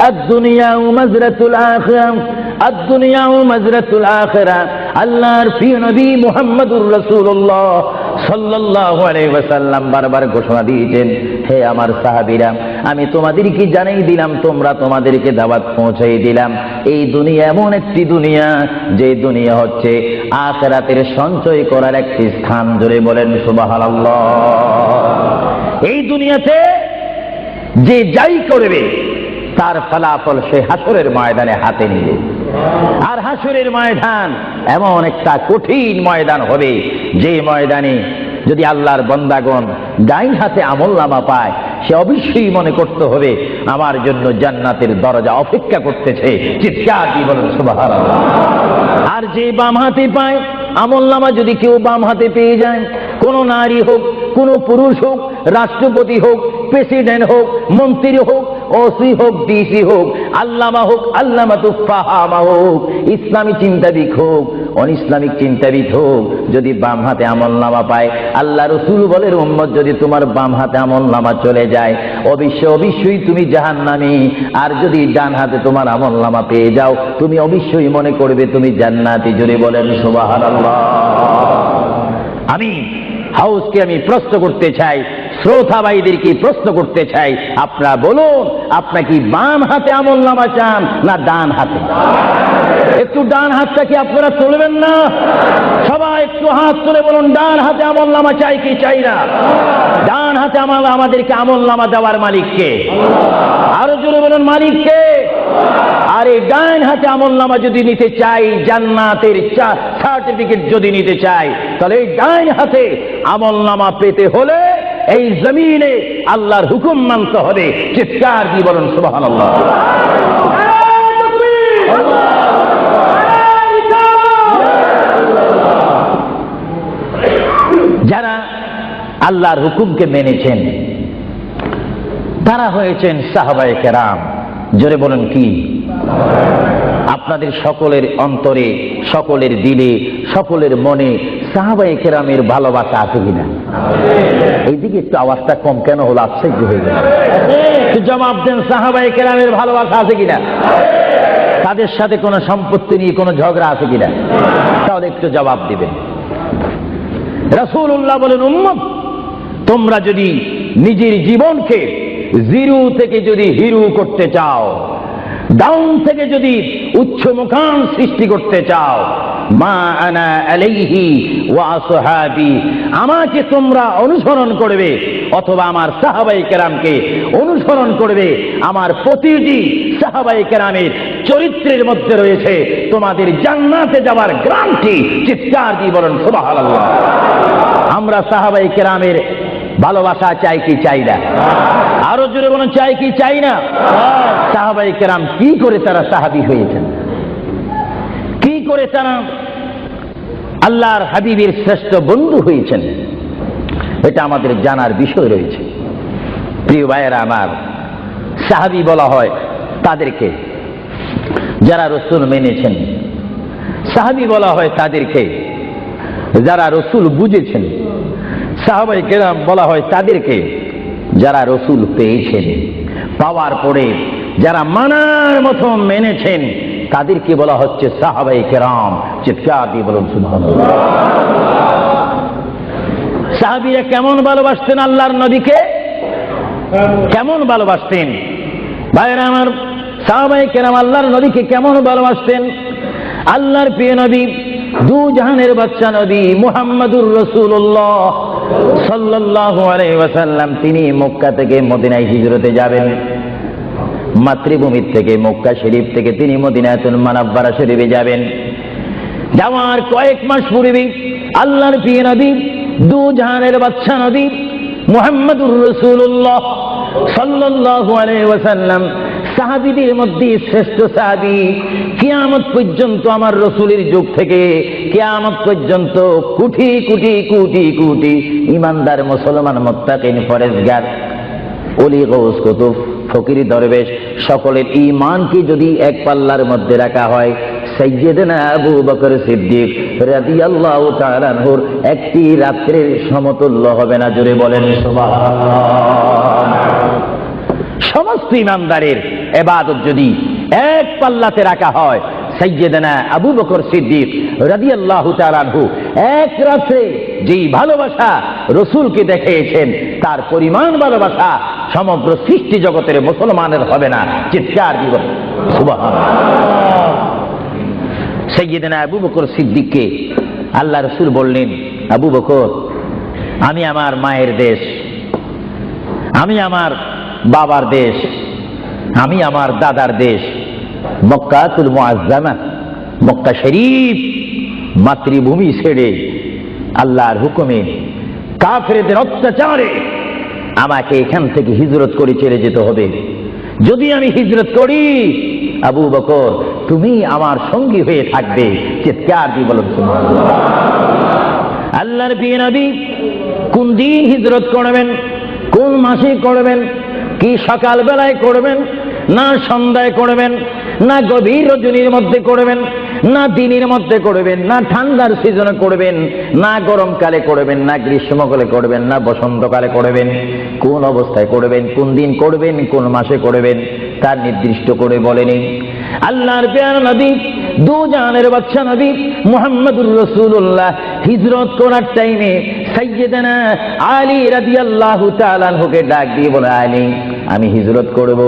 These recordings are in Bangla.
আদ-দুনিয়া মাজরাতুল আখিরা, আদ-দুনিয়া মাজরাতুল আখিরা। আল্লাহর প্রিয় নবী মুহাম্মদুর রাসূলুল্লাহ সাল্লাল্লাহু আলাইহি ওয়াসাল্লাম বারবার ঘোষণা দিয়েছেন, হে আমার সাহাবীরা, আমি তোমাদেরকে জানাই দিলাম, তোমরা তোমাদেরকে দাওয়াত পৌঁছাই দিলাম, এই দুনিয়া এমন একটি দুনিয়া, যে দুনিয়া হচ্ছে আখিরাতের সঞ্চয় করার একটি স্থান। জোরে বলেন সুবহানাল্লাহ। এই দুনিয়াতে যে যাই করবে তার ফলাফল সে হাসরের ময়দানে হাতে নিবে। আর হাসরের ময়দান এমন একটা কঠিন ময়দান হবে, যে ময়দানে যদি আল্লাহর বান্দাগণ ডাইন হাতে আমলনামা পায়, সে অবশ্যই মনে করতে হবে আমার জন্য জান্নাতের দরজা অপেক্ষা করতেছে। চিৎকার দিয়ে বলেন সুবহানাল্লাহ। আর যে বাম হাতে পায় আমলনামা, যদি কেউ বাম হাতে পেয়ে যায়, কোন নারী হোক, কোন পুরুষ হোক, রাষ্ট্রপতি হোক, প্রেসিডেন্ট হোক, মন্ত্রী হোক, ওসি হোক, ডিসি হোক, আল্লামা হোক, আল্লামাতুল ফাহামা হোক, ইসলামী চিন্তাবিদ হোক, অনিসলামিক চিন্তাবিদ হোক, যদি বাম হাতে আমলনামা পায়, আল্লাহ রাসূল বলেন উম্মত যদি তোমার বাম হাতে আমলনামা চলে যায়, অবশ্যই তুমি জাহান্নামী। আর যদি ডান হাতে তোমার আমলনামা পেয়ে যাও, তুমি অবশ্যই মনে করবে তুমি জান্নাতি। জোরে বলেন সুবহানাল্লাহ। আমি হাউসকে আমি প্রশ্ন করতে চাই, শ্রোতা ভাইদেরকে প্রশ্ন করতে চাই, আপনারা বলুন, আপনারা কি বাম হাতে আমলনামা চান না ডান হাতে? একটু ডান হাতটা কি আপনারা তুলবেন না? সবাই একটু হাত তুলে বলুন, ডান হাতে আমলনামা চাই কি চাই না? ডান হাতে আমাদেরকে আমলনামা দেওয়ার মালিক কে? আরো জোরে বলুন, মালিক কে? আর এই ডান হাতে আমলনামা যদি নিতে চাই, জান্নাতের সার্টিফিকেট যদি নিতে চাই, তাহলে এই ডান হাতে আমলনামা পেতে হলে এই জমিনে আল্লাহর হুকুম মানতে হবে। চিৎকার দিয়ে বলুন সুবহানাল্লাহ। যারা আল্লাহর হুকুমকে মেনেছেন তারা হয়েছেন সাহাবায়ে কেরাম। জোরে বলেন কি? আপনাদের সকলের অন্তরে, সকলের দিলে, সকলের মনে সাহাবায়ে কেরামের ভালোবাসা আছে কিনা? এইদিকে একটু আওয়াজটা কম কেন হলো? আশ্চর্য হয়ে গেল। জবাব দেন, সাহাবায়ে কেরামের ভালোবাসা আছে কিনা? তাদের সাথে কোনো সম্পত্তি নিয়ে কোনো ঝগড়া আছে কিনা? তাহলে একটু জবাব দিবেন। রাসূলুল্লাহ বলেন, উম্মত তোমরা যদি নিজের জীবনকে জিরো থেকে যদি হিরো করতে চাও, ডাউন থেকে যদি উচ্চ মুকাম সৃষ্টি করতে চাও, মা আনা আলাইহি ওয়া আসহাবি, আমাকে তোমরা অনুসরণ করবে অথবা আমার সাহাবায়ে কেরামকে অনুসরণ করবে। আমার প্রতিটি সাহাবায়ে কেরামের চরিত্রের মধ্যে রয়েছে তোমাদের জান্নাতে যাওয়ার গ্যারান্টি। চিৎকার দিয়ে বলেন সুবহানাল্লাহ। আমরা সাহাবায়ে কেরামের ভালোবাসা চাই কি চাই না? আরো জোরে বলেন, চাই কি চাই না? সাহাবায়ে কেরাম কি করে তারা সাহাবী হয়েছেন? কি করে তারা আল্লাহর হাবিবের শ্রেষ্ঠ বন্ধু হয়েছেন? এটা আমাদের জানার বিষয় রয়েছে। প্রিয় ভাইয়েরা আমার, সাহাবী বলা হয় তাদেরকে যারা রাসূল মেনেছেন, সাহাবী বলা হয় তাদেরকে যারা রাসূল বুঝেছেন, সাহাবায়ে কেরাম বলা হয় তাদেরকে যারা রাসূল পেয়েছেন, পাওয়ার পরে যারা মানার মতো মেনেছেন, তাদেরকে বলা হচ্ছে সাহাবায়ে কেরাম। চিৎকার দিয়ে বলুন সুবহানাল্লাহ। সাহাবীরা কেমন ভালোবাসতেন আল্লাহর নবীকে? কেমন ভালোবাসতেন? ভাইরা আমার, সাহাবায়ে কেরাম আল্লাহর নবীকে কেমন ভালোবাসতেন? আল্লাহর প্রিয় নবী, দু জাহানের বাদশা নবী মুহাম্মদুর রাসূলুল্লাহ সাল্লাল্লাহু আলাইহি ওয়াসাল্লাম, তিনি মক্কা থেকে মদিনায় হিজরতে যাবেন। মাতৃভূমির থেকে, মক্কা শরীফ থেকে তিনি মদিনাতুল মুনাওয়ারা শরীফে যাবেন। যাওয়ার কয়েক মাস পূর্বে আল্লাহর প্রিয় নবী, দু জাহানের বাদশা নবী মুহাম্মদুর রাসূলুল্লাহ সাল্লাল্লাহু আলাইহি ওয়াসাল্লাম, সাহাবীদের মধ্যে শ্রেষ্ঠ সাহাবী, কিয়ামত পর্যন্ত আমার রাসূলের যুগ থেকে কিয়ামত পর্যন্ত কোটি কোটি কোটি কোটি ঈমানদার মুসলমান মুত্তাকিন পরেজগার ওলি গৌস কুতুব ফকির দরবেশ সকলের ঈমানকে যদি এক পাল্লার মধ্যে রাখা হয়, সাইয়্যিদনা আবু বকর সিদ্দিক রাদিয়াল্লাহু তাআলা আনহুর একটি রাত্রের সমতুল্য হবে না। জোরে বলেন সুবহানাল্লাহ। সমস্ত ইমানদারের ইবাদত যদি এক পাল্লাতে রাখা হয়, সাইয়্যিদানা আবু বকর সিদ্দিক রাদিয়াল্লাহু তাআলা আনহু এক রাতে যেই ভালোবাসা রাসূলকে দেখিয়েছেন, তার পরিমাণ ভালোবাসা সমগ্র সৃষ্টি জগতের মুসলমানের হবে না। চিৎকার দিব সুবহানাল্লাহ। সাইয়্যিদানা আবু বকর সিদ্দিককে আল্লাহ রাসূল বললেন, আবু বকর, আমি আমার মায়ের দেশ, আমি আমার বাবার দেশ, আমি আমার দাদার দেশ মক্কাতুল মুআজ্জামা, মক্কা শরীফ মাতৃভূমি ছেড়ে আল্লাহর হুকুমে কাফেরদের অত্যাচারে আমাকে এখান থেকে হিজরত করে চলে যেতে হবে। যদি আমি হিজরত করি, আবু বকর তুমি আমার সঙ্গী হয়ে থাকবে। চিৎকার দিয়ে বলুন সুবহানাল্লাহ। আল্লাহর প্রিয় নবী কোন দিন হিজরত করবেন, কোন মাসে করবেন, কি সকাল বেলায় করবেন, না সন্ধ্যায় করবেন, না গভীর রজনীর মধ্যে করবেন, না দিনের মধ্যে করবেন, না ঠান্ডার সিজনে করবেন, না গরমকালে করবেন, না গ্রীষ্মকালে করবেন, না বসন্তকালে করবেন, কোন অবস্থায় করবেন, কোন দিন করবেন, কোন মাসে করবেন, তার নির্দিষ্ট করে বলেনি। আল্লাহর প্রিয় নবী, দু জাহানের বাদশা নবী মুহাম্মদুর রাসূলুল্লাহ হিজরত করার টাইমে সাইয়্যিদানা আলী রাদিয়াল্লাহু তাআলা আনহুকে ডাক দিয়ে বলে, আলী, আমি হিজরত করব,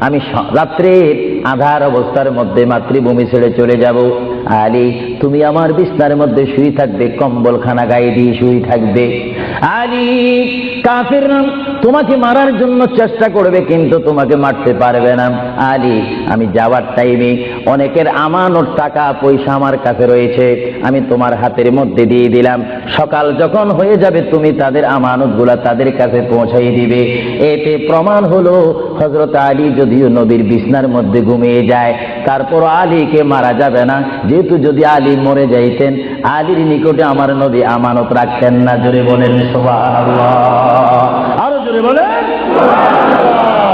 আমি রাত্রের আধার অবস্থার মধ্যে মাতৃভূমি ছেড়ে চলে যাব। আলী, তুমি আমার বিছানার মধ্যে শুয়ে থাকবে, কম্বলখানা গায়ে দিয়ে শুয়ে থাকবে। আলী, কাফেররা তোমাকে মারার জন্য চেষ্টা করবে, কিন্তু তোমাকে মারতে পারবে না। আলী, আমি যাওয়ার টাইমে অনেকের আমানত টাকা পয়সা আমার কাছে রয়েছে, আমি তোমার হাতের মধ্যে দিয়ে দিলাম। সকাল যখন হয়ে যাবে তুমি তাদের আমানতগুলা তাদের কাছে পৌঁছাই দিবে। এতে প্রমাণ হলো হযরত আলী যদিও নবীর বিছানার মধ্যে ঘুমিয়ে যায়, তারপর আলীকে মারা যাবে না, যেহেতু যদি আলী মরে যাইতেন আলীর নিকটে আমার নবী আমানত রাখতেন না। জোরে বলেন সুবহানাল্লাহ, আরো জোরে বলেন সুবহানাল্লাহ।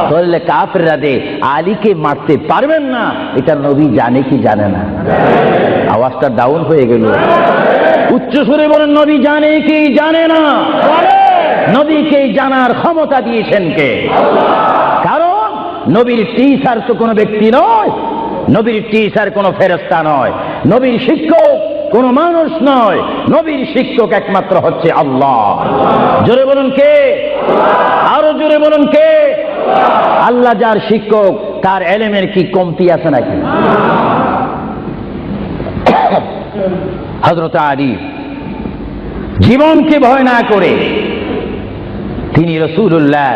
তাহলে কাফেররা যে আলীকে মারতে পারবেন না, এটা নবী জানে কি জানে না? আওয়াজটা ডাউন হয়ে গেল, উচ্চ সুরে বলেন, নবী জানে কি জানে না? নবীকে জানার ক্ষমতা দিয়েছেন কে? কারণ নবীর টিচার তো কোনো ব্যক্তি নয়, নবীর টিচার কোনো ফেরেশতা নয়, নবীর শিক্ষক কোনো মানুষ নয়, নবীর শিক্ষক একমাত্র হচ্ছে আল্লাহ। জোরে বলুন কে? আরো জোরে বলুন কে? আল্লাহ যার শিক্ষক, তার এলেমের কি কমতি আছে নাকি? হযরত আলী জীবনকে ভয় না করে তিনি রাসূলুল্লাহ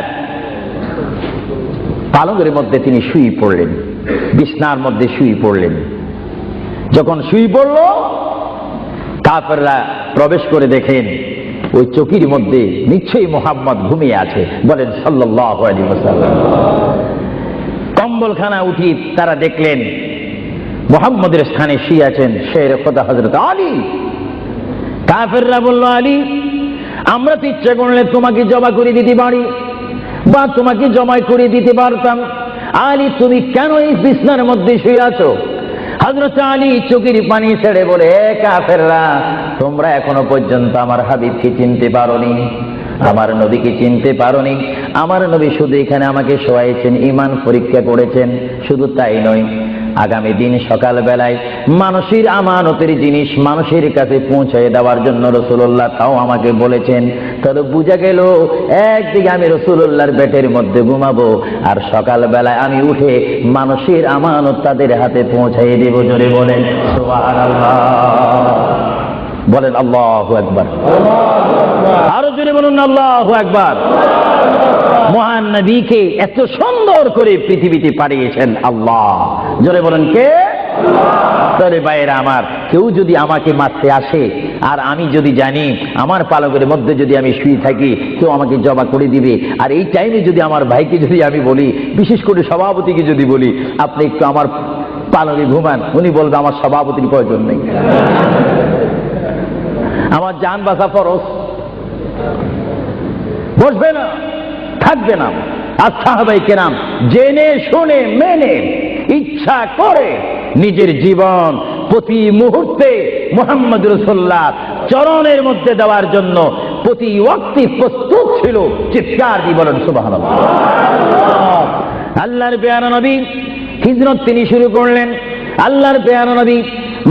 পালঙ্কের মধ্যে তিনি শুয়ে পড়লেন, বিছনার মধ্যে শুয়ে পড়লেন। যখন শুয়ে পড়ল, কাফেররা প্রবেশ করে দেখেন ওই চৌকির মধ্যে নিশ্চয়ই মুহাম্মদ ঘুমিয়ে আছে। বলেন সাল্লাল্লাহু আলাইহি ওয়াসাল্লাম। কম্বলখানা উঠিয়ে তারা দেখলেন মুহাম্মদের স্থানে শুয়ে আছেন শের খোদা হযরত আলী। কাফেররা বলল, আলী, আমরা তো ইচ্ছা করলে তোমাকে জমা করে দিতে পারি বা তোমাকে জমাই করে দিতে পারতাম। আলী, তুমি কেন এই বিছনার মধ্যে শুয়ে আছো? হযরত আলী চোখের পানি ছেড়ে বলে, কাফেররা, তোমরা এখনো পর্যন্ত আমার হাবিবকে চিনতে পারোনি, আমার নবীকে চিনতে পারোনি। আমার নবী শুধু এখানে আমাকে শোয়াইছেন, ঈমান পরীক্ষা করেছেন। শুধু তাই নয়, আগামী দিন সকাল বেলায় মানুষের আমানতের জিনিস মানুষের কাছে পৌঁছে দেওয়ার জন্য রাসূলুল্লাহ তাও আমাকে বলেছেন। তাহলে বুঝা গেল, একদিকে আমি রাসূলুল্লাহর পেটের মধ্যে ঘুমাবো, আর সকাল বেলায় আমি উঠে মানুষের আমানত তাদের হাতে পৌঁছাই দেব। জোরে বলেন সুবহানাল্লাহ, বলেন আল্লাহু আকবার, আরো জোরে বলুন আল্লাহু আকবার। মহান নবীকে এত সুন্দর করে পৃথিবীতে পাঠিয়েছেন আল্লাহ। জোরে বলেন কে? তাহলে ভাইয়েরা আমার, কেউ যদি আমাকে মারতে আসে আর আমি যদি জানি আমার পালকের মধ্যে যদি আমি শুয়ে থাকি, কেউ আমাকে জমা করে দিবে, আর এই টাইমে যদি আমার ভাইকে যদি আমি বলি, বিশেষ করে সভাপতিকে যদি বলি, আপনি একটু আমার পালকে ঘুমান, উনি বলবে আমার সভাপতির প্রয়োজন নেই, আমার জান বাঁচা ফরজ, বসবে না, থাকবে না। আর সাহাবায়ে কেরাম জেনে শুনে মেনে ইচ্ছা করে নিজের জীবন প্রতি মুহূর্তে মুহাম্মদ রাসূলুল্লাহ চরণের মধ্যে দেওয়ার জন্য প্রতি ওয়াক্তে প্রস্তুত ছিল। চিৎকার দিয়ে বলেন সুবহানাল্লাহ। আল্লাহর পেয়ারা নবী হিজরত তিনি শুরু করলেন। আল্লাহর পেয়ারা নবী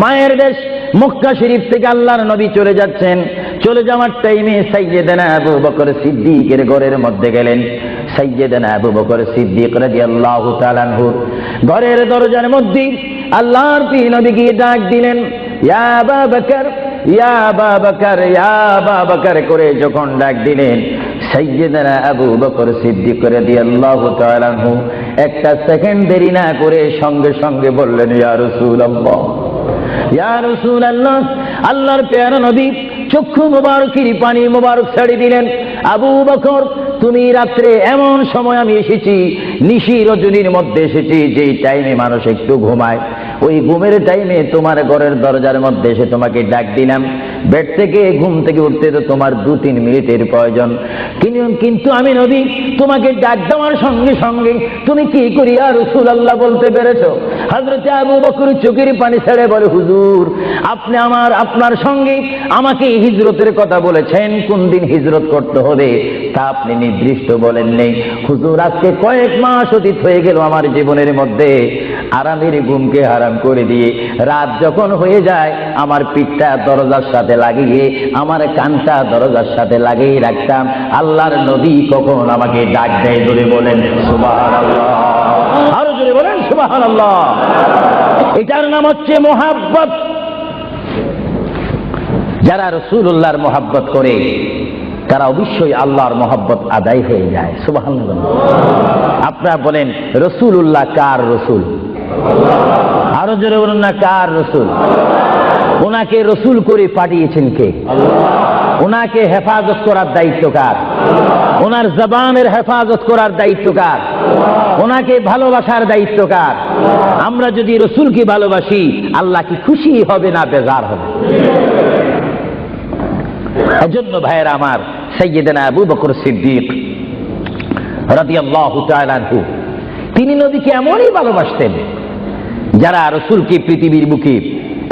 মায়ের দেশ মক্কা শরীফ থেকে আল্লাহর নবী চলে যাচ্ছেন। চলে যাওয়ার টাইমে সাইয়্যিদানা আবু বকর সিদ্দিকের ঘরের মধ্যে গেলেন। সাইয়্যিদানা আবু বকর সিদ্দিক রাদিয়াল্লাহু তাআলা আনহু ঘরের দরজার মধ্যে আল্লাহর প্রিয় নবী গিয়ে ডাক দিলেন, ইয়া আবু বকর, ইয়া আবু বকর, ইয়া আবু বকর করে যখন ডাক দিলেন, সাইয়্যিদানা আবু বকর সিদ্দিক রাদিয়াল্লাহু তাআলা আনহু একটা সেকেন্ড দেরি না করে সঙ্গে সঙ্গে বললেন, ইয়া রাসূলুল্লাহ, ইয়া রাসূলুল্লাহ। আল্লাহর পেয়ারা নবী চক্ষু মোবারকের পানি মোবারক ছেড়ে দিলেন, আবু বকর তুমি রাত্রে এমন সময় আমি এসেছি, নিশি রজনীর মধ্যে এসেছি, যেই টাইমে মানুষ একটু ঘুমায়, ওই ঘুমের টাইমে তোমার ঘরের দরজার মধ্যে এসে তোমাকে ডাক দিলাম। বেড থেকে ঘুম থেকে উঠতে তো তোমার 2-3 মিনিটের প্রয়োজন, কিন্তু আমি নবী তোমাকে ডাক দেওয়ার সঙ্গে সঙ্গে তুমি কি করি ইয়া রাসূলুল্লাহ বলতে পেরেছো? হযরত আবু বকর চোখের পানি ছেড়ে বলে, হুজুর আপনি আপনার সঙ্গে আমাকে হিজরতের কথা বলেছেন, কোন দিন হিজরত করতে হবে তা আপনি নির্দিষ্ট বলেন নেই। হুজুর আজকে কয়েক মাস অতীত হয়ে গেল আমার জীবনের মধ্যে, আরামের ঘুমকে হারাম করে দিয়ে রাত যখন হয়ে যায় আমার পিঠটা দরজার সাথে লাগিয়ে, আমার কানটা দরজার সাথে লাগিয়ে রাখতাম। আল্লাহর নবী কখন আমাকে ডাক দেয়, জোরে বলেন সুবহানাল্লাহ, আরো জোরে বলেন সুবহানাল্লাহ। এটার নাম হচ্ছে মুহাব্বত। যারা রাসূলুল্লাহর মুহাব্বত করে তারা অবশ্যই আল্লাহর মুহাব্বত আদায় হয়ে যায়। সুবহানাল্লাহ। আপনারা বলেন রাসূলুল্লাহ কার রাসূল? আরো জোরে বলুন না, কার রাসূল? ওনাকে রাসূল করে পাঠিয়েছেন কে? ওনাকে হেফাজত করার দায়িত্ব কার? ওনার জবানের হেফাজত করার দায়িত্ব কার? ওনাকে ভালোবাসার দায়িত্ব কার? আমরা যদি রাসূলকে ভালোবাসি আল্লাহ কি খুশি হবে না বেজার হবে? এজন্য ভাইয়েরা আমার, সাইয়্যিদানা আবু বকর সিদ্দিক রাদিয়াল্লাহু তাআলা আনহু তিনি নবীকে এমনই ভালোবাসতেন, যারা রাসূলকে পৃথিবীর বুকে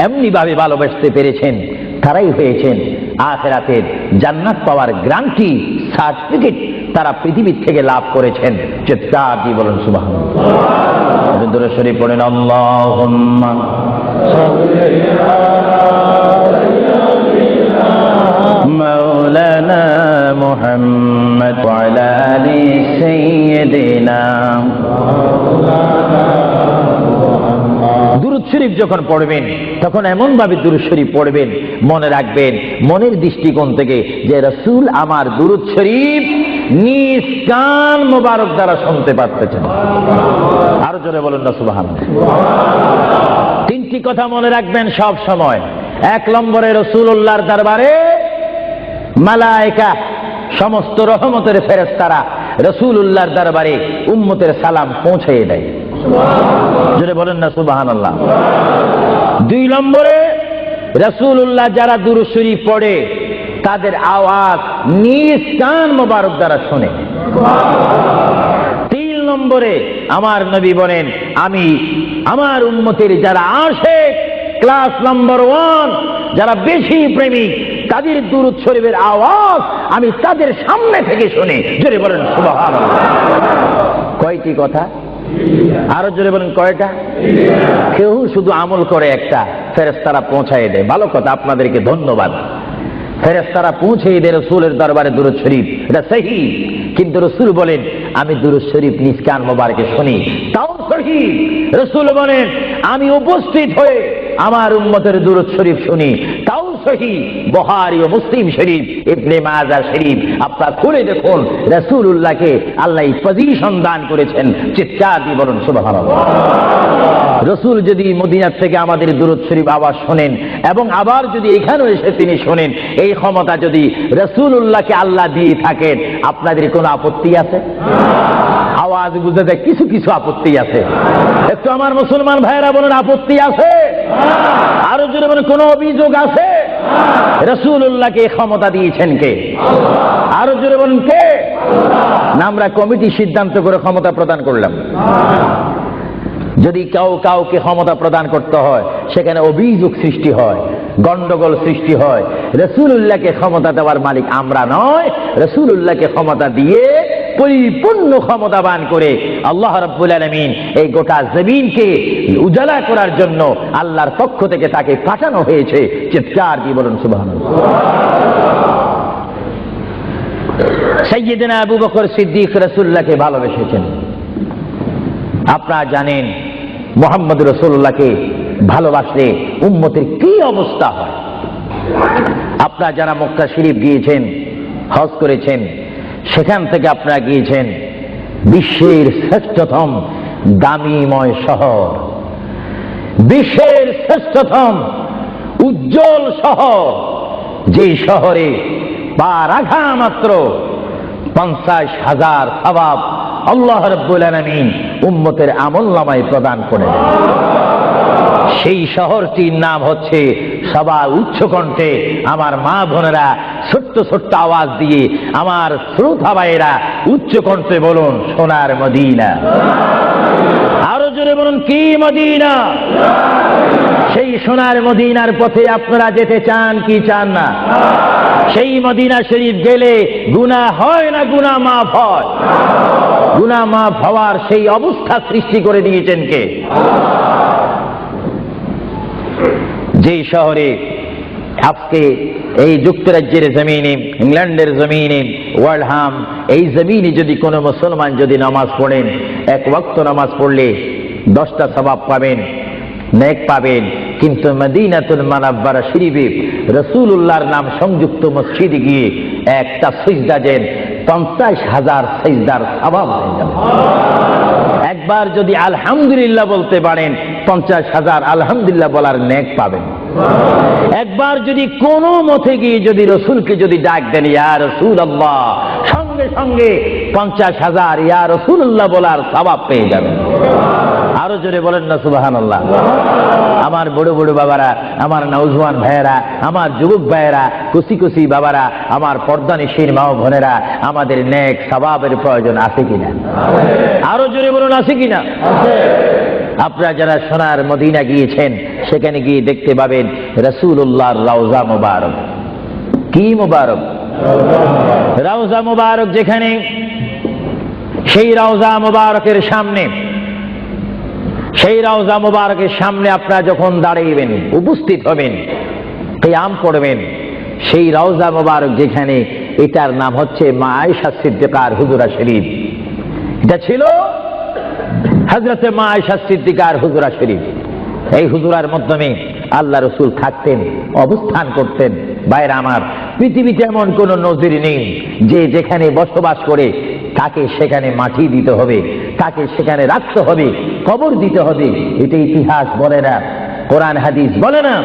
এমনি ভাবে ভালোবাসতে পেরেছেন তারাই হয়েছেন আখিরাতের জান্নাত পাওয়ার গ্যারান্টি সার্টিফিকেট তারা পৃথিবীর থেকে লাভ করেছেন। চিৎকার দিয়ে বলেন সুবহানাল্লাহ। দরুদ শরীফ পড়েন, আল্লাহুম্মা সাল্লি আলা মাওলানা মুহাম্মদ ওয়া আলা আলি সাইয়্যিদিনা। দুরূদ শরীফ যখন পড়বেন তখন এমন ভাবে দুরূদ শরীফ পড়বেন, মনে রাখবেন মনের দৃষ্টিকোণ থেকে যে রাসূল আমার দুরূদ শরীফ নিজ কান মোবারক দ্বারা শুনতে পাচ্ছেন। আরো জোরে বলেন না সুবহানাল্লাহ। তিনটি কথা মনে রাখবেন সব সময়। 1 নম্বরে রাসূলুল্লাহর দরবারে মালায়েকা সমস্ত রহমতের ফেরেশতারা রাসূলুল্লাহর দরবারে উম্মতের সালাম পৌঁছিয়ে দেয়। জোরে বলেন না সুবহানাল্লাহ। 2 নম্বরে রাসূলুল্লাহ যারা দুরূদ শরীফ পড়ে তাদের আওয়াজ নিজ কান মোবারক দ্বারা শুনে। 3 নম্বরে আমার নবী বলেন, আমি আমার উম্মতের যারা আশিক ক্লাস নাম্বার 1 যারা বেশি প্রেমিক তাদের দুরূদ শরীফের আওয়াজ আমি তাদের সামনে থেকে শুনি। জোরে বলেন সুবহানাল্লাহ। কয়টি কথা? আরো জোরে বলেন কয়টা? কেউ শুধু আমল করে একটা, ফেরেশতারা পৌঁছায় দেয়। ভালো কথা, আপনাদেরকে ধন্যবাদ। ফেরেশতারা পৌঁছিয়ে দেয় রাসূলের দরবারে দুরূদ শরীফ, এটা সহিহ। কিন্তু রাসূল বলেন আমি দুরূদ শরীফ নিজ কান মোবারকে শুনি, তাও সহিহ। রাসূল বলেন আমি উপস্থিত হয়ে আমার উম্মতের দুরূদ শরীফ শুনি, তাও সহিহ। বুখারী ও মুসলিম শরীফ, ইবনে মাজাহ শরীফ আপনারা খুলে দেখুন, রাসূলুল্লাহকে আল্লাহ পজিশন দান করেছেন। চিৎকার দিয়ে বলুন সুবহানাল্লাহ। রাসূল যদি মদিনা থেকে আমাদের দুরূদ শরীফ আওয়াজ শোনেন এবং আবার যদি এখানেও এসে তিনি শোনেন, এই ক্ষমতা যদি রাসূলুল্লাহকে আল্লাহ দিয়ে থাকেন, আপনাদের কোনো আপত্তি আছে? আওয়াজ বুঝতে কিছু কিছু আপত্তি আছে। একটু আমার মুসলমান ভাইয়েরা বলেন আপত্তি আছে? আরো জোরে বলেন কোনো অভিযোগ আছে? রাসূলুল্লাহকে ক্ষমতা দিয়েছেন কে? আরো জোরে বলেন কে? না আমরা কমিটি সিদ্ধান্ত করে ক্ষমতা প্রদান করলাম? যদি কাউকে ক্ষমতা প্রদান করতে হয় সেখানে অভিযোগ সৃষ্টি হয়, গন্ডগোল সৃষ্টি হয়। রাসূলুল্লাহকে ক্ষমতা দেওয়ার মালিক আমরা নয়, রাসূলুল্লাহকে ক্ষমতা দিয়ে পরিপূর্ণ ক্ষমতাবান করে আল্লাহ রাব্বুল আলামিন এই গোটা জমিনকে উজালা করার জন্য আল্লাহর পক্ষ থেকে তাকে পাঠানো হয়েছে। চিৎকার দিয়ে বলুন সুবহানাল্লাহ। সাইয়্যিদনা আবু বকর সিদ্দিক রাসূলুল্লাহকে ভালোবেসেছেন। আপনারা জানেন মুহাম্মদ রাসূলুল্লাহকে ভালোবাসলে উম্মতের কি অবস্থা হয়। আপনারা যারা মক্কা শরীফ গিয়েছেন, হজ করেছেন, সেখান থেকে আপনারা গিয়েছেন বিশ্বের শ্রেষ্ঠতম দামিময় শহর, বিশ্বের শ্রেষ্ঠতম উজ্জ্বল শহর, যে শহরে পা রাখা মাত্র 50,000 সওয়াব আল্লাহ রাব্বুল আলামিন উম্মতের আমলনামায় প্রদান করে দেন। সেই শহরটির নাম হচ্ছে, সবাই উচ্চ কণ্ঠে আমার মা বোনেরা ছোট্ট ছোট্ট আওয়াজ দিয়ে, আমার শ্রোতা ভাইয়েরা উচ্চ কণ্ঠে বলুন, সোনার মদিনা। আরো জোরে বলুন, কি মদিনা? সেই সোনার মদিনার পথে আপনারা যেতে চান কি চান না? সেই মদিনা শরীফ গেলে গুনাহ হয় না গুনাহ মাফ হয়? গুনাহ মাফ হওয়ার সেই অবস্থা সৃষ্টি করে দিয়েছেন কে? যেই শহরে আজকে এই যুক্তরাজ্যের জমিনে, ইংল্যান্ডের জমিনে, ওয়ার্ল্ডহাম এই জমিনে যদি কোনো মুসলমান যদি নামাজ পড়েন, এক ওয়াক্ত নামাজ পড়লে 10টা সওয়াব পাবেন, নেক পাবেন। কিন্তু মদিনাতুল মুনাওয়ারা শরীফে রাসূলুল্লাহর নাম সংযুক্ত মসজিদে গিয়ে একটা সিজদা দেন, 50,000 সিজদার সওয়াব হয়ে যাবে। একবার যদি আলহামদুলিল্লাহ বলতে পারেন, 50,000 আলহামদুলিল্লাহ বলার নেক পাবেন। একবার যদি কোনো মতে গিয়ে যদি রসুলকে যদি ডাক দেন, ইয়া রাসূলুল্লাহ, সঙ্গে সঙ্গে 50,000 ইয়া রাসূলুল্লাহ বলার সওয়াব পেয়ে যাবেন। আরো জোরে বলেন না সুবহানাল্লাহ। আমার বড় বড় বাবারা, আমার নওজওয়ান ভাইয়েরা, আমার যুবক ভাইয়েরা, কুচি কুচি বাবারা, আমার পর্দানিশীন মা ও বোনেরা, আমাদের নেক সওয়াবের প্রয়োজন আছে কিনা? আরো জোরে বলুন, আছে কিনা? আপনারা যারা সোনার মদিনা গিয়েছেন, সেখানে গিয়ে দেখতে পাবেন রাসূলুল্লাহর রওজা মুবারক। কি মুবারক? রওজা মুবারক। যেখানে সেই রওজা মুবারকের সামনে, সেই রওজা মুবারকের সামনে আপনারা যখন দাঁড়াইবেন, উপস্থিত হবেন, কিয়াম করবেন, সেই রওজা মুবারক যেখানে, এটার নাম হচ্ছে মা আয়েশা সিদ্দিকার হুজুরা শরীফ। এটা ছিল হযরতে মা আয়েশা সিদ্দিকার হুজুরা শরীফ। এই হুজুরার মাধ্যমে আল্লাহ রাসূল থাকতেন, অবস্থান করতেন। ভাইরা আমার, পৃথিবীতে এমন কোন নজির নেই যে যেখানে বসবাস করে তাকে সেখানে মাটি দিতে হবে, তাকে সেখানে রাখতে হবে, কবর দিতে হবে। এটা ইতিহাস বলে না, কোরআন হাদিস বলে না।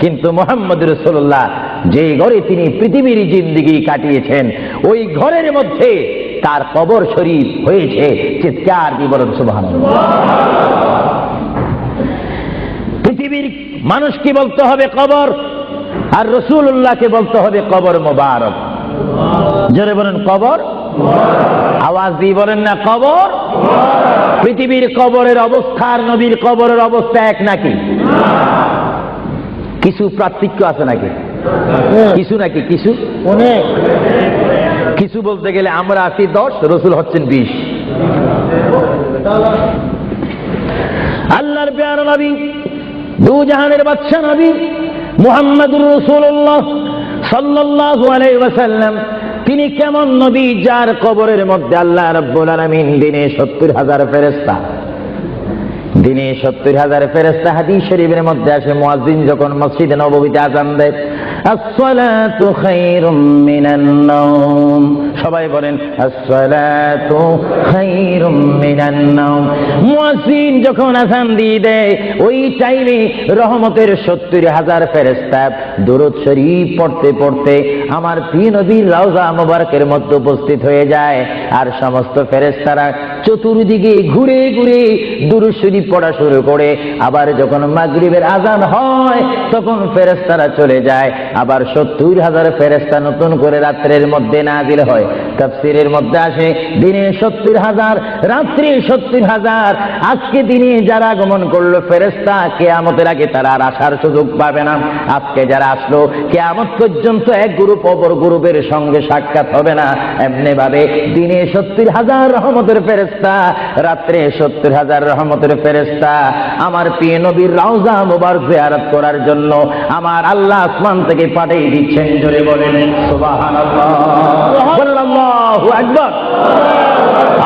কিন্তু মুহাম্মদ রাসূলুল্লাহ যে ঘরে তিনি পৃথিবীর জিন্দেগি কাটিয়েছেন, ওই ঘরের মধ্যে তার কবর শরীফ হয়েছে। চিৎকার দিয়ে বলুন সুবহানাল্লাহ। পৃথিবীর মানুষকে বলতে হবে কবর, আর রাসূলুল্লাহকে বলতে হবে কবর মোবারক। জোরে বলেন কবর। আওয়াজ দিয়ে বলেন না কবর। পৃথিবীর কবরের অবস্থা আর নবীর কবরের অবস্থা এক নাকি? কিছু পার্থক্য আছে নাকি? কিছু নাকি? কিছু অনেক। কিছু বলতে গেলে আমরা আছি 10, রাসূল হচ্ছেন 20। আল্লাহর প্যারা নবী, দু জাহানের বাদশা নবী মুহাম্মদুর রাসূলুল্লাহ সাল্লাল্লাহু আলাইহি ওয়াসাল্লাম, তিনি কেমন নবী যার কবরের মধ্যে আল্লাহ রাব্বুল আলামিন দিনে 70,000 ফেরেশতা, দিনে 70,000 ফেরেশতা। হাদিস শরীফের মধ্যে আসে, মুয়াজ্জিন যখন মসজিদে নববীতে আযান দেয়, আসসালাতু খায়রুম মিনান নাওম, সবাই বলেন আসসালাতু খায়রুম মিনান নাওম। মুয়াজ্জিন যখন আযান দিয়ে দেয়, ওই টাইমে রহমতের 70,000 ফেরেশতা দুরূদ শরীফ পড়তে পড়তে আমার প্রিয় নবীর রওজা মুবারকের মধ্যে উপস্থিত হয়ে যায়। আর সমস্ত ফেরেশতারা চতুর্দিকে ঘুরে ঘুরে দুরূদ শরীফ পড়া শুরু করে। আবার যখন মাগরিবের আযান হয়, তখন ফেরেশতারা চলে যায়, আবার 70,000 ফেরেশতা নতুন করে রাত্রের মধ্যে নাজিল হয়। তাফসীরের মধ্যে আসে দিনে 70,000, রাত্রে 70,000। আজকে দিনে যারা আগমন করলো ফেরেশতা, কিয়ামতের আগে তারা আর আসার সুযোগ পাবে না। আজকে যারা আসলো কিয়ামত পর্যন্ত এক গ্রুপ অপর গ্রুপের সঙ্গে সাক্ষাৎ হবে না। এমনি ভাবে দিনে 70,000 রহমতের ফেরেশতা, রাত্রে 70,000 রহমতের ফেরেশতা আমার প্রিয় নবীর রওজা মুবারক জিয়ারত করার জন্য আমার আল্লাহ আসমান থেকে পাঠিয়ে দিচ্ছেন। জোরে বলেন সুবহানাল্লাহ, আল্লাহু আকবার,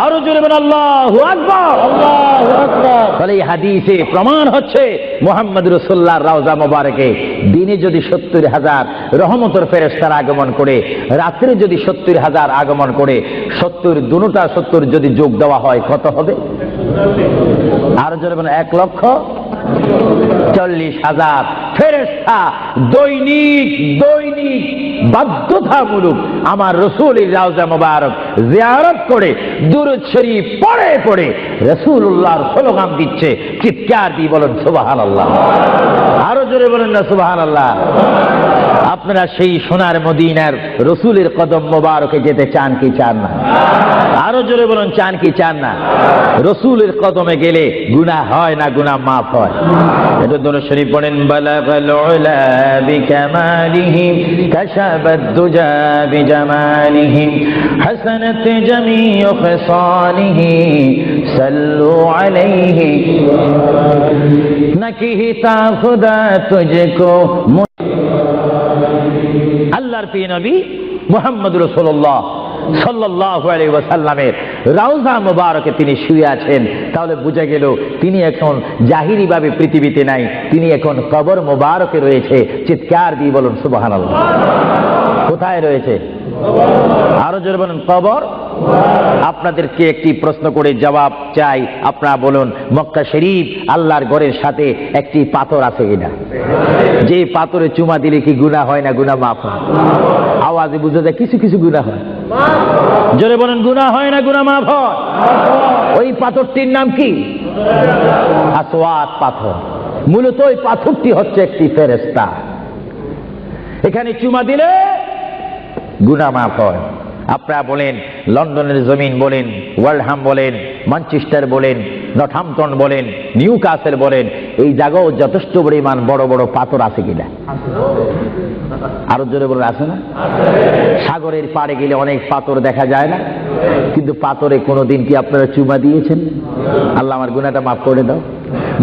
আরো জোরে বলেন আল্লাহু আকবার, আল্লাহু আকবার। তাহলে এই হাদিসে প্রমাণ হচ্ছে মুহাম্মদ রাসূলুল্লাহর রওজা মুবারকে দিনে যদি 70,000 রহমতের ফেরেশতার আগমন করে, রাত্রে যদি 70,000 আগমন করে, 70 দুটোটা 70 যদি যোগ দেওয়া হয় কত হবে? আরো জোরে বলেন 1,40,000 ফেরেশতা দৈনিক বাধ্যতামূলক আমার রাসূলের রওজা মুবারক জিয়ারত করে দুরূদ শরীফ পড়ে রাসূলুল্লাহর স্লোগান দিচ্ছে। চিৎকার দিয়ে বলেন সুবহানাল্লাহ, আরো জোরে বলেন না সুবহানাল্লাহ। আপনারা সেই সোনার মদিনার রাসূলের কদম মোবারকে যেতে চান কি চান না? আরো জোরে বলেন চান কি চান না? রাসূলের কদমে গেলে গুনাহ হয় না, গুনাহ মাফ হয়। এটা দরুদ শরীফ পড়েন, বালাগাল উলা বিকামালিহি কাশাবাদ দুজা বিজামালিহি হাসানাত জামিউ খিসালিহি সাল্লু আলাইহি নাকিহিতা খুদা তুজকো। আল্লাহর প্রিয় নবী মুহাম্মদ রাসূলুল্লাহ সাল্লাল্লাহু আলাইহি ওয়াসাল্লামের রওজা মুবারকে তিনি শুয়ে আছেন। তাহলে বোঝা গেল তিনি এখন জাহিরি ভাবে পৃথিবীতে নাই, তিনি এখন কবর মুবারকে রয়েছে। চিৎকার দিয়ে বলুন সুবহানাল্লাহ। কোথায় রয়েছে? আরো জোরে বলেন কবর। আপনাদেরকে একটি প্রশ্ন করে জবাব চাই, আপনারা বলুন মক্কা শরীফ আল্লাহর ঘরের সাথে একটি পাথর আছে কিনা? যে পাথরে চুমা দিলে কি গুনাহ হয় না গুনাহ মাফ হয়? আওয়াজে বুঝা যায় কিছু কিছু গুনাহ হয়। জোরে বলেন গুনাহ হয় না গুনাহ মাফ হয়? ওই পাথরটির নাম কি? আসওয়াদ পাথর। মূলত ওই পাথরটি হচ্ছে একটি ফেরেশতা। এখানে চুমা দিলে গুনাহ মাফ হয়। আপনারা বলেন লন্ডনের জমিন বলেন, ওয়ালহাম বলেন, ম্যানচেস্টার বলেন, নর্থহ্যাম্পটন বলেন, নিউ কাসেল বলেন, এই জায়গাও যথেষ্ট পরিমাণ বড় বড় পাথর আছে কিনা? আরো জোরে বলে আছে না? সাগরের পাড়ে গেলে অনেক পাথর দেখা যায় না? কিন্তু পাথরে কোনোদিন কি আপনারা চুমা দিয়েছেন? আল্লাহ আমার গুনাহটা মাফ করে দাও।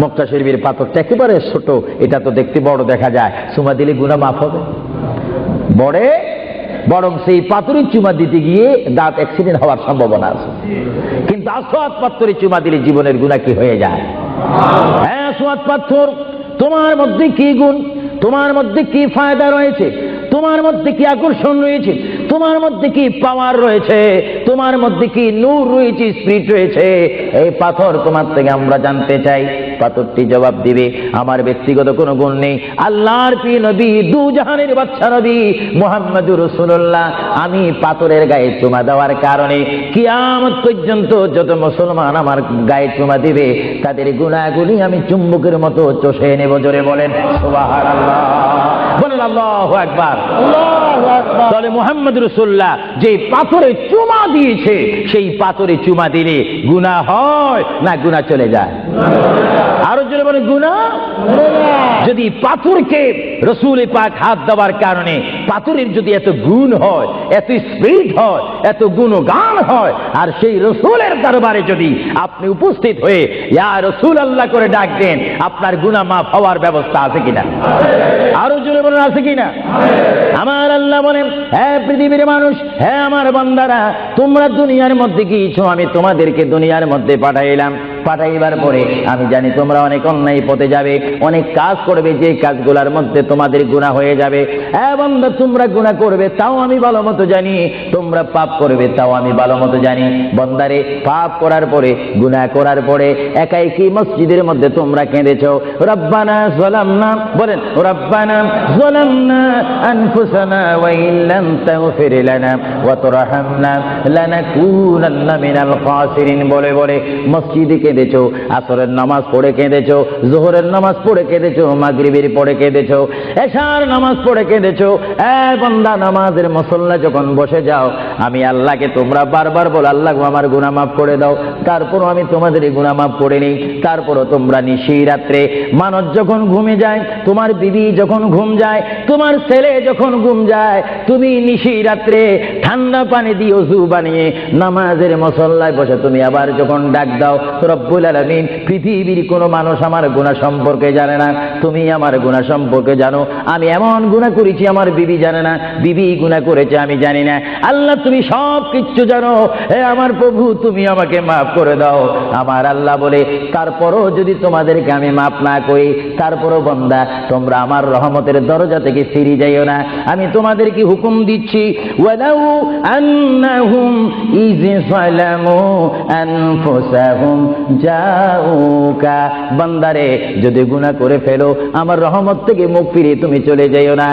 মক্কা শরীফের পাথরটা একেবারে ছোট, এটা তো দেখতে বড় দেখা যায়, চুমা দিলে গুনাহ মাফ হবে? বরং সেই পাথরের চুমা দিতে গিয়ে দাঁত অ্যাক্সিডেন্ট হওয়ার সম্ভাবনা আছে। কিন্তু আসওয়াদ পাথরের চুমা দিলে জীবনের গুনাহ কি হয়ে যায়? হ্যাঁ, আসওয়াদ পাথর, তোমার মধ্যে কি গুণ, তোমার মধ্যে কি ফায়দা রয়েছে, তোমার মধ্যে কি আকর্ষণ রয়েছে, তোমার মধ্যে কি পাওয়ার রয়েছে, তোমার মধ্যে কি নূর রয়েছে, স্পিরিট রয়েছে, এই পাথর তোমার থেকে আমরা জানতে চাই। পাথরটি জবাব দিবে আমার ব্যক্তিগত কোনো গুণ নেই, আল্লাহর প্রিয় নবী দু জাহানের বাদশা নবী মুহাম্মদুর রাসূলুল্লাহ আমি পাথরের গায়ে চুমা দেওয়ার কারণে কিয়ামত পর্যন্ত যত মুসলমান আমার গায়ে চুমা দিবে তাদের গুনাহগুলি আমি চুম্বকের মতো চষে নেব। জোরে বলেন সুবহানাল্লাহ, বলেন আল্লাহু আকবার, আল্লাহু আকবার। তাহলে মুহাম্মদ রাসূলুল্লাহ যে পাথরে চুমা দিয়েছে সেই পাথরে চুমা দিলে গুনাহ হয় না গুনাহ চলে যায়? আরো জোরে বলেন গুনাহ। যদি পাথরকে রাসূল পাক হাত দেওয়ার কারণে পাথরের যদি এত গুণ হয়, এত স্পিরিট হয়, এত গুণগান হয়, আর সেই রাসূলের দরবারে যদি আপনি উপস্থিত হয়ে ইয়া রাসূলুল্লাহ করে ডাক দেন, আপনার গুনাহ মাফ হওয়ার ব্যবস্থা আছে কিনা? আরো জোরে বলেন আছে কিনা? আমার আল্লাহ বলেন, হ্যাঁ পৃথিবীর মানুষ, হ্যাঁ আমার বান্দারা, তোমরা দুনিয়ার মধ্যে গিয়েছো, আমি তোমাদেরকে দুনিয়ার মধ্যে পাঠাইলাম। পাঠাইবার পরে আমি জানি তোমরা অনেক অন্যায় পথে যাবে, অনেক কাজ করবে, যে কাজগুলোর মধ্যে তোমাদের গুনাহ হয়ে যাবে। হ্যাঁ বান্দা, তোমরা গুনাহ করবে তাও আমি ভালো মতো জানি, তোমরা পাপ করবে তাও আমি ভালো মতো জানি। বান্দারে, পাপ করার পরে, গুনাহ করার পরে একাই কি মসজিদের মধ্যে তোমরা কেঁদেছো, রব্বানা যালামনা, বলেন রব্বানা যালামনা আনফুসানা ওয়া ইল্লাম তাগফির লানা ওয়া তুরহামনা লানাকুনান্না মিনাল খাসিরিন বলে বলে মসজিদে কেঁদেছো, আসরের নামাজ পড়ে কেঁদেছো, জোহরের নামাজ পড়ে কেঁদেছো, মাগরিবের পড়ে কেঁদেছো, এশার নামাজ পড়ে কেঁদেছো। বান্দা, নামাজের মুসল্লা যখন বসে যাও, আমি আল্লাহকে তোমরা বারবার বল, আল্লাহ আমার গুনাহ মাফ করে দাও। তারপরও আমি তোমাদের গুনাহ মাফ করে নিই। তারপরও তোমরা নিশি রাত্রে, মানুষ যখন ঘুমে যায়, তোমার বিবি যখন ঘুম যায়, তোমার ছেলে যখন ঘুম যায়, তুমি নিশি রাত্রে ঠান্ডা পানি দিয়ে ওযু বানিয়ে নামাজের মুসল্লায় বসে তুমি আবার যখন ডাক দাও, রব্বুল আলামিন, পৃথিবীর কোনো মানুষ আমার গুনাহ সম্পর্কে জানে না, তুমি আমার গুনাহ সম্পর্কে জানো। আমি এমন গুনাহ করেছি আমার বিবি জানে না, বিবি গুনাহ করেছে আমি জানি না। আল্লাহ, তুমি সব কিচ্ছু জানো। হে আমার প্রভু, তুমি আমাকে মাফ করে দাও। আমার আল্লাহ বলে, তারপরও যদি তোমাদেরকে আমি মাফ না করি, তারপরও বান্দা তোমরা আমার রহমতের দরজা থেকে ফিরে যাইও না। আমি তোমাদেরকে হুকুম দিচ্ছি, ওয়ালাউ আন্নাহুম ইয যালামু আনফুসাহুম জাউকা, বান্দারে যদি গুনাহ করে ফেলো, আমার রহমত থেকে মুখ ফিরে তুমি চলে যাইও না।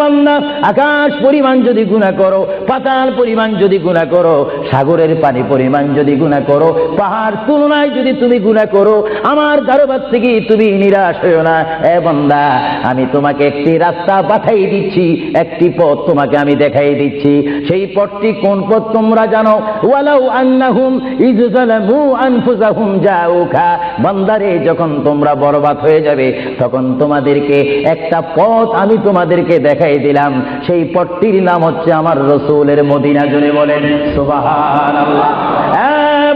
বান্দা, আকাশ পরিমাণ যদি গুনাহ করো, পাতাল পরিমাণ যদি গুনাহ করো, সাগরের পানি পরিমাণ যদি গুনাহ করো, পাহাড় তুলনায় যদি তুমি গুনাহ করো, আমার দরবার থেকে তুমি নিরাশ হইও না। বান্দা, আমি তোমাকে একটি রাস্তা পাঠাই দিচ্ছি, একটি পথ তোমাকে আমি দেখাই দিচ্ছি। সেই পথটি কোন পথ তোমরা জানো? ওয়ালাউ আন্নাহুম ইয যালামু আনফুসাহুম জাউকা, বান্দারে যখন তোমরা বরবাদ হয়ে যাবে, তখন তোমাদেরকে একটা পথ আমি তোমাদেরকে দেখাই দিলাম। সেই পথটির নাম হচ্ছে আমার রাসূলের মদিনা। জোরে বলেন সুবহানাল্লাহ।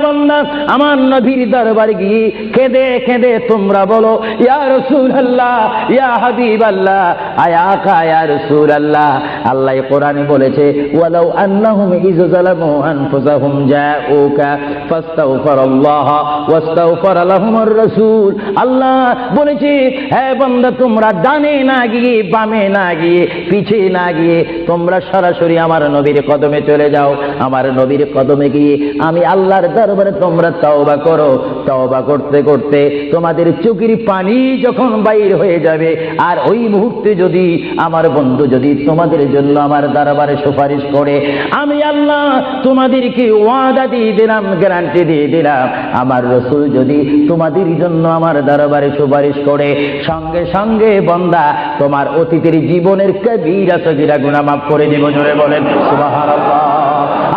বান্দা, আমার নবীর দরবারে গিয়ে কেঁদে কেঁদে তোমরা বলো, ইয়া রাসূলুল্লাহ, ইয়া হাবিবাল্লাহ, আয়া আকা ইয়া রাসূলুল্লাহ। আল্লাহ কোরআনে বলেছে, ওয়ালাউ আন্নাহুম ইয যালামু আনফুসাহুম জাউকা ফাস্তাগফিরুল্লাহ ওয়াস্তাগফারা লাহুমুর রাসূল। আল্লাহ বলেছে, হে বান্দা, তোমরা ডানে না গিয়ে, বামে না গিয়ে, পিছে না গিয়ে তোমরা সরাসরি আমার নবীর কদমে চলে যাও। আমার নবীর কদমে গিয়ে আমি আল্লাহর দরবারে তোমরা তওবা করো। তওবা করতে করতে তোমাদের চোখের পানি যখন বাইর হয়ে যাবে, আর ওই মুহূর্তে যদি আমার বন্ধু যদি তোমাদের জন্য আমার দরবারে সুপারিশ করে, আমি আল্লাহ তোমাদেরকে ওয়াদা দিয়ে দিলাম, গ্যারান্টি দিয়ে দিলাম, আমার রাসূল যদি তোমাদের জন্য আমার দরবারে সুপারিশ করে, সঙ্গে সঙ্গে বান্দা তোমার অতীতের জীবনের কবিরা সগীরা গুনাহ মাফ করে দেব। জোরে বলেন সুবহানাল্লাহ।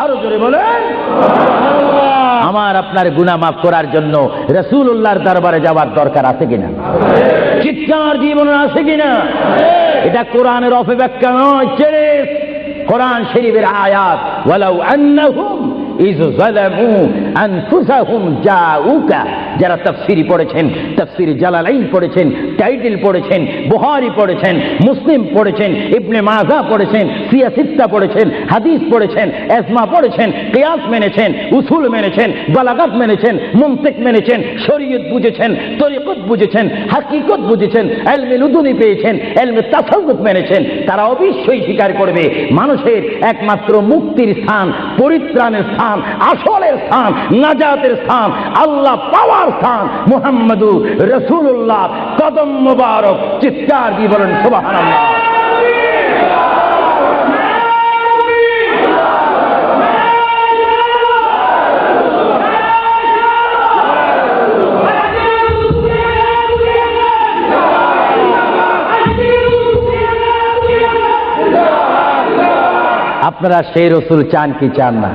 আরো জোরে বলেন। আমার আপনার গুনাহ মাফ করার জন্য রাসূলুল্লাহর দরবারে যাওয়ার দরকার আছে কিনা? চিৎকার জীবনে আছে কিনা? এটা কোরআনের অপব্যাখ্যা নয়, কোরআন শরীফের আয়াত। ওয়ালাউ আন্নাহুম ইয যালামু আনফুসাহুম জাউকা, যারা তাফসীরি পড়েছেন, তাফসীর জালালাইন পড়েছেন, টাইটেল পড়েছেন, বুখারী পড়েছেন, মুসলিম পড়েছেন, ইবনে মাজাহ পড়েছেন, সিয়াসিত্তা পড়েছেন, হাদিস পড়েছেন, ইজমা পড়েছেন, কিয়াস মেনেছেন, উসুল মেনেছেন, বালাগাত মেনেছেন, মুনতিক মেনেছেন, শরীয়ত বুঝেছেন, তরিকত বুঝেছেন, হাকিকত বুঝেছেন, ইলমে লুদুনি পেয়েছেন, ইলমে তাসাউফ মেনেছেন, তারা অবশ্যই স্বীকার করবে মানুষের একমাত্র মুক্তির স্থান, পরিত্রাণের স্থান, আসলের স্থান, নাজাতের স্থান, আল্লাহ পাওয়ার স্থান মুহাম্মদুর রাসূলুল্লাহ কদম মুবারক। চিৎকার দিয়ে বলেন সুবহানাল্লাহ। আপনারা সেই রাসূল চান কি চান না?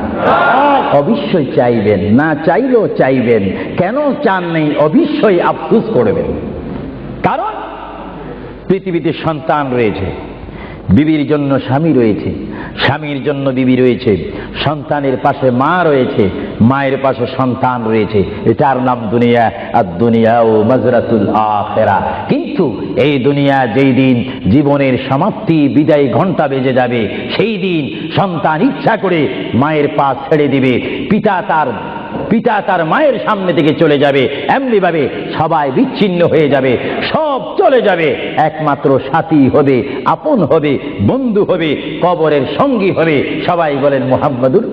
অবশ্যই চাইবেন, না চাইলেও চাইবেন। কেন চান নেই? অবশ্যই আফসোস করবেন। কারণ পৃথিবীতে সন্তান রয়েছে, বিবির জন্য স্বামী রয়েছে, স্বামীর জন্য বিবি রয়েছে, সন্তানের পাশে মা রয়েছে, মায়ের পাশে সন্তান রয়েছে। এটার নাম দুনিয়া। আর দুনিয়াও মাজরাতুল আখিরা। কিন্তু এই দুনিয়া যেই দিন জীবনের সমাপ্তি, বিদায় ঘন্টা বেজে যাবে, সেই দিন সন্তান ইচ্ছা করে মায়ের পা ছেড়ে দিবে, পিতা তার মায়ের সামনে থেকে চলে যাবে। এমনি ভাবে সবাই বিচ্ছিন্ন হয়ে যাবে, সব চলে যাবে। একমাত্র সাথী হবে, আপন হবে, বন্ধু হবে, কবরের সঙ্গী হবে। সবাই বলেন মুহাম্মাদুর।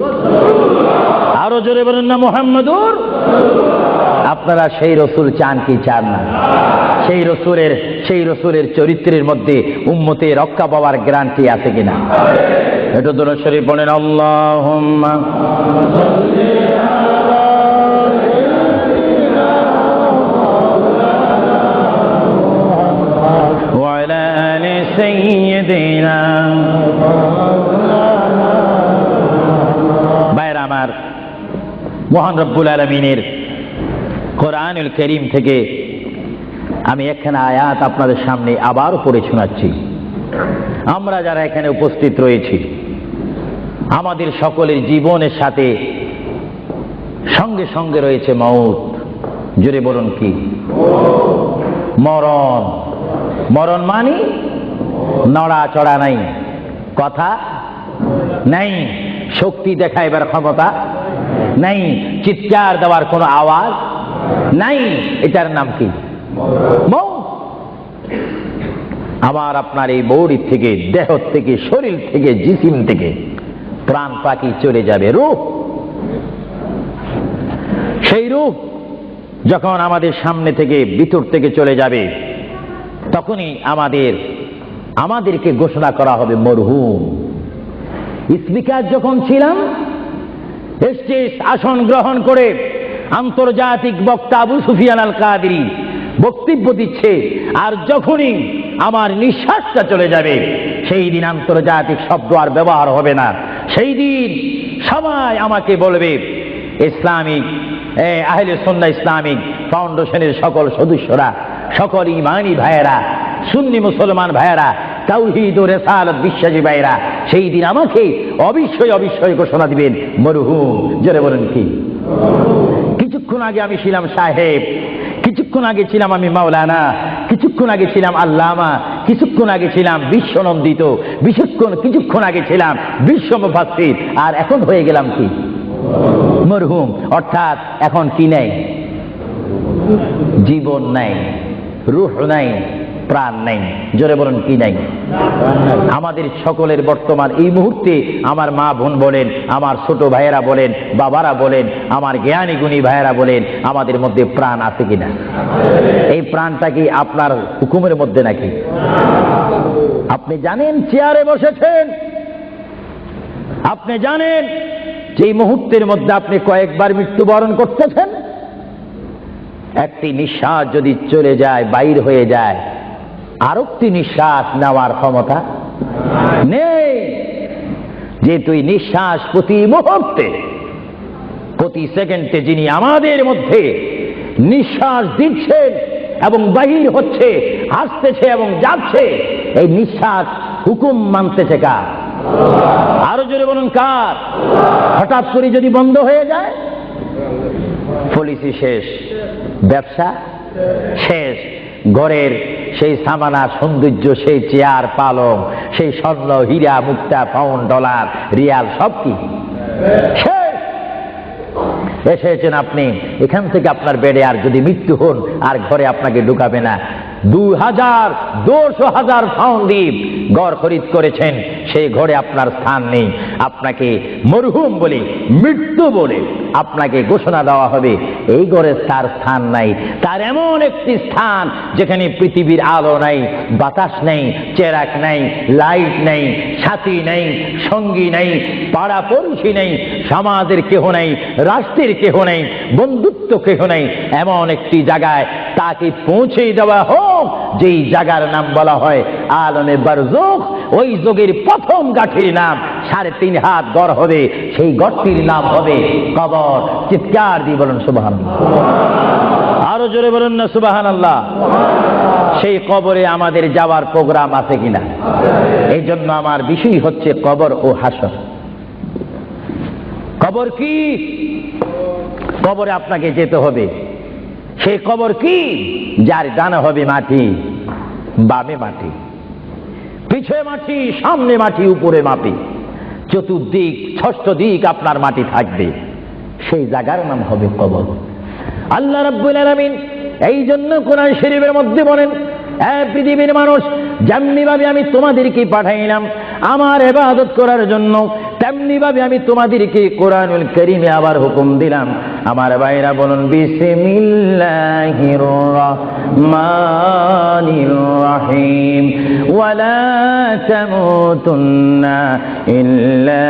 আরো জোরে বলেন না মুহাম্মাদুর। আপনারা সেই রাসূল চান কি চান না? সেই রাসূলের চরিত্রের মধ্যে উম্মতে রক্ষা পাওয়ার গ্যারান্টি আছে কিনা? এটা দরুদ শরীফ বলেন, আল্লাহুম্মা মহান রব্বুল আলামিনের কোরআনুল কারীম থেকে আমি একখানা আয়াত আপনাদের সামনে আবার পড়ে শোনাচ্ছি। আমরা যারা এখানে উপস্থিত রয়েছি, আমাদের সকলের জীবনের সাথে সঙ্গে সঙ্গে রয়েছে মওত। জোরে বলুন কি? মরণ। মরণ মানে নড়াচড়া নাই, কথা নাই, শক্তি দেখাইবার ক্ষমতা নাই, চিৎকার দেওয়ার কোনো আওয়াজ নাই। এটার নাম কি? মওত। আমার আপনার এই বডি থেকে, দেহ থেকে, শরীর থেকে, জিসিম থেকে প্রাণ পাখি চলে যাবে, রূহ। সেই রূহ যখন আমাদের সামনে থেকে, ভিতর থেকে চলে যাবে, তখনই আমাদেরকে ঘোষণা করা হবে মরহুম। স্পিকার যখন ছিলাম, স্টেজ আসন গ্রহণ করে আন্তর্জাতিক বক্তা আবু সুফিয়ান আল কাদেরী বক্তব্য দিচ্ছে, আর যখনই আমার নিঃশ্বাসটা চলে যাবে, সেই দিন আন্তর্জাতিক শব্দ আর ব্যবহার হবে না। সেই দিন সবাই আমাকে বলবে, ইসলামিক আহলে সুন্নাহ ইসলামিক ফাউন্ডেশনের সকল সদস্যরা, সকল ইমানি ভাইয়েরা, সুন্নি মুসলমান ভাইয়েরা, তাওহীদ ও রিসালাত বিশ্বাসী ভাইয়েরা, সেই দিন আমাকে অবশ্যই ঘোষণা দিবেন মরহুম। জোরে বলেন কি? কিছুক্ষণ আগে আমি ছিলাম সাহেব, কিছুক্ষণ আগে ছিলাম আমি মাওলানা, কিছুক্ষণ আগে ছিলাম আল্লামা, কিছুক্ষণ আগে ছিলাম বিশ্বনন্দিত, কিছুক্ষণ আগে ছিলাম বিশ্ব মুফাসসির, আর এখন হয়ে গেলাম কি? মরহুম। অর্থাৎ এখন কি নাই? জীবন নাই, রূহ নাই, প্রাণ নাই। জোরে বলুন কি নাই? আমাদের সকলের বর্তমান এই মুহূর্তে আমার মা বোন বলেন, আমার ছোট ভাইয়েরা বলেন, বাবারা বলেন, আমার জ্ঞানী গুণী ভাইয়েরা বলেন, আমাদের মধ্যে প্রাণ আছে কিনা? এই প্রাণটা কি আপনার হুকুমের মধ্যে নাকি? আপনি জানেন চেয়ারে বসেছেন, আপনি জানেন যে মুহূর্তের মধ্যে আপনি কয়েকবার মৃত্যুবরণ করতেছেন। একটি নিঃশ্বাস যদি চলে যায়, বাইর হয়ে যায়, আরেকটি নিঃশ্বাস নেওয়ার ক্ষমতা নেই। যে তুই নিঃশ্বাস প্রতি মুহূর্তে, প্রতি সেকেন্ডে যিনি আমাদের মধ্যে নিঃশ্বাস দিচ্ছেন এবং বাহির হচ্ছে, আসতেছে এবং যাচ্ছে, এই নিঃশ্বাস হুকুম মানতেছে কার? আরো জোরে বলুন কার? হঠাৎ করে যদি বন্ধ হয়ে যায়, পলিসি শেষ, ব্যবসা শেষ, ঘরের সেই সামানা সৌন্দর্য, সেই চেয়ার পালং, সেই স্বর্ণ হীরা মুক্তা পাউন্ড ডলার রিয়াল সব কি শেষ। এসেছেন আপনি, এখান থেকে আপনার বেডে আর যদি মৃত্যু হন, আর ঘরে আপনাকে ঢুকাবে না। 2,000 পাউন্ড দ্বীপ ঘর খরিদ করেছেন, সেই ঘরে আপনার স্থান নেই। আপনাকে মরহুম বলে, মৃত্যু বলে আপনাকে ঘোষণা দেওয়া হবে, এই ঘরে তার স্থান নাই। তার এমন একটি স্থান যেখানে পৃথিবীর আলো নাই, বাতাস নেই, চেরাক নাই, লাইট নেই, সাথী নেই, সঙ্গী নেই, পাড়া পড়শি নেই, সমাজের কেহ নেই, রাষ্ট্রের কেহ নেই, বন্ধুত্ব কেহ নেই। এমন একটি জায়গায় তাকে পৌঁছে দেওয়া হোক, যেই জায়গার নাম বলা হয় আলমে বারজুখ। ওই যুগের প্রথম গাঠির নাম 3.5 হাত গড় হবে, সেই গড়টির নাম হবে কবর। চিৎকার দিয়ে বলুন সুবহানাল্লাহ। আরো জোরে বলুন না সুবহানাল্লাহ। সেই কবরে আমাদের যাওয়ার প্রোগ্রাম আছে কিনা? এই জন্য আমার বিষয় হচ্ছে কবর ও হাসর। কবর কি? কবরে আপনাকে যেতে হবে। সেই কবর কি? যার ডানে হবে মাটি, বামে মাটি, পিছে মাটি, সামনে মাটি, উপরে মাটি, চতুর্দিক 6 দিক আপনার মাটি থাকবে। সেই জায়গার নাম হবে কবর। আল্লাহ রাব্বুল আলামিন এই জন্য কোরআন শরীফের মধ্যে বলেন, পৃথিবীর মানুষ, যেমনি ভাবে আমি তোমাদেরকে পাঠাইলাম আমার ইবাদত করার জন্য, তেমনি ভাবে আমি তোমাদেরকে কোরআনুল কারীমে আবার হুকুম দিলাম। আমার ভাইরা বলুন বিসমিল্লাহির রহমানির রহিম, ওয়ালা তামুতুন্না ইল্লা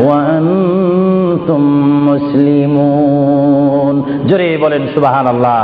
ওয়া আনতুম মুসলিমুন। জোরে বলেন সুবহানাল্লাহ।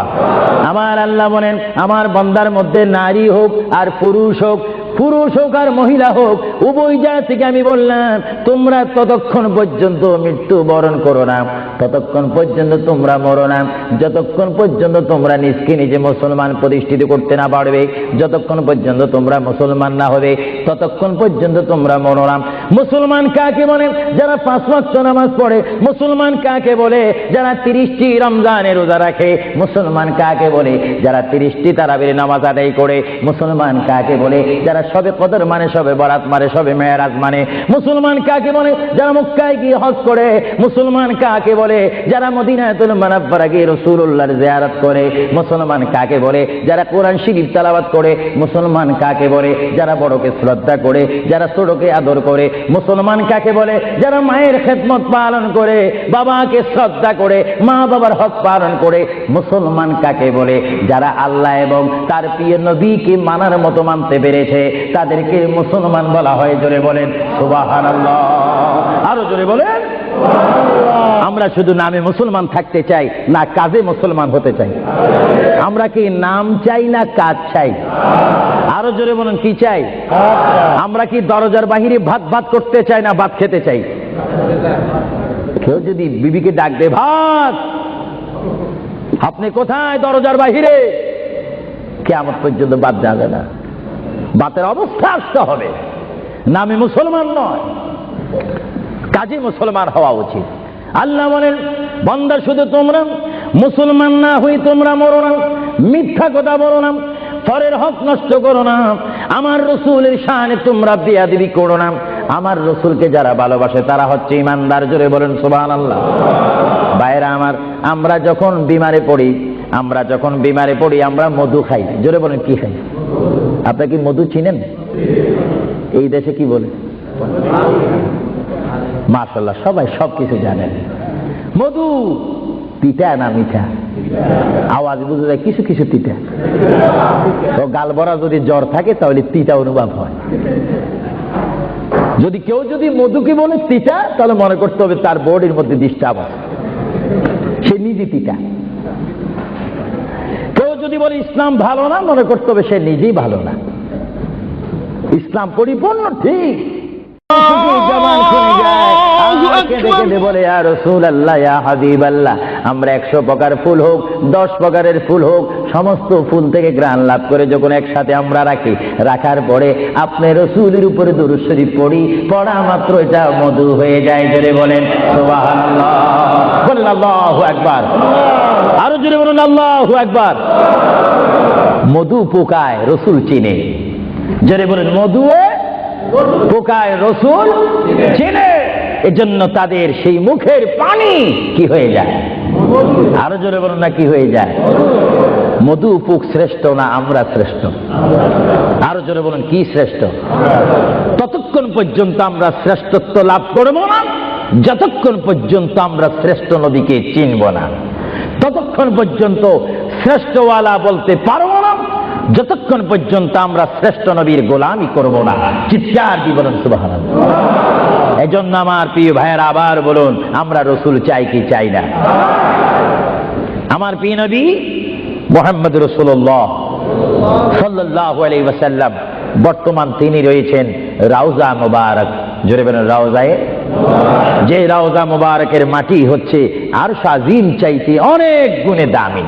আমার আল্লাহ বলেন, আমার বান্দার মধ্যে নারী হোক আর পুরুষ হোক, পুরুষ হোক আর মহিলা হোক, উভয় জাতি থেকে আমি বললাম তোমরা ততক্ষণ পর্যন্ত মৃত্যুবরণ করো না ততক্ষণ পর্যন্ত তোমরা মরো না, যতক্ষণ পর্যন্ত তোমরা নিজকে নিজে মুসলমান প্রতিষ্ঠিত করতে না পারবে, যতক্ষণ পর্যন্ত তোমরা মুসলমান না হবে, ততক্ষণ পর্যন্ত তোমরা মরো না। মুসলমান কাকে বলে? যারা 5 ওয়াক্ত নামাজ পড়ে। মুসলমান কাকে বলে? যারা 30টি রমজানের রোজা রাখে। মুসলমান কাকে বলে? যারা 30টি তারাবির নামাজ আদায় করে। মুসলমান কাকে বলে? যারা সবে কদর মানে, সবে বরাত মানে, সবে মেরাজ মানে। মুসলমান কাকে বলে? যারা মক্কায় গিয়ে হজ করে। মুসলমান কাকে বলে? যারা মদিনাতুল মুনাওয়ারা গিয়ে রাসূলুল্লাহর জিয়ারত করে। মুসলমান কাকে বলে? যারা কোরআন শরীফ তেলাওয়াত করে। মুসলমান কাকে বলে? যারা বড়কে শ্রদ্ধা করে, যারা ছোটকে আদর করে। মুসলমান কাকে বলে? যারা মায়ের খেদমত পালন করে, বাবাকে শ্রদ্ধা করে, মা বাবার হক পালন করে। মুসলমান কাকে বলে? যারা আল্লাহ এবং তার প্রিয় নবীকে মানার মতো মানতে পেরেছে, তাদেরকে মুসলমান বলা হয়। জোরে বলেন সুবহানাল্লাহ, আরো জোরে বলেন। আমরা শুধু নামে মুসলমান থাকতে চাই না কাজে মুসলমান হতে চাই? আমরা কি নাম চাই না কাজ চাই? আরো জোরে বলেন, কি চাই? আমরা কি দরজার বাহিরে ভাত ভাত করতে চাই না ভাত খেতে চাই? কেউ যদি বিবিকে ডাক দে, ভাত, আপনি কোথায়? দরজার বাহিরে। কিয়ামত পর্যন্ত ভাত যাবে না, ভাতের অবস্থা আসতে হবে। নামে মুসলমান নয়, কাজে মুসলমান হওয়া উচিত। আল্লাহ বলেন, বান্দা শুধু তোমরা মুসলমান না হই তোমরা মরো না, মিথ্যা কথা বলো না, পরের হক নষ্ট করো না, আমার রসুলের শানে তোমরা বেয়াদবি করো না। আমার রসুলকে যারা ভালোবাসে তারা হচ্ছে ইমানদার। জোরে বলেন সুবহানাল্লাহ। ভাইরা আমার, আমরা যখন বিমারে পড়ি আমরা মধু খাই। জোরে বলেন, কি খাই? আপনারা কি মধু চিনেন? এই দেশে কি বলে? মাশাআল্লাহ, সবাই সবকিছু জানেন। মধু তিতা না মিঠা? আওয়াজ বুঝে যায় কিছু কিছু তিতা। তো গাল ভরা যদি জ্বর থাকে তাহলে তিতা অনুভব হয়। কেউ যদি মধুকে বলে তিতা, তাহলে মনে করতে হবে তার বডির মধ্যে ডিস্টার্ব আছে, সে নিজে তিতা। কেউ যদি বলে ইসলাম ভালো না, মনে করতে হবে সে নিজেই ভালো না। ইসলাম পরিপূর্ণ ঠিক। বলে ইয়া রাসূলুল্লাহ, ইয়া হাবিবাল্লাহ, আমরা 100 প্রকার ফুল হোক, 10 প্রকারের ফুল হোক, সমস্ত ফুল থেকে ঘ্রাণ লাভ করে যখন একসাথে আমরা রাখি, রাখার পরে আপনি রাসূলের উপরে দরুদ শরীফ পড়ি, পড়া মাত্র এটা মধু হয়ে যায়। জোরে বলেন সুবহানাল্লাহ, বলেন আল্লাহু আকবার, আরো জোরে বলুন আল্লাহু আকবার। মধু পোকায়, রাসূল চিনে। জোরে বলেন, মধু পোকায়, রাসূল চিনে। এজন্য তাদের সেই মুখের পানি কি হয়ে যায়? আরো জোরে বলুন না, কি হয়ে যায়? মধু পোক শ্রেষ্ঠ না আমরা শ্রেষ্ঠ? আরো জোরে বলুন, কি শ্রেষ্ঠ? ততক্ষণ পর্যন্ত আমরা শ্রেষ্ঠত্ব লাভ করব না যতক্ষণ পর্যন্ত আমরা শ্রেষ্ঠ নবীকে চিনব না, ততক্ষণ পর্যন্ত শ্রেষ্ঠওয়ালা বলতে পারবো না যতক্ষণ পর্যন্ত আমরা শ্রেষ্ঠ নবীর গোলামি করব না। চিৎকার দিয়ে বলুন সুবহানাল্লাহ। এজন্য আমার প্রিয় ভাইয়েরা, আবার বলুন, আমরা রসুল চাই কি চাই না? আমার প্রিয় নবী মুহাম্মদ রাসূলুল্লাহ সাল্লাল্লাহু আলাইহি ওয়াসাল্লাম, বর্তমান তিনি রয়েছেন রাউজা মুবারক। জোরে বলেন রাউজায়ে। যে রাউজা মুবারকের মাটি হচ্ছে আরশ আজিম চাইতে অনেক গুণে দামি।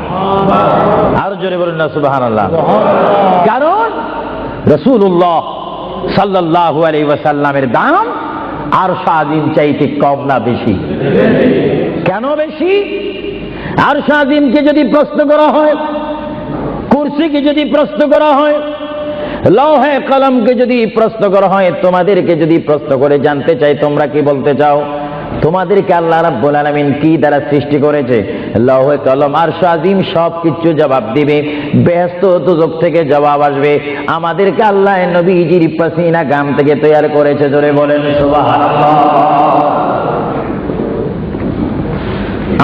আর জোরে বলেন না সুবহানাল্লাহ। কারণ রাসূলুল্লাহ সাল্লাল্লাহু আলাইহি ওয়াসাল্লামের দাম আরশ আজিম চাইতে কম না বেশি? কেন বেশি? আরশ আজিমকে যদি প্রশ্ন করা হয়, কুরসিকে যদি প্রশ্ন করা হয়, লৌহে কলমকে যদি প্রশ্ন করা হয়, তোমাদেরকে যদি প্রশ্ন করে জানতে চাই তোমরা কি বলতে চাও? তোমাদেরকে আল্লাহ রাব্বুল আলামিন কি দ্বারা সৃষ্টি করেছে? লৌহে কলম, আরশ আজিম সবকিছু জবাব দিবে। বেহেশত দোজখ থেকে জবাব আসবে। আমাদেরকে আল্লাহ নবীজির পাসিনা গাম থেকে তৈরি করেছে। জোরে বলেন সুবহানাল্লাহ।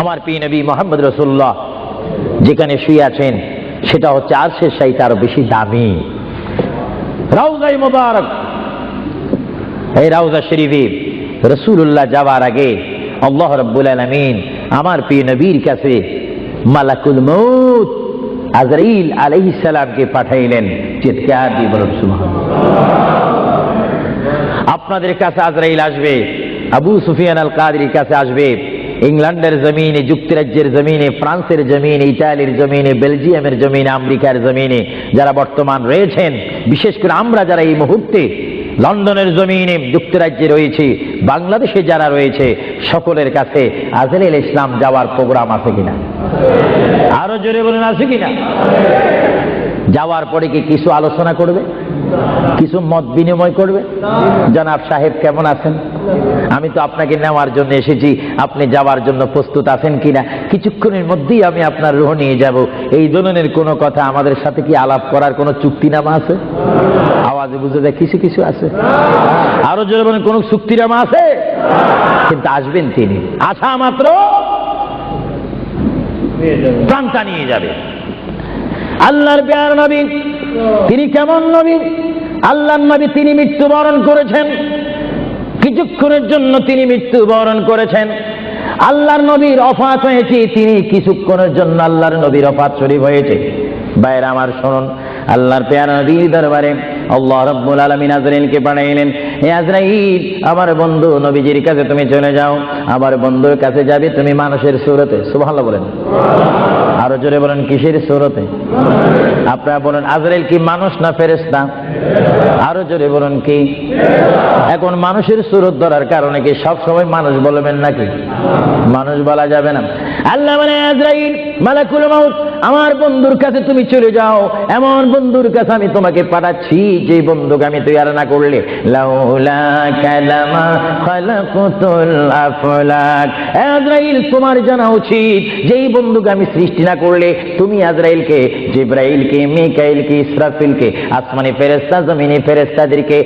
আমার প্রিয় নবী মুহাম্মদ রাসূলুল্লাহ যেখানে শুয়ে আছেন সেটা হচ্ছে আরশের চাইতে আরো বেশি দামি রাউজায়ে মুবারক। এই রাউজা শরীফে রাসূলুল্লাহ যাওয়ার আগে আল্লাহ রাব্বুল আলামিন আমার প্রিয় নবীর কাছে মালাকুল মউত আজরাইল আলাইহিস সালামকে পাঠাইলেন। চিৎকার দিয়ে বলুন সুবহানাল্লাহ। আপনাদের কাছে আজরাইল আসবে, আবু সুফিয়ান আল কাদরির কাছে আসবে, ইংল্যান্ডের জমিনে, যুক্তরাজ্যের জমিনে, ফ্রান্সের জমিনে, ইটালির জমিনে, বেলজিয়ামের জমিনে, আমেরিকার জমিনে যারা বর্তমান রয়েছেন, বিশেষ করে আমরা যারা এই মুহূর্তে লন্ডনের জমিনে, যুক্তরাজ্যে রয়েছে, বাংলাদেশে যারা রয়েছে, সকলের কাছে আজরাইল ইসলাম যাওয়ার প্রোগ্রাম আছে কিনা? আরো জোরে বলুন, আছে কিনা? যাওয়ার পরে কি কিছু আলোচনা করবে, কিছু মত বিনিময় করবে? জনাব সাহেব কেমন আছেন? আমি তো আপনাকে নেওয়ার জন্য এসেছি, আপনি যাওয়ার জন্য প্রস্তুত আছেন কিনা? কিছুক্ষণের মধ্যেই আমি আপনার রুহ নিয়ে যাব, এই ধরনের কোনো কথা আমাদের সাথে কি আলাপ করার কোনো চুক্তিনামা আছে? আওয়াজে বুঝে যায় কিছু কিছু আছে। আরো জোরে বলেন, কোন চুক্তিনামা আছে? কিন্তু আসবেন তিনি, আসা মাত্র প্রাণটা নিয়ে যাবে। আল্লাহর প্যার নবী, তিনি কেমন নবী? আল্লাহর নবী, তিনি মৃত্যুবরণ করেছেন, কিছুক্ষণের জন্য তিনি মৃত্যুবরণ করেছেন। আল্লাহর নবীর ওফাত হয়েছে, তিনি কিছুক্ষণের জন্য আল্লাহর নবীর ওফাত শরীফ হয়েছে। ভাইরা আমার শুনুন, আল্লাহর প্যার নবীর দরবারে আল্লাহ রাব্বুল আলামিন আজরাইলকে পাঠাইলেন, হে আজরাইল, আমার বন্ধু নবীজির কাছে তুমি চলে যাও। আমার বন্ধুর কাছে যাবে তুমি মানুষের সুরতে। সুবহানাল্লাহ বলেন। আরো জোরে বলেন, কিসের সুরতে? আপনারা বলেন, আজরাইল কি মানুষ না ফেরেশতা? আরো জোরে বলেন, কি? এখন মানুষের সুরত ধরার কারণে কি সব সময় মানুষ বলবেন নাকি? মানুষ বলা যাবে না। আল্লাহ বলে, আজরাইল, মালাকুল মাউত, আমার বন্ধুর কাছে তুমি চলে যাও। এমন বন্ধুর কাছে আমি তোমাকে পাঠাচ্ছি যে বন্ধুকে আমি তৈরি না করলে লাউলা কালামা খালাকুতুল আফলাক। আজরাইল, তোমার জানা উচিত যেই বন্ধুকে আমি সৃষ্টি না করলে তুমি আজরাইলকে, জিবরাইলকে, মিকাইলকে, ইসরাফিলকে, আসমানি ফেরেশতা, জমিনি ফেরেশতাদেরকে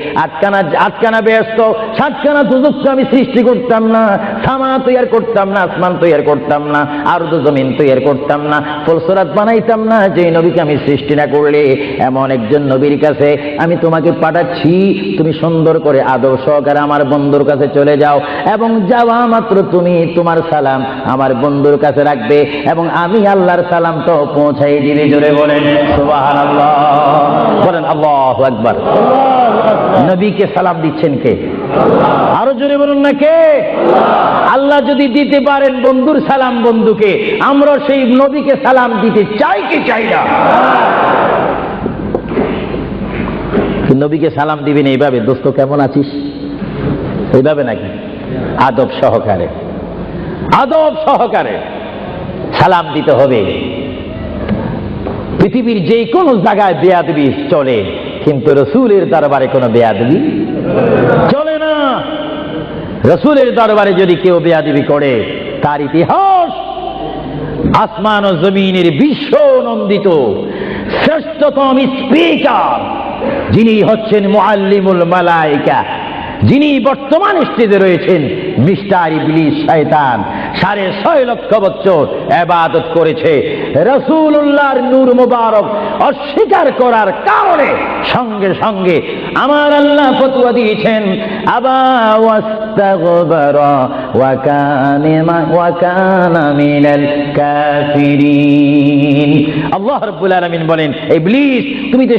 আটকানা ব্যস্ত সাতখানা দুজককে আমি সৃষ্টি করতাম না, সামা তৈরি করতাম না, আসমান তৈরি করতাম না, আরদ জমিন তৈরি করতাম না, ফুলসরাত বানাইতাম না যেই নবীকে আমি সৃষ্টি না করলে। এমন একজন নবীর কাছে আমি তোমাকে পাঠাচ্ছি, তুমি সুন্দর করে আদব সহকারে আমার বন্ধুর কাছে চলে যাও, এবং যাওয়া মাত্র তুমি তোমার সালাম আমার বন্ধুর কাছে রাখবে, এবং আমি আল্লাহর সালাম তো পৌঁছাই দিবে। জোরে বলেন সুবহানাল্লাহ, বলেন আল্লাহু আকবার। নবীকে সালাম দিচ্ছেন কে? আরো জোরে বলুন না, কে? আল্লাহ যদি দিতে পারেন বন্ধুর সালাম বন্ধুকে, আমরা সেই নবীকে সালাম দিতে চাই কি চাই না? নবীকে সালাম দিবেন এইভাবে, দোস্ত কেমন আছিস, এইভাবে নাকি? আদব সহকারে, আদব সহকারে সালাম দিতে হবে। পৃথিবীর যে কোনো জায়গায় বেয়াদবি চলে, কিন্তু রসুলের দরবারে কোনো বেয়াদবি চলে না। রসুলের দরবারে যদি কেউ বেয়াদবি করে, তার ইতিহাস আসমান ও জমিনের বিশ্ব নন্দিত শ্রেষ্ঠতম স্পিকার, যিনি হচ্ছেন মুআল্লিমুল মালায়েকা, যিনি বর্তমান স্টেজে রয়েছেন, মিস্টার ইবলিস শয়তান 6.5 লক্ষ বছর ইবাদত করেছে। রাসূলুল্লাহর নূর মুবারক অস্বীকার করার কারণে সঙ্গে সঙ্গে আমার আল্লাহ ফতোয়া দিয়েছেন, আবা ওয়াস্তাগবারা ওয়া কানা মিনাল কাফিরিন। আল্লাহ রাব্বুল আলামিন বলেন, ইবলিস, তুমি যে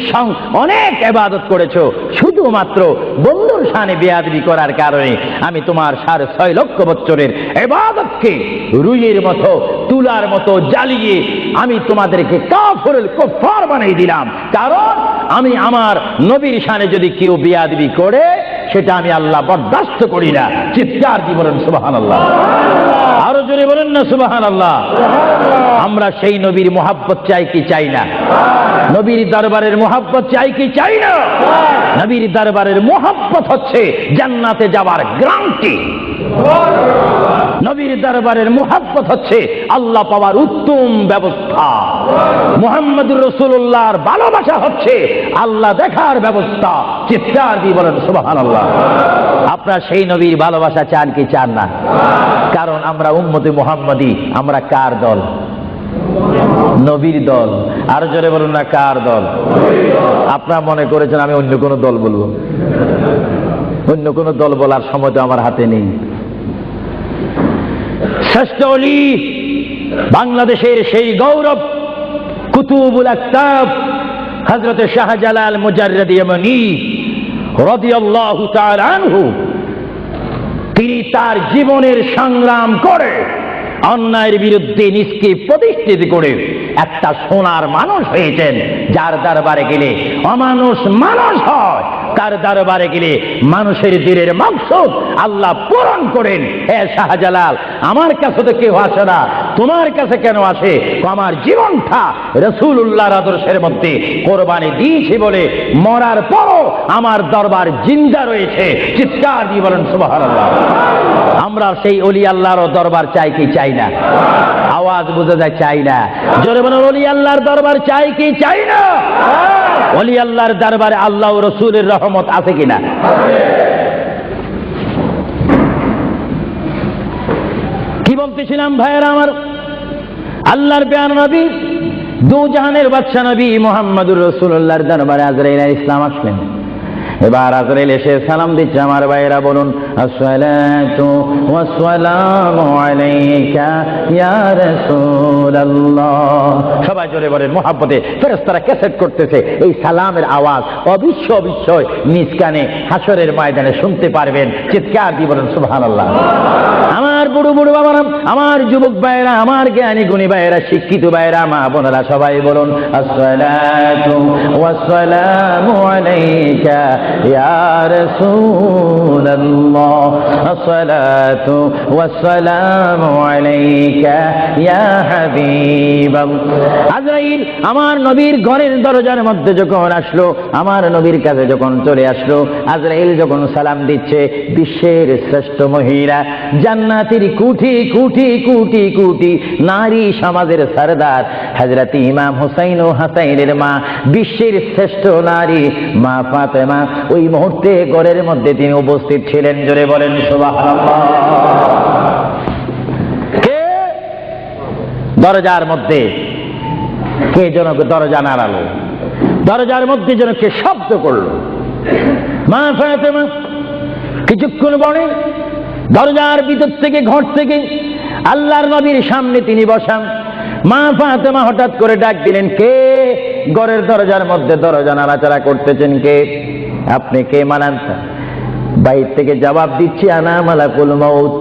অনেক ইবাদত করেছো, শুধুমাত্র বন্ধুর শানে বেয়াদবি করার কারণে আমি তোমার 6.5 লক্ষ বছরের ইবাদতকে রুইয়ের মতো, তুলার মতো জ্বালিয়ে আমি তোমাদেরকে কাফিরুল কুফার বানিয়ে দিলাম। কারণ আমি আমার নবীর শানে যদি কেউ বেয়াদবি করে, সেটা আমি আল্লাহ বরদাস্ত করি না। চিৎকার দিয়ে বলেন সুবহানাল্লাহ। আরো জোরে বলেন না সুবহানাল্লাহ। আমরা সেই নবীর মুহাব্বত চাই কি চাই না? নবীর দরবারের মুহাব্বত চাই কি চাই না? নবীর দরবারের মুহাব্বত হচ্ছে জান্নাতে যাওয়ার গ্যারান্টি। নবীর দরবারের মুহাব্বত হচ্ছে আল্লাহ পাওয়ার উত্তম ব্যবস্থা। মুহাম্মদুর রাসূলুল্লাহর ভালোবাসা হচ্ছে আল্লাহ দেখার ব্যবস্থা। চিৎকার দিয়ে বলেন সুবহানাল্লাহ। আপনারা সেই নবীর ভালোবাসা চান কি চান না? কারণ আমরা উম্মতে মুহাম্মদী। আমরা কার দল? নবীর দল। আরো জোরে বলুন না, কার দল? আপনারা মনে করেছেন আমি অন্য কোন দল বলবো? অন্য কোন দল বলার সময় তো আমার হাতে নেই। শ্রেষ্ঠ ওলি, বাংলাদেশের সেই গৌরব, কুতুবুল আকতাব হযরত শাহজালাল মুজাররদ ইয়ামানী রাদিয়াল্লাহু তাআলা আনহু, তিনি তার জীবনের সংগ্রাম করে অন্যায়ের বিরুদ্ধে নিজকে প্রতিষ্ঠিত করে একটা সোনার মানুষ হয়েছেন, যার দরবারে গেলে অমানুষ মানুষ হয়, তার দরবারে গেলে মানুষের দিলের মাকসুদ আল্লাহ পূরণ করেন। হে শাহজালাল, আমার কাছে তো কেউ আসে না, তোমার কাছে কেন আসে? আমার জীবনটা রাসূলুল্লাহর আদর্শের মধ্যে কোরবানি দিয়েছি বলে মরার পরও আমার দরবার জিন্দা রয়েছে। চিৎকার দিয়ে বলেন সুবহানাল্লাহ। আমরা সেই ওলি আল্লাহর দরবার চাই কি চাই না? আওয়াজ বুঝে যায়, চাই না। জোরে বলেন, ওলি আল্লাহর দরবার চাই কি চাই না? ওলি আল্লাহর দরবারে আল্লাহ ও রাসূলের রহমত আছে কিনা? কি বলতেছিলাম ভাইয়েরা আমার? আল্লাহর প্যার নবী, দু জাহানের বাদশা নবী মুহাম্মদুর রাসূলুল্লাহর দরবারে আজরাইল আলাইহিস সালাম আসলেন। এবার আজরাইল এসে সালাম দিচ্ছে। আমার ভাইয়েরা বলুন, আসসালাতু ওয়াসসালামু আলাইকা ইয়া রাসূলুল্লাহ। সবাই জোরে বলেন, মুহাব্বতে ফেরেশতারা ক্যাসেট করতেছে। এই সালামের আওয়াজ অবিশ্বয় নিজ কানে হাসরের ময়দানে শুনতে পারবেন। চিৎকার দিয়ে বলেন সুবহানাল্লাহ। আমার বুড়ো বুড়ো বাবারা, আমার যুবক ভাইয়েরা, আমার জ্ঞানী গুণী ভাইয়েরা, শিক্ষিত ভাইয়েরা, মা বোনেরা, সবাই বলুন, আসসালাতু ওয়াসসালামু আলাইকা ইয়া রাসূলুল্লাহ, আসসালাতু ওয়াসসালামু আলাইকা ইয়া হাবিবাল্লাহ। আজরাইল আমার নবীর ঘরের দরজার মধ্যে যখন আসলো, আমার নবীর কাছে যখন চলে আসলো, আজরাইল যখন সালাম দিচ্ছে, বিশ্বের শ্রেষ্ঠ মহিলা, জান্নাতের কোটি কোটি কোটি কোটি নারী সমাজের সরদার হযরত ইমাম হুসাইন ও হাসাইনের মা, বিশ্বের শ্রেষ্ঠ নারী মা ফাতেমা ওই মুহূর্তে ঘরের মধ্যে তিনি উপস্থিত ছিলেন। জোরে বলেন সুবহানাল্লাহ। কে দরজার মধ্যে? কে যেন দরজা নাড়ালো? দরজার মধ্যে যেন কে শব্দ করলো? মা ফাতেমা কিছুক্ষণ পরে দরজার ভিতর থেকে, ঘর থেকে আল্লাহর নবীর সামনে তিনি বসান। মা ফাতেমা হঠাৎ করে ডাক দিলেন, কে ঘরের দরজার মধ্যে দরজা নাড়াচাড়া করতেছেন? কে আপনি? কে মানান? বাইর থেকে জবাব দিচ্ছি, আনা মালাকুল মাউত,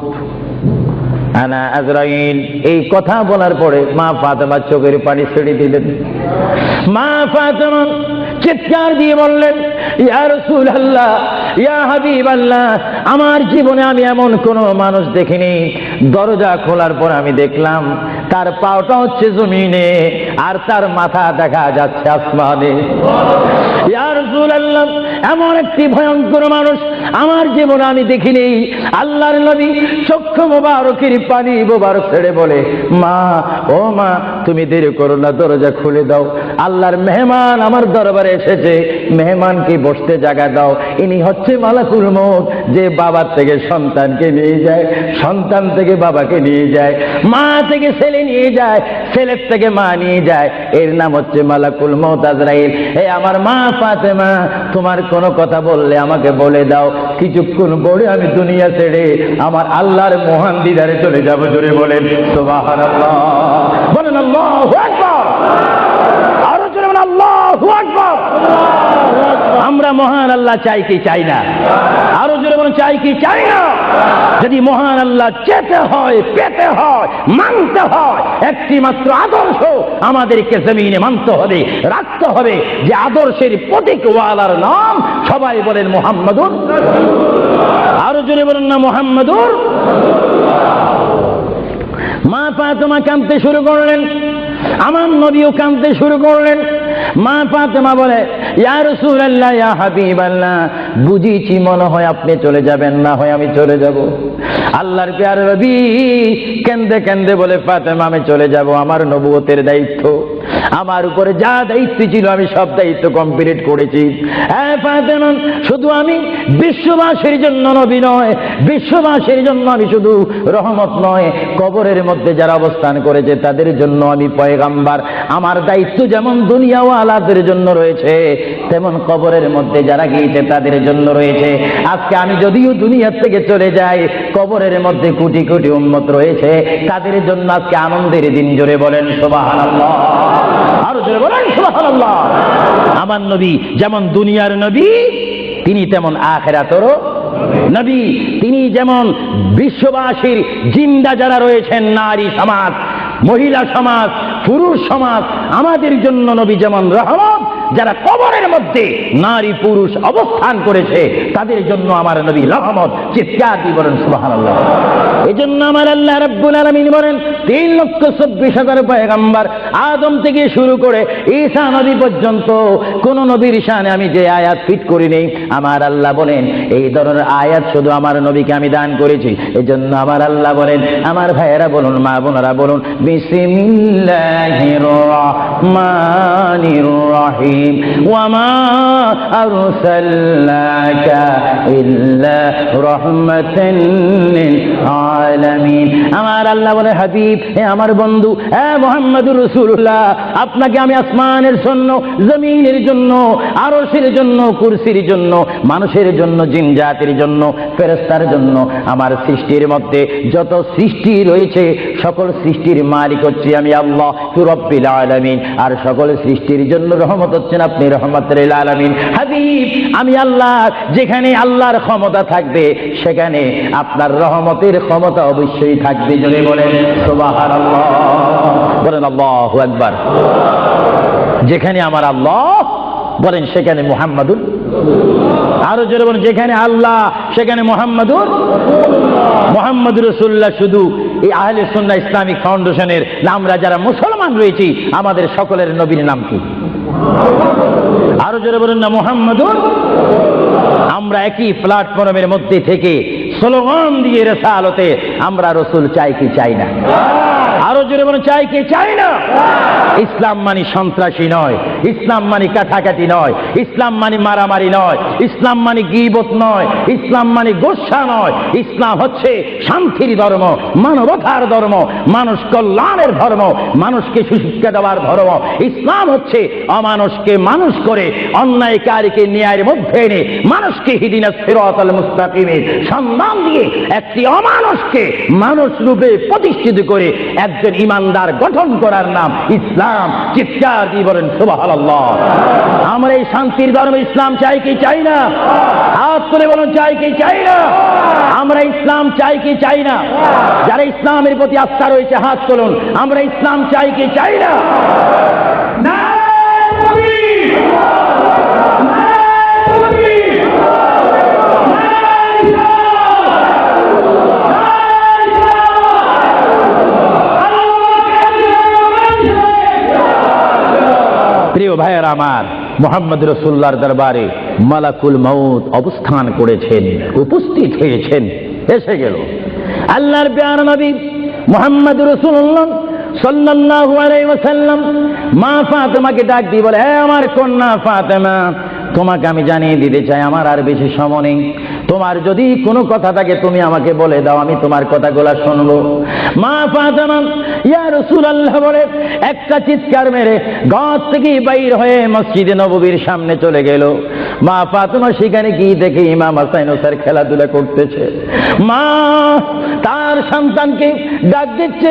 আনা আজরাইল। এই কথা বলার পরে মা ফাতেমা চোখের পানি ছেড়ে দিলেন। মা ফাতেমা চিৎকার দিয়ে বললেন, ইয়া রাসূলুল্লাহ, ইয়া হাবিবাল্লাহ, আমার জীবনে আমি এমন কোন মানুষ দেখিনি। দরজা খোলার পর আমি দেখলাম তার পাওটা হচ্ছে জমিনে আর তার মাথা দেখা যাচ্ছে আসমানে। ইয়া রাসূলুল্লাহ, এমন একটি ভয়ঙ্কর মানুষ আমার জীবনে আমি দেখিনি। আল্লাহর নবী চক্ষু মোবারকের পানি মোবারক ছেড়ে বলে, মা, ও মা, তুমি দেরি করো না, দরজা খুলে দাও। আল্লাহর মেহমান আমার দরবারে এসেছে, মেহমানকে বসতে জায়গা দাও। ইনি হচ্ছে মালাকুল মউত, যে বাবার থেকে সন্তানকে নিয়ে যায়, সন্তান থেকে বাবাকে নিয়ে যায়, মা থেকে ছেলে নিয়ে যায়, ছেলের থেকে মা নিয়ে যায়। এর নাম হচ্ছে মালাকুল মউত আজরাইল। হে আমার মা ফাতেমা, তোমার কোনো কথা বললে আমাকে বলে দাও, কিছুক্ষণ পরে আমি দুনিয়া ছেড়ে আমার আল্লাহর মহান দিদারে চলে যাব। জোরে বলেন সুবহানাল্লাহ। বলেন আল্লাহু আকবার। আরো জোরে বলেন আল্লাহু আকবার। আমরা মহান আল্লাহ চাই কি চাই না? আরো জোরে বলেন, চাই কি চাই না? যদি মহান আল্লাহ চেতে হয়, পেতে হয়, মানতে হয়, একটি মাত্র আদর্শ আমাদেরকে জমিনে মানতে হবে, রাখতে হবে। যে আদর্শের প্রতীক ওয়ালার নাম সবাই বলেন মুহাম্মাদুর। আরো জোরে বলেন না মুহাম্মাদুর। মা ফাতেমা কাঁদতে শুরু করলেন, আমার নবীও কাঁদতে শুরু করলেন। মা ফাতেমা বলে, ইয়া রাসূলুল্লাহ, ইয়া হাবিবাল্লাহ, বুঝিছি মনে হয় আপনি চলে যাবেন, না হয় আমি চলে যাব। আল্লাহর প্যার নবী কাঁদতে কাঁদতে বলে, ফাতেমা, আমি চলে যাব। আমার নবুয়তের দায়িত্ব, আমার উপরে যা দায়িত্ব ছিল আমি সব দায়িত্ব কমপ্লিট করেছি। হ্যাঁ ফাতেমা, শুধু আমি বিশ্ববাসীর জন্য নবী নয়, বিশ্ববাসীর জন্য আমি শুধু রহমত নয়, কবরের মধ্যে যারা অবস্থান করেছে তাদের জন্য আমি পয়গাম্বার। আমার দায়িত্ব যেমন দুনিয়াওয়ালাদের জন্য রয়েছে, তেমন কবরের মধ্যে যারা গিয়েছে তাদের জন্য রয়েছে। আজকে আমি যদিও দুনিয়া থেকে চলে যাই, কবরের মধ্যে কোটি কোটি উম্মত রয়েছে, তাদের জন্য আজকে আনন্দের দিন। জোরে বলেন সুবহানাল্লাহ। আরো জোরে বলেন সুবহানাল্লাহ। আমার নবী যেমন দুনিয়ার নবী, তিনি তেমন আখিরাতেরও নবী তিনি যেমন বিশ্ববাসীর জিন্দা যারা রয়েছেন, নারী সমাজ, মহিলা সমাজ, পুরুষ সমাজ, আমাদের জন্য নবী যেমন রহমত, যারা কবরের মধ্যে নারী পুরুষ অবস্থান করেছে তাদের জন্য আমার নবী রহমত। চিৎকার দিয়ে বলেন সুবহানাল্লাহ। এজন্য আমার আল্লাহ রাব্বুল আলামিন বলেন 3,24,000 পয়গম্বর আদম থেকে শুরু করে ঈসা নবী পর্যন্ত কোন নবীর শানে আমি যে আয়াত ফিট করি নেই, আমার আল্লাহ বলেন এই ধরনের আয়াত শুধু আমার নবীকে আমি দান করেছি। এজন্য আমার আল্লাহ বলেন, আমার ভাইয়েরা বলুন, মা বোনেরা বলুন, বিসমিল্লাহির রহমানির রহিম ওয়ামা আরসালনাকা ইল্লা রাহমাতান লিল আলামিন। আমার আল্লাহ বলে, হাবিব, হে আমার বন্ধু, হে মুহাম্মদুর রাসূলুল্লাহ, আপনাকে আমি আসমানের জন্য, জমিনের জন্য, আরশের জন্য, কুরসির জন্য, মানুষের জন্য, জিন জাতির জন্য, ফেরেশতার জন্য, আমার সৃষ্টির মধ্যে যত সৃষ্টি রয়েছে সকল সৃষ্টির মালিক হচ্ছে আমি আল্লাহ রব্বিল আলামিন। আর সকল সৃষ্টির জন্য রহমত হচ্ছেন আপনি রহমাতুল লিল আলামিন। হাবিব, আমি আল্লাহ, যেখানে আল্লাহর ক্ষমতা থাকবে সেখানে আপনার রহমতের ক্ষমতা অবশ্যই থাকবে। জোরে বলেন সুবহানাল্লাহ, বলেন আল্লাহু আকবার। যেখানে আমার আল্লাহ বলেন সেখানে মুহাম্মাদুর, আরো জোরে বলেন, যেখানে আল্লাহ সেখানে মুহাম্মাদুর রাসূলুল্লাহ। শুধু এই আহলে সুন্নাহ ইসলামিক ফাউন্ডেশনের আমরা যারা মুসলমান রয়েছি আমাদের সকলের নবীর নাম কি? আরো জোরে বলেন না মুহাম্মাদুর। আমরা একই প্ল্যাটফর্মের মধ্যে থেকে স্লোগান দিয়ে রিসালাতে আমরা রাসূল চাই কি চাই না? আরো জোরে বলেন, চাই কি চাই না? ইসলাম মানে সন্ত্রাসী নয়, ইসলাম মানে কাটাকাটি নয়, ইসলাম মানে মারামারি নয়, ইসলাম মানে গীবত নয়, ইসলাম মানে গোসা নয়। ইসলাম হচ্ছে শান্তির ধর্ম, মানবতার ধর্ম, মানুষ কল্যাণের ধর্ম, মানুষকে সুশিক্ষা দেওয়ার ধর্ম। ইসলাম হচ্ছে অমানুষকে মানুষ করে, অন্যায়কারীকে ন্যায়ের মধ্যে এনে মানুষকে হিদিনাস সিরাতাল মুস্তাকিমের সন্ধান দিয়ে একটি অমানুষকে মানুষ রূপে প্রতিষ্ঠিত করে একজন ইমানদার গঠন করার নাম ইসলাম। চিৎকার দিয়ে বলেন সুবহানাল্লাহ। আমরা এই শান্তির ধর্ম ইসলাম চাই কি চাই না? হাত তুলে বলুন, চাই কি চাই না? আমরা ইসলাম চাই কি চাই না? যারা ইসলামের প্রতি আস্থা রয়েছে হাত তুলুন, আমরা ইসলাম চাই কি চাই না? প্রিয় ভাইয়েরা আমার, মুহাম্মদ রাসূলুল্লাহর দরবারে মালাকুল মউত অবস্থান করেছেন, উপস্থিত হয়েছেন, এসে গেল আল্লাহর প্যারা নবী মুহাম্মদ রাসূলুল্লাহ সাল্লাল্লাহু আলাইহি ওয়াসাল্লাম। মা ফাতেমাকে ডাক দিয়ে বলে, হে আমার কন্যা ফাতেমা, তোমাকে আমি জানিয়ে দিতে চাই আমার আর বেশি সময় নেই। তোমার যদি কোনো কথা থাকে তুমি আমাকে বলে দাও, আমি তোমার কথাগুলো শুনবো। মা ফাতেমা ইয়া রাসূলুল্লাহ বলে একটা চিৎকার মেরে ঘর থেকে বাইর হয়ে মসজিদে নববীর সামনে চলে গেল। মা ফাতেমা সেখানে গিয়ে দেখে ইমাম হাসান হোসেন খেলাধুলা করতেছে। মা তার সন্তানকে ডাক দিচ্ছে,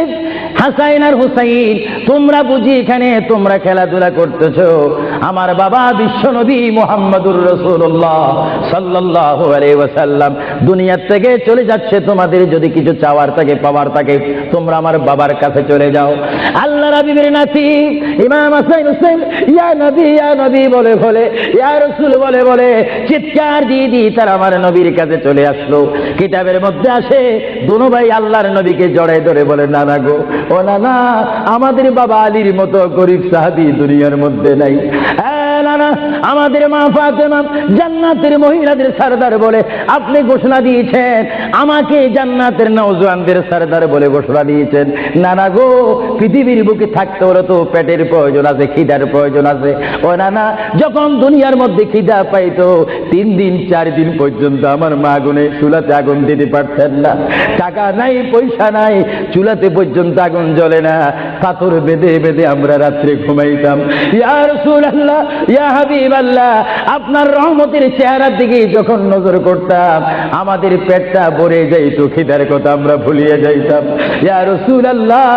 হাসান আর হুসাইন, তোমরা বুঝি এখানে তোমরা খেলাধুলা করতেছো? আমার বাবা বিশ্বনবী মুহাম্মদুর রাসূলুল্লাহ সাল্লাল্লাহু আলাইহি ওয়াসাল্লাম দুনিয়া থেকে চলে যাচ্ছে। তোমাদের যদি কিছু চাওয়ার থাকে, পাওয়ার থাকে, তোমরা আমার বাবার কাছে চলে যাও। আল্লাহ রাব্বির নাতি ইমাম হাসান হোসেন ইয়া নবী বলে বলে, ইয়া রাসূল বলে বলে চিৎকার দিয়ে দিয়ে তারা আমার নবীর কাছে চলে আসলো। কিতাবের মধ্যে আসে দুনো ভাই আল্লাহর নবীকে জড়ায় ধরে বলে, নানা গো, ও নানা, আমাদের বাবা আলীর মতো গরিব সাহাবী দুনিয়ার মধ্যে নাই। নানা, আমাদের মা ফাতেমা জান্নাতের মহিলাদের সরদার বলে আপনি ঘোষণা দিয়েছেন, আমাকে জান্নাতের নওজওয়ানদের সরদার বলে ঘোষণা দিয়েছেন। নানা গো, পৃথিবীর বুকে থাকতে হলে তো পেটের প্রয়োজন আছে, খিদার প্রয়োজন আছে। ও নানা, যখন দুনিয়ার মধ্যে খিদা পাইতো 3 দিন 4 দিন পর্যন্ত আমার মা আগুনে চুলাতে আগুন দিতে পারতেন না। টাকা নাই, পয়সা নাই, চুলাতে পর্যন্ত আগুন জ্বলে না, পাথর বেঁধে বেঁধে আমরা রাত্রে ঘুমাইতাম। ইয়া রাসূলুল্লাহ, ইয়া হাবিবাল্লাহ, আপনার রহমতের চেহারার দিকে যখন নজর করতাম আমাদের পেটটা ভরে যাইত, খিদার কথা আমরা ভুলিয়ে যাইতাম। ইয়া রাসূলুল্লাহ,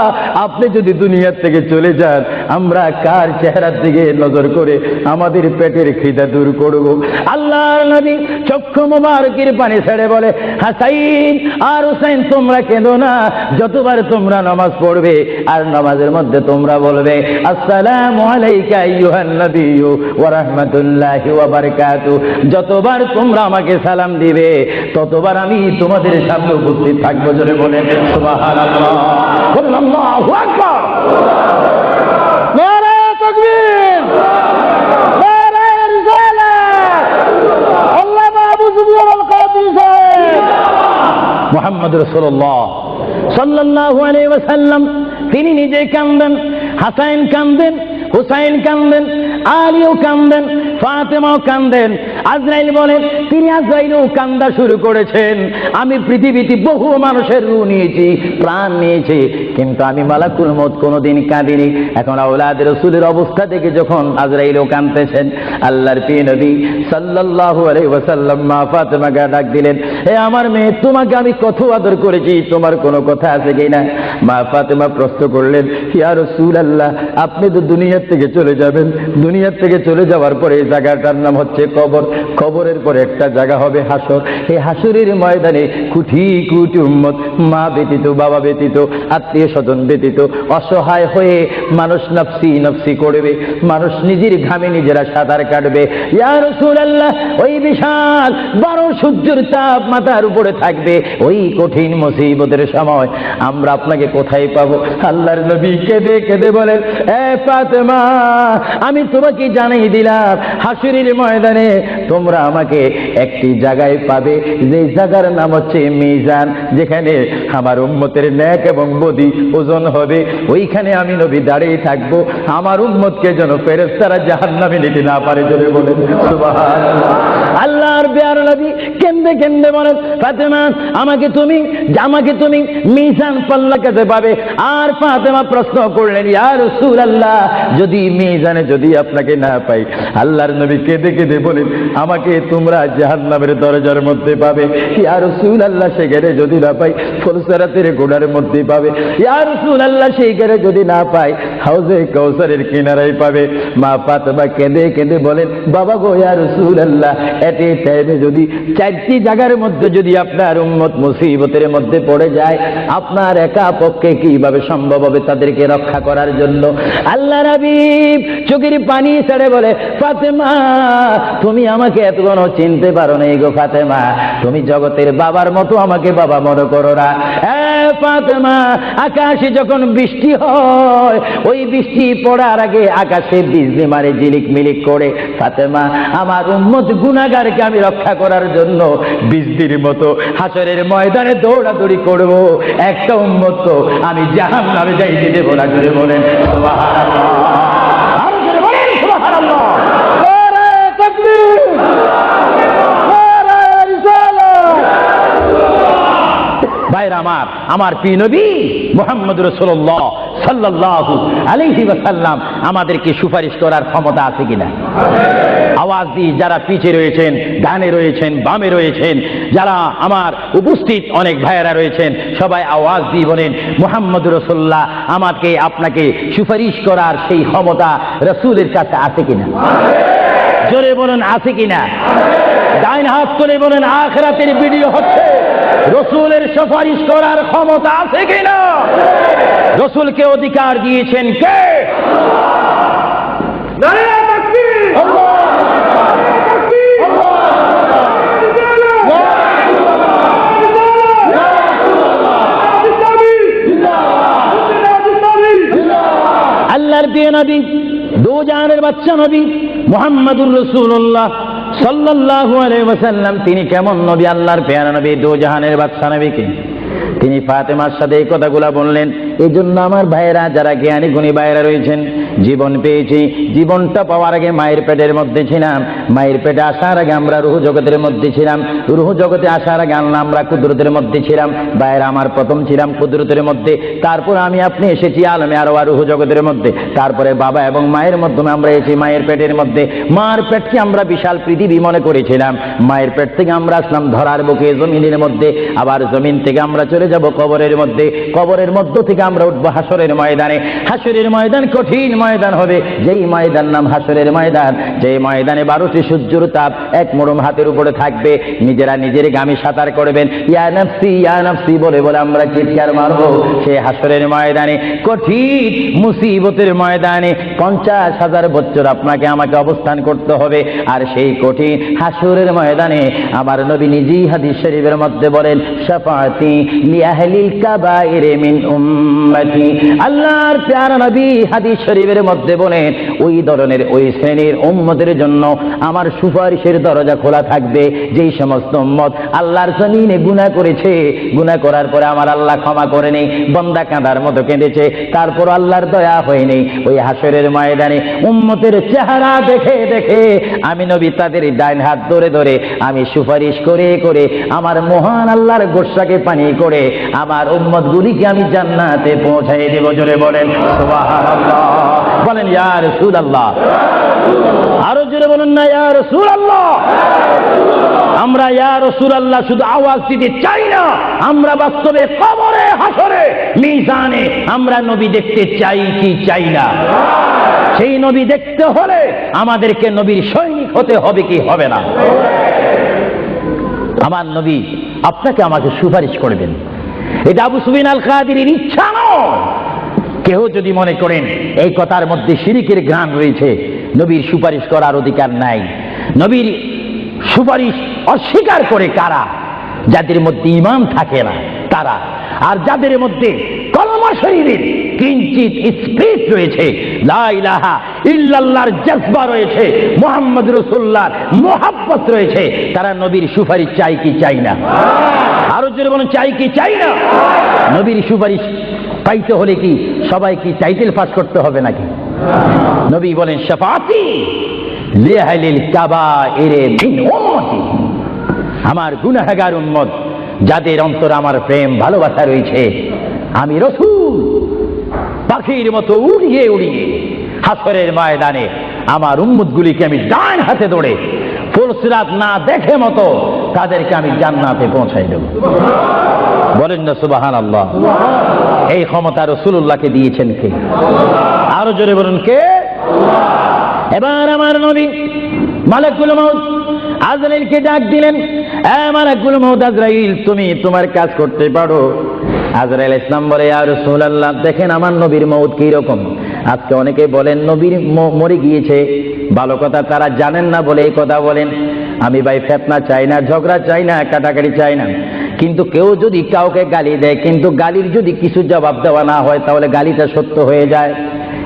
আপনি যদি দুনিয়ার থেকে চলে যান আমরা কার চেহারার দিকে নজর করে আমাদের পেটের খিদা দূর করব? আল্লাহর নবী চক্ষু মোবারকের পানি ছেড়ে বলে, হাসাইন আর হুসাইন তোমরা কেঁদো না, যতবার তোমরা নামাজ পড়বে আর নামাজের মধ্যে তোমরা বলবে আসসালামু আলাইকা আইয়ুহান নাবিয়্যু ওয়া রাহমাতুল্লাহি ওয়া বারাকাতুহু, যতবার তোমরা আমাকে সালাম দিবে ততবার আমি তোমাদের সামনে উপস্থিত থাকবো। জোরে বলেন সুবহানাল্লাহ, বলেন আল্লাহু আকবার, নারে তাকবীর, নারে রিসালাত, আল্লামা আবু সুফিয়ান আল কাদরি সাহেব মুহাম্মদ রাসূলুল্লাহ সাল্লাল্লাহু আলাইহি ওয়াসাল্লাম তিনি নিজে কাঁদেন, হাসাইন কাঁদেন, হুসাইন কাঁদেন, আলীও কাঁদেন, ফাতেমাও কাঁদেন। আজরাইল বলেন তিনি আজরাইলও কান্দা শুরু করেছেন। আমি পৃথিবীতে বহু মানুষের রূহ নিয়েছি, প্রাণ নিয়েছি, কিন্তু আমি মালাকুল মউত কোনোদিন কাঁদিনি। এখন আওলাদ রাসূলের অবস্থা দেখে যখন আজরাইলও কাঁদতেছেন, আল্লাহর প্রিয় নবী সাল্লাল্লাহু আলাইহি ওয়াসাল্লাম মা ফাতেমাকে ডাক দিলেন, হে আমার মেয়ে, তোমাকে আমি কত আদর করেছি, তোমার কোনো কথা আছে কিনা? মা ফাতেমা প্রশ্ন করলেন, ইয়া রাসূলুল্লাহ, আপনি তো দুনিয়ার থেকে চলে যাবেন, দুনিয়ার থেকে চলে যাওয়ার পরে এই জায়গাটার নাম হচ্ছে কবর, কবরের পরে একটা জায়গা হবে হাসর। এই হাসরের ময়দানে কোটি কোটি উম্মত, মা ব্যতীত, বাবা ব্যতীত, আত্মীয় স্বজন ব্যতীত অসহায় হয়ে মানুষ নফসি নফসি করবে, মানুষ নিজের ঘামে নিজেরা সাঁতার কাটবে। ইয়া রাসূলুল্লাহ, ওই বিশাল বড় সূর্যের তাপ মাথার উপরে থাকবে, ওই কঠিন মুসিবতের সময় আমরা আপনাকে কোথায় পাবো? আল্লাহর নবী কেঁদে কেঁদে বলেন, এ ফাতেমা, আমি তোমাকে জানিয়ে দিলাম হাসরের ময়দানে তোমরা আমাকে একটি জায়গায় পাবে, যে জায়গার নাম হচ্ছে মিজান, যেখানে আমার উম্মতের নেক এবং বদি ওজন হবে। ওইখানে আমি নবী দাঁড়িয়ে থাকবো, আমার উম্মতকে যেন ফেরেশতারা জাহান্নামে নিতে না পারে। জোরে বলেন সুবহানাল্লাহ। আল্লাহর প্যারা নবী কেঁদে কেঁদে বলেন, ফাতেমা, আমাকে তুমি মিজান পাল্লা কাছে পাবে। আর ফাতেমা প্রশ্ন করলেন, ইয়া রাসূলুল্লাহ, যদি মিজানে যদি আপনাকে না পাই? আল্লাহর নবী কেঁদে কেঁদে বলেন, আমাকে তোমরা জাহান্নামের দরজার মধ্যে পাবে। ইয়া রাসূলুল্লাহ, সেখানে যদি না পাই ফুলসিরাতের গোড়ার মধ্যে পাবে। ইয়া রাসূলুল্লাহ, সেইখানে যদি না পাই হাউজে কাউসারের কিনারায় পাবে। মা ফাতেমা কেঁদে কেঁদে বলেন, বাবা গো, ইয়া রাসূলুল্লাহ, এতে টাইমে যদি চারটি জায়গার মধ্যে যদি আপনার উম্মত মুসিবতের মধ্যে পড়ে যায়, আপনার একা পক্ষে কিভাবে সম্ভব হবে তাদেরকে রক্ষা করার জন্য? আল্লাহর হাবিব চোখের পানি ছেড়ে বলে, ফাতেমা, তুমি আমাকে এতক্ষণ চিনতে পারো না গো ফাতেমা, তুমি জগতের বাবার মতো আমাকে বাবা মনে করো না। ফাতেমা, আকাশে যখন বৃষ্টি হয়, ওই বৃষ্টি পড়ার আগে আকাশে বিজলি মারে ঝিলিক মিলিক করে। ফাতেমা, আমার উম্মত গুনাহগারকে আমি রক্ষা করার জন্য বৃষ্টির মতো হাসরের ময়দানে দৌড়াদৌড়ি করব, একটা উম্মত তো আমি জাহান্নামে যাইতে দেব না। জোরে বলেন সুবহানাল্লাহ, আরো জোরে বলেন সুবহানাল্লাহ, নারে তাকবীর, নারে রিসালাত। ভাইরা আমার প্রিয় নবী মুহাম্মদ রাসূলুল্লাহ সাল্লাল্লাহু আলাইহি ওয়াসাল্লাম আমাদেরকে সুপারিশ করার ক্ষমতা আছে কিনা? আওয়াজ দিয়ে যারা পিছে রয়েছেন, ডানে রয়েছেন, বামে রয়েছেন, যারা আমার উপস্থিত অনেক ভাইয়েরা রয়েছেন, সবাই আওয়াজ দিয়ে বলেন, মুহাম্মদ রাসূলুল্লাহ আমাকে আপনাকে সুপারিশ করার সেই ক্ষমতা রাসূলের কাছে আছে কিনা? জোরে বলেন আছে কিনা? ডাইন হাত তুলে বলেন, আখিরাতের ভিডিও হচ্ছে, রাসূলের সুপারিশ করার ক্ষমতা আছে কিনা? রাসূলকে অধিকার দিয়েছেন কে? নারে তাকবীর, আল্লাহু তাকবীর, আল্লাহর প্রিয় নবী, দু জাহানের বাদশা নবী মুহাম্মদুর রাসূলুল্লাহ সাল্লাল্লাহু আলাইহি ওয়াসাল্লাম, তিনি কেমন নবী? আল্লাহর প্রিয় নবী, দু জাহানের বাদশা নবী কে? তিনি ফাতেমার সাথে এই কথাগুলো বললেন, এই জন্য আমার ভাইয়েরা, যারা জ্ঞানী গুণী ভাইয়েরা রয়েছেন, জীবন পেয়েছি, জীবনটা পাওয়ার আগে মায়ের পেটের মধ্যে ছিলাম, মায়ের পেটে আসার আগে আমরা রুহ জগতের মধ্যে ছিলাম, রুহ জগতে আসার আগে আল্লাহ আমরা কুদরতের মধ্যে ছিলাম। ভাইয়েরা আমার, প্রথম ছিলাম কুদরতের মধ্যে, তারপর আমি আপনি এসেছি আলমে আরওয়াহ রুহ জগতের মধ্যে, তারপরে বাবা এবং মায়ের মাধ্যমে আমরা এসেছি মায়ের পেটের মধ্যে। মার পেটকে আমরা বিশাল পৃথিবী মনে করেছিলাম, মায়ের পেট থেকে আমরা আসলাম ধরার বুকে জমিনের মধ্যে, আবার জমিন থেকে আমরা চলে যাব কবরের মধ্যে, কবরের মধ্য থেকে আমরা উঠবো হাসরের ময়দানে। হাসরের ময়দান কঠিন ময়দান হবে, যেই ময়দান নাম হাসরের ময়দান, যেই ময়দানে 12টি সূর্যের তাপ এক মোড়ম হাতের উপরে থাকবে। নিজেরা নিজের গামী সাঁতার করবেন, ইয়া নাফসি বলে বলে আমরা চিৎকার মারবো সেই হাসরের ময়দানে, কঠিন মুসিবতের ময়দানে 50,000 বছর আপনাকে আমাকে অবস্থান করতে হবে। আর সেই কঠিন হাসরের ময়দানে আমার নবী নিজেই হাদিস শরীফের মধ্যে বলেন, শাফাআতি লিআহলিল কাবাইর মিন উম্মতি। আল্লাহর প্যারা নবী হাদিস শরীফের মধ্যে বলেন, ওই ধরনের ওই শ্রেণীর উম্মতের জন্য আমার সুপারিশের দরজা খোলা থাকবে, যেই সমস্ত উম্মত আল্লাহর জমিনে গুনাহ করেছে, গুনাহ করার পরে আমার আল্লাহ ক্ষমা করে নেই, বান্দা কাঁদার মতো কেঁদেছে, তারপর আল্লাহর দয়া হয়নি, ওই হাসরের ময়দানে উম্মতের চেহারা দেখে দেখে আমি নবী তাদের ডাইন হাত ধরে ধরে আমি সুপারিশ করে করে আমার মহান আল্লাহর গোসাকে পানি করে আমার উম্মতগুলিকে আমি জান্নাতে পৌঁছাই দেব। জোরে বলেন সুবহানাল্লাহ, বলেন ইয়া রাসূলুল্লাহ, আরো জোরে বলুন না ইয়া রাসূলুল্লাহ। আমরা ইয়া রাসূলুল্লাহ শুধু আওয়াজ দিতে চাই না, আমরা বাস্তবে কবরে হাসরে মিজানে আমরা নবী দেখতে চাই কি চাই না? সেই নবী দেখতে হলে আমাদেরকে নবীর সৈনিক হতে হবে কি হবে না? আমার নবী আপনাকে আমাকে সুপারিশ করবেন, এটা আবু সুফিয়ান আল কাদিরের ইচ্ছা নয়। কেউ যদি মনে করেন এই কথার মধ্যে শিরকের ঘ্রাণ রয়েছে, নবীর সুপারিশ করার অধিকার নাই। নবীর সুপারিশ অস্বীকার করে কারা? যাদের মধ্যে ঈমান থাকে না তারা, আর যাদের মধ্যে কলমা শরীফের কিঞ্চিত স্পিরিট রয়েছে, লা ইলাহা ইল্লাল্লাহর জজবা রয়েছে, মুহাম্মদ রাসূলুল্লাহর মুহাব্বত রয়েছে, তারা নবীর সুপারিশ চাই কি চাই না? আরো জোরে বলুন, চাই কি চাই না? নবীর সুপারিশ পাইতে হলে কি সবাই কি টাইটেল পাস করতে হবে নাকি? নবী বলেন, শাফাআতি লিআহলিল কাবাইর মিন উম্মতি, আমার গুনাহগার উম্মত যাদের অন্তরে আমার প্রেম ভালোবাসা রয়েছে, আমি রাসূল পাখির মতো উড়িয়ে উড়িয়ে হাসরের ময়দানে আমার উম্মতগুলিকে আমি ডান হাতে ধরে ফুলসিরাত না দেখে মতো তাদেরকে আমি জান্নাতে পৌঁছাই দেব। বলেন না সুবহানাল্লাহ। এই ক্ষমতা রাসূলুল্লাহকে দিয়েছেন কে? আরো জোরে বলুন কে? এবার আমার নবী মালাকুল মউত আজরাইলকে ডাক দিলেন, মালাকুল মউত আজরাইল, তুমি তোমার কাজ করতে পারো। আজরাইল ইসলাম বলে, ইয়া রাসূলুল্লাহ, দেখেন আমার নবীর মউত কি রকম। আজকে অনেকে বলেন নবীর মরে গিয়েছে, ভালো কথা তারা জানেন না বলে এই কথা বলেন। আমি ভাই ফিতনা চাই না, ঝগড়া চাই না, কাটাকাটি চাই না, কিন্তু কেউ যদি কাউকে গালি দেয়, কিন্তু গালির যদি কিছু জবাব দেওয়া না হয়, তাহলে গালিটা সত্য হয়ে যায়।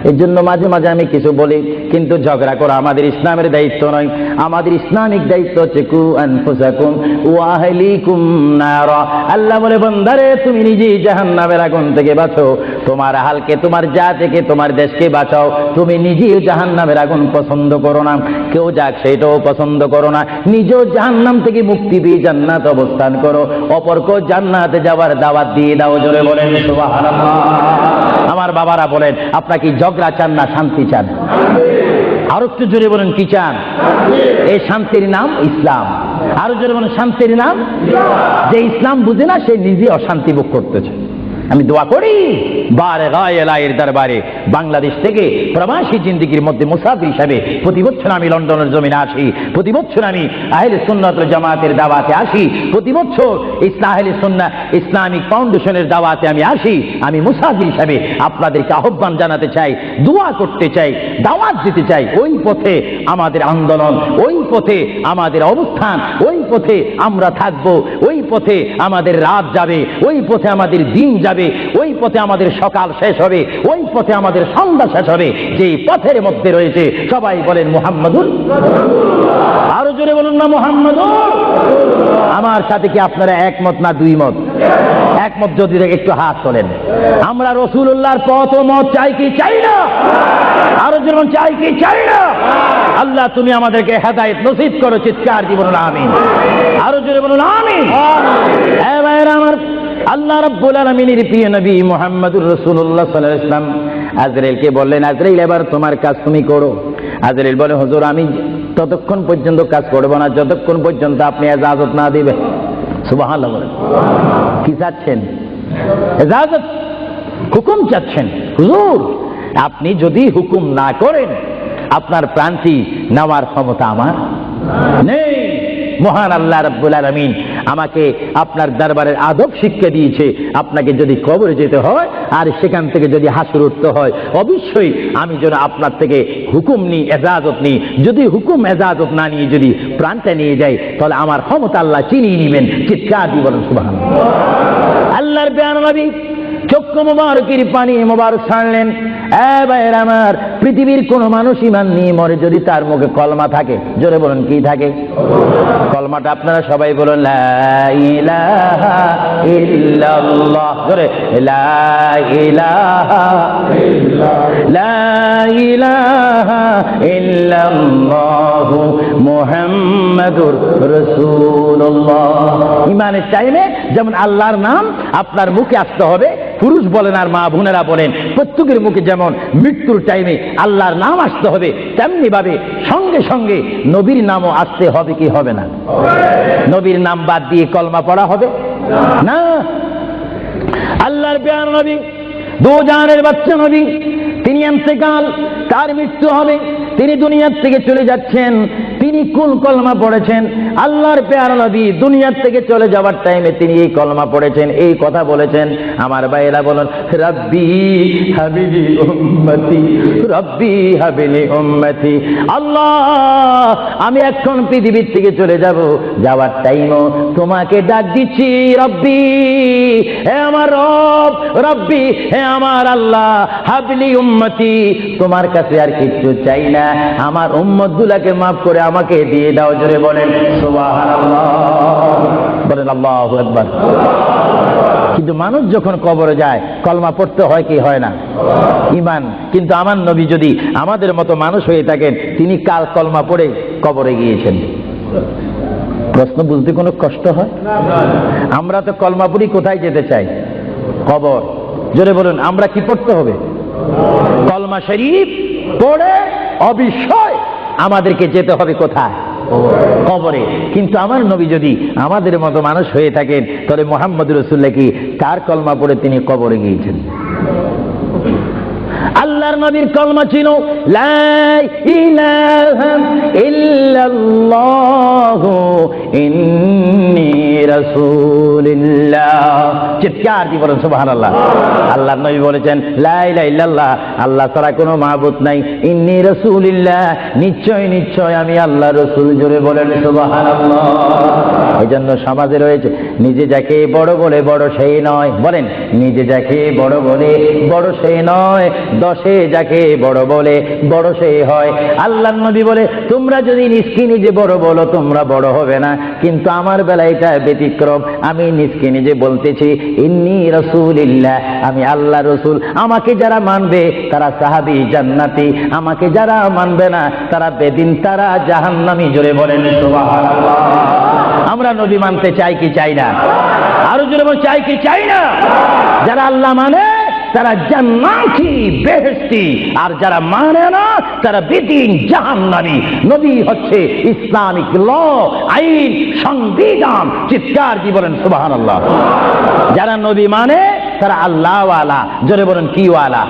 এর জন্য মাঝে মাঝে আমি কিছু বলি, কিন্তু ঝগড়া করা আমাদের ইসলামের দায়িত্ব নয়। আমাদের ইসলামিক দায়িত্ব হচ্ছে কু আনফুসাকুম ওয়া আহলিকুম নারা। আল্লাহ বলে, বান্দারে তুমি নিজেই জাহান্নামের আগুন থেকে বাঁচো, তোমার আহলকে, তোমার জাতিকে, তোমার দেশকে বাঁচাও। তুমি নিজেই জাহান্নামের আগুন পছন্দ করো না, কেউ যাক সেটাও পছন্দ করো না, নিজেও জাহান্নাম থেকে মুক্তি পেয়ে জান্নাত অবস্থান করো, অপরকেও জান্নাতে যাওয়ার দাওয়াত দিয়ে দাও। জোরে বলেন সুবহানাল্লাহ। আমার বাবারা বলেন, আপনারা কি ঝগড়া চান না শান্তি চান? আরো একটু জোরে বলেন, কি চান? এই শান্তির নাম ইসলাম। আরো জোরে বলেন, শান্তির নাম। যে ইসলাম বুঝে না সে নিজে অশান্তি ভোগ করতেছে। আমি দোয়া করি বারে গায়ের দরবারে বাংলাদেশ থেকে প্রবাসী জিন্দেগির মধ্যে মুসাফির হিসাবে প্রতি বছর আমি লন্ডনের জমিনে আসি, প্রতি বছর আমি আহলে সুন্নাত ওয়াল জামাতের দাওয়াতে আসি, প্রতি বছর আহলে সুন্নাহ ইসলামিক ফাউন্ডেশনের দাওয়াতে আমি আসি। আমি মুসাফির হিসাবে আপনাদেরকে আহ্বান জানাতে চাই, দোয়া করতে চাই, দাওয়াত দিতে চাই। ওই পথে আমাদের আন্দোলন, ওই পথে আমাদের অবস্থান, ওই পথে আমরা থাকবো, ওই পথে আমাদের রাত যাবে, ওই পথে আমাদের দিন যাবে, ওই পথে আমাদের সকাল শেষ হবে, ওই পথে আমাদের সন্ধ্যা শেষ হবে। যে পথের মধ্যে রয়েছে সবাই বলেন মুহাম্মাদুর। আরো জোরে বলুন না মুহাম্মাদুর। আমার সাথে কি আপনারা একমত না দুই মত? একমত যদি একটু হাত তোলেন। আমরা রাসূলুল্লাহর পথ ও মত চাই কি চাই না? আরো যেমন চাই কি চাই না? আল্লাহ তুমি আমাদেরকে হেদায়েত নসিব করো, চিৎকার দিয়ে বলুন আমিন। আরো জোরে বলুন আমিন। এ ভাইরা আমার, আল্লাহ রাব্বুল আলামিনের প্রিয় নবী মুহাম্মদুর রাসূলুল্লাহ সাল্লাল্লাহু আলাইহি ওয়াসাল্লাম আজরাইলকে বললেন, আজরাইল এবার তোমার কাজ তুমি করো। আজরাইল বলে, হুজুর আমি ততক্ষণ পর্যন্ত কাজ করব না যতক্ষণ পর্যন্ত আপনি ইজাজত না দিবেন। সুবহানাল্লাহ বলেন। কি চাচ্ছেন? ইজাজত, হুকুম চাচ্ছেন। হুজুর আপনি যদি হুকুম না করেন আপনার প্রাণটি নেওয়ার ক্ষমতা আমার নেই। মহান আল্লাহ রাব্বুল আলামিন আমাকে আপনার দরবারের আদব শিক্ষা দিয়েছে, আপনাকে যদি কবরে যেতে হয় আর সেখান থেকে যদি হাসর উঠতে হয় অবশ্যই আমি যেন আপনার থেকে হুকুম নিই, এজাজত নিই। যদি হুকুম এজাজত না নিয়ে যদি প্রাণটা নিয়ে যাই তাহলে আমার ক্ষমতা আল্লাহ চিনিয়ে নেবেন। চিৎকার দিয়ে বলেন সুবহানাল্লাহ। আল্লাহর প্রিয় নবী চক্ষু মোবারকের পানি মোবারক ছাড়লেন। ভাইয়ের আমার, পৃথিবীর কোন মানুষ ইমান নিয়ে মরে যদি তার মুখে কলমা থাকে, জোরে বলুন কি থাকে? কলমাটা আপনারা সবাই বলুন, লা ইলাহা ইল্লাল্লাহ। জোরে, লা ইলাহা লা ইলাহা ইল্লাল্লাহু মুহাম্মাদুর রাসূলুল্লাহ। ইমানের টাইমে যেমন আল্লাহর নাম আপনার মুখে আসতে হবে, পুরুষ বলেন আর মা বোনেরা বলেন, প্রত্যেকের মুখে যেমন মৃত্যুর টাইমে আল্লাহর নাম আসতে হবে তেমনি ভাবে সঙ্গে সঙ্গে নবীর নামও আসতে হবে কি হবে না? নবীর নাম বাদ দিয়ে কলমা পড়া হবে না। আল্লাহর প্রিয় নবী, দো জাহানের বাচ্চা নবী, তিনি ইন্তেকাল, তার মৃত্যু হবে, তিনি দুনিয়ার থেকে চলে যাচ্ছেন। তিনি কোন কলমা পড়েছেন? আল্লাহর প্যারা নবী দুনিয়ার থেকে চলে যাওয়ার টাইমে তিনি এই কলমা পড়েছেন, এই কথা বলেছেন। আমার ভাইয়েরা বলেন, রব্বি হাবিলি উম্মতি, রব্বি হাবিলি উম্মতি। আল্লাহ আমি এখন পৃথিবীর থেকে চলে যাব, যাওয়ার টাইমও তোমাকে ডাক দিচ্ছি, রব্বি হে আমার রব, রব্বি হে আমার আল্লাহ, হাবিলি উম্মতি, তোমার কাছে আর কিচ্ছু চাই না, আমার উম্মতগুলোকে মাফ করে আমাকে দিয়ে দাও। জোরে বলেন সুবহানাল্লাহ, বলেন আল্লাহু আকবার। কিন্তু মানুষ যখন কবরে যায় কলমা পড়তে হয় কি হয় না? ঈমান। কিন্তু আমার নবী যদি আমাদের মতো মানুষ হয়ে থাকেন, তিনি কাল কলমা পড়ে কবরে গিয়েছেন। প্রশ্ন বুঝতে কোনো কষ্ট হয়? আমরা তো কলমা পড়ি কোথায় যেতে চাই? কবর। জোরে বলুন, আমরা কি পড়তে হবে? কলমা শরীফ পড়ে অবশ্যই আমাদেরকে যেতে হবে কোথায়? কবরে। কিন্তু আমার নবী যদি আমাদের মতো মানুষ হয়ে থাকেন তাহলে মুহাম্মদুর রাসূলুল্লাহ কি কার কলমা পড়ে তিনি কবরে গিয়েছেন? আল্লাহর নবীর কলমা ছিল লা ইলাহা ইল্লাল্লাহু ইন্নী রাসূলুল্লাহ। চিৎকার দিয়ে বলেন সুবহানাল্লাহ। আল্লাহর নবী বলেছেন লা ইলাহা ইল্লাল্লাহ, আল্লাহ ছাড়া কোনো মাবুদ নাই, ইন্নী রাসূলুল্লাহ, নিশ্চয় নিশ্চয় আমি আল্লাহর রাসূল। জোরে বলেন সুবহানাল্লাহ। এই জন্য সমাজে রয়েছে, নিজে যাকে বড় বলে বড় সেই নয়। বলেন, নিজে যাকে বড় বলে বড় সেই নয়, দশে যাকে বড় বলে বড় সেই হয়। আল্লাহর নবী বলে, তোমরা যদি নিজকে নিজে বড় বলো তোমরা বড় হবে না, কিন্তু আমার বেলায় এটা ব্যতিক্রম। আমি নিজকে নিজে বলতেছি ইন্নী রাসূলুল্লাহ, আমি আল্লাহর রাসূল। আমাকে যারা মানবে তারা সাহাবী জান্নাতি, আমাকে যারা মানবে না তারা বেদিন, তারা জাহান্নামী। জোরে বলেন সুবহানাল্লাহ। আমরা নবী মানতে চাই কি চাই না? আরো জোরে বলেন, চাই কি চাই না? যারা আল্লাহ মানে তারা জান্নাতি, বেহেশতি, আর যারা মানে না তারা বেদিন, জাহান্নামী। নবী হচ্ছে ইসলামিক ল, আইন, সংবিধান। চিৎকার দিয়ে বলেন সুবহানাল্লাহ। যারা নবী মানে তারা আল্লাহ ওয়ালা। জোরে বলেন কি ওয়ালা?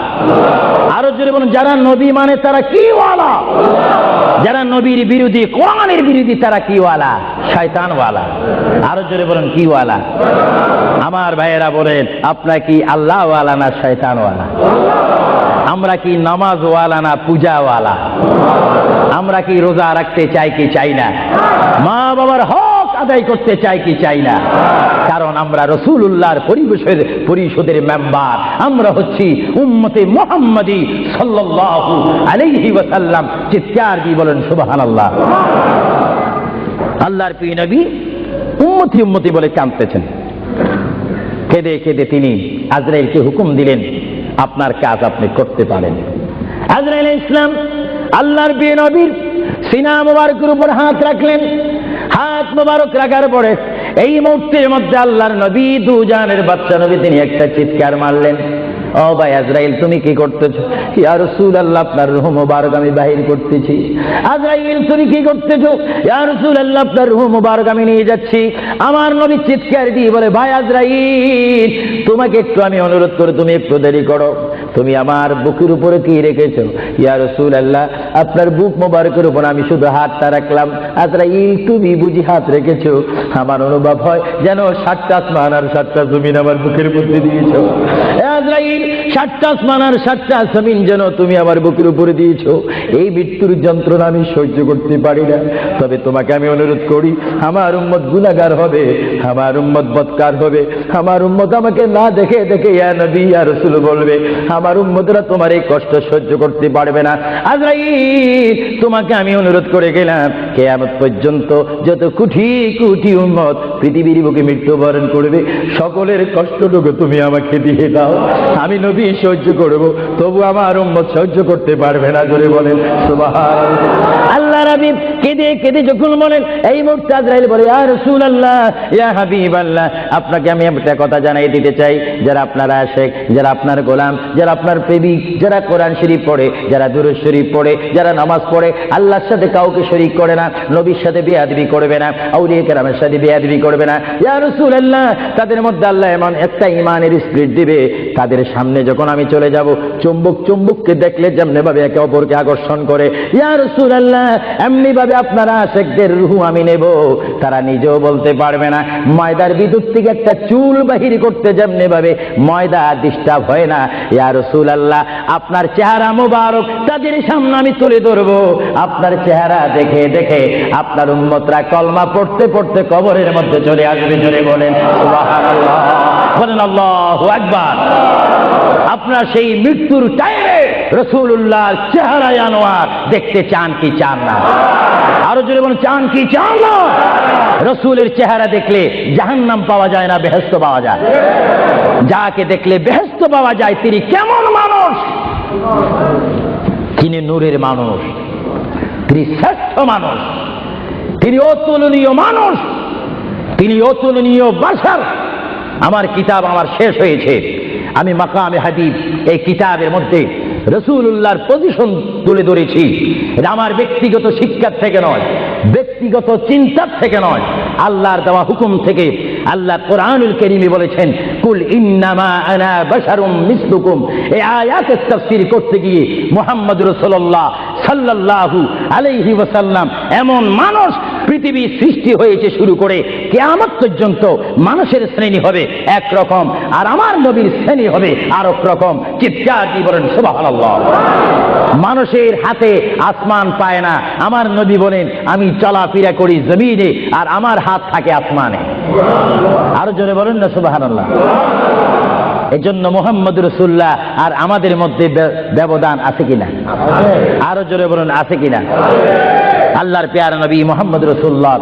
আরো জোরে বলেন, যারা নবী মানে তারা কি ওয়ালা? যারা নবীর বিরোধী, কোরআনের বিরোধী, তারা কি ওয়ালা? শয়তান ওয়ালা। আরো জোরে বলেন কি ওয়ালা? আমার ভাইয়েরা বলেন, আপনারা কি আল্লাহ ওয়ালা না শয়তান ওয়ালা? আমরা কি নামাজ ওয়ালা না পূজা ওয়ালা? আমরা কি রোজা রাখতে চাই কি চাই না? মা বাবার হক আদায় করতে চাই কি চাই না? কারণ আমরা রাসূলুল্লাহর পরিষদের মেম্বার, আমরা হচ্ছি উম্মতে মুহাম্মাদী সাল্লাল্লাহু আলাইহি ওয়াসাল্লাম। চিৎকার দিয়ে বলেন সুবহানাল্লাহ। আল্লাহর প্রিয় নবী উম্মতি উম্মতি বলে কাঁদতেছেন। কেঁদে কেঁদে তিনি আজরাইলকে হুকুম দিলেন, আপনার কাজ আপনি করতে পারেন। আজরাইল ইসলাম আল্লাহর প্রিয় নবীর সিনা মুবারকের উপর হাত রাখলেন। হাত মুবারক রাখার পরে এই মুহূর্তের মধ্যে আল্লাহর নবী দুজানের বাচ্চা নবী তিনি একটা চিৎকার মারলেন, ও ভাই আজরাইল তুমি কি করতেছো? ইয়া রাসূলুল্লাহ আপনার রূহ মুবারক আমি বাহির করতেছি। আজরাইল তুমি কি করতেছো? ইয়া রাসূলুল্লাহ আপনার রূহ মুবারক আমি নিয়ে যাচ্ছি। আমার নবী চিৎকার দিয়ে বলে, ভাই আজরাইল তোমাকে একটু আমি অনুরোধ করে তুমি একটু দেরি করো, তুমি আমার বুকের উপরে কি রেখেছো? ইয়া রাসূলুল্লাহ আপনার বুক মুবারকের উপর আমি শুধু হাতটা রাখলাম। আজরাইল তুমি বুঝি হাত রেখেছো? আমার অনুভব হয় যেন 7টা আসমান আর 7টা জমিন আমার বুকের মধ্যে দিয়েছো। আজরাইল 7টা আসমান আর 7টা জমিন যেন তুমি আমার বুকের উপরে দিয়েছো। এই মৃত্যুর যন্ত্রণা আমি সহ্য করতে পারি না। তবে তোমাকে আমি অনুরোধ করি, আমার উম্মত গুনাহগার হবে, আমার উম্মত বদকার হবে, আমার উম্মত আমাকে না দেখে দেখে ইয়া নবী ইয়া রাসূল বলবে, আমার উম্মতরা তোমার এই কষ্ট সহ্য করতে পারবে না। আজরাইল তোমাকে আমি অনুরোধ করে গেলাম, কিয়ামত পর্যন্ত যত কোটি কোটি উম্মত পৃথিবীর বুকে মৃত্যুবরণ করবে, সকলের কষ্টটুকু তুমি আমাকে দিয়ে দাও, আমি নবী সহ্য করব, তবু আমার উম্মত সহ্য করতে পারবে না। জোরে বলেন সুবহানাল্লাহ। আল্লাহ নবী কেঁদে কেঁদে যখন বলেন, এই মুহূর্তে আজরাইল বলে, ইয়া রাসূলুল্লাহ ইয়া হাবিবাল্লাহ আপনাকে আমি একটা কথা জানাই দিতে চাই, যারা আপনার আশিক, যারা আপনার গোলাম, যারা আপনার প্রেমিক, যারা কোরআন শরীফ পড়ে, যারা দুরূদ শরীফ পড়ে, যারা নামাজ পড়ে, আল্লাহর সাথে কাউকে শরীক করে না, নবীর সাথে বেয়াদবি করবে না, আউলিয়া কেরামের সাথে বেয়াদবি করবে না, ইয়া রাসূলুল্লাহ তাদের মধ্যে আল্লাহ এমন একটা ঈমানের স্পিরিট দিবে, তাদের সামনে যখন আমি চলে যাব, চুম্বক চুম্বককে দেখলে যেমনি ভাবে একে অপরকে আকর্ষণ করে, ইয়া রাসূলুল্লাহ এমনি ভাবে আপনারা আশিকদের রূহ আমি নেব, তারা নিজেও বলতে পারবে না। ময়দার ভিতর থেকে একটা চুল বাহির করতে যেমনি ভাবে ময়দা ডিস্টার্ব হয় না, ইয়া রাসূলুল্লাহ আপনার চেহারা মুবারক তাদের সামনে আমি তুলে ধরবো, আপনার চেহারা দেখে দেখে আপনার উম্মতরা কলমা পড়তে পড়তে কবরের মধ্যে চলে আসবে। জোরে বলেন সুবহানাল্লাহ, বলেন আল্লাহু আকবার। আপনার সেই মৃত্যুর টাইমে রাসূলুল্লাহর চেহারায় আনোয়ার দেখতে চান কি চান না? আরো জোরে বলেন চান কি চান না? রাসূলের চেহারা দেখলে জাহান্নাম পাওয়া যায় না, বেহেশত পাওয়া যায়। যাকে দেখলে বেহেশত পাওয়া যায় তিনি কেমন মানুষ? তিনি নূরের মানুষ, তিনি শ্রেষ্ঠ মানুষ, তিনি অতুলনীয় মানুষ, তিনি অতুলনীয় বাশার। আমার কিতাব আমার শেষ হয়েছে, আমি মাকামে হাবিব এই কিতাবের মধ্যে রাসূলুল্লাহর পজিশন তুলে ধরেছি। এটা আমার ব্যক্তিগত শিক্ষার থেকে নয়, ব্যক্তিগত চিন্তার থেকে নয়, আল্লাহর দেওয়া হুকুম থেকে। আল্লাহ কোরআনুল কারীমে বলেছেন, কুল ইন্নামা আনা বাশারুম মিসলুকুম। এই আয়াতের তাফসীর করতে গিয়ে মুহাম্মদ রাসূলুল্লাহ সাল্লাল্লাহু আলাইহি ওয়াসাল্লাম এমন মানুষ পৃথিবী সৃষ্টি হয়েছে শুরু করে কিয়ামত পর্যন্ত মানুষের শ্রেণী হবে একরকম, আর আমার নবীর শ্রেণী হবে আরেক রকম। চিৎকার দিয়ে বলেন সুবহানাল্লাহ। মানুষের হাতে আসমান পায় না, আমার নবী বলেন আমি চলাফেরা করি জমিনে আর আমার হাত থাকে আসমানে। আরো জোরে বলেন না সুবহানাল্লাহ। এজন্য মুহাম্মদ রাসূলুল্লাহ আর আমাদের মধ্যে ব্যবধান আছে কিনা? আরো জোরে বলেন আছে কিনা? আল্লাহর প্যারা নবী মুহাম্মদ রাসূলুল্লাহ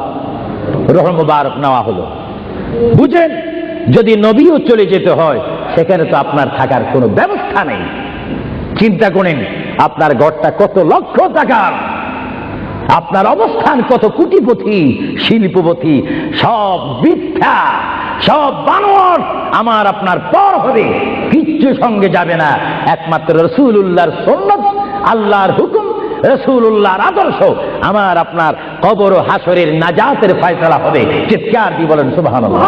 রূহ মুবারক নেওয়া হলো। বুঝেন, যদি নবীও চলে যেতে হয় সেখানে তো আপনার থাকার কোনো ব্যবস্থা নেই। চিন্তা করেন আপনার ঘরটা কত লক্ষ টাকার, আপনার অবস্থান কত কোটিপতি শিল্পপতি, সব মিথ্যা, সব বানর আমার আপনার পর হবে, কিচ্ছু সঙ্গে যাবে না। একমাত্র রাসূলুল্লাহর সুন্নাত, আল্লাহর হুকুম, রাসূলুল্লাহর আদর্শ আমার আপনার কবর ও হাসরের নাজাতের ফয়সালা হবে। চিৎকার দিয়ে বলেন সুবহানাল্লাহ।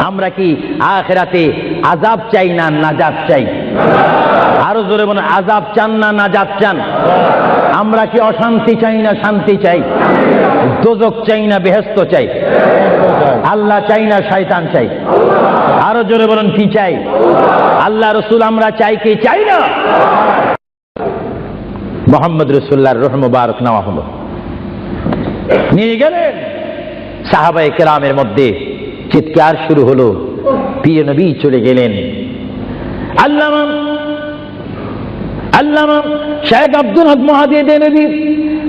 আমরা কি আখিরাতে আযাব চাই না নাজাত চাই? আরো জোরে বলেন আযাব চান না নাজাত চান? আমরা কি অশান্তি চাই না শান্তি চাই? দোজখ চাই না বেহেশত চাই? আল্লাহ চাই না শয়তান চাই? আরো জোরে বলেন কি চাই? আল্লাহ রাসূল আমরা চাই কি চাই না? মুহাম্মদ রাসূলুল্লাহর রূহ মুবারক নেওয়া হলো, নিয়ে গেলেন। সাহাবায়ে কেরামের মধ্যে চিৎকার শুরু হলো, প্রিয় নবী চলে গেলেন। আল্লামা শেখ আব্দুল হক মুহাদ্দিস দেনবী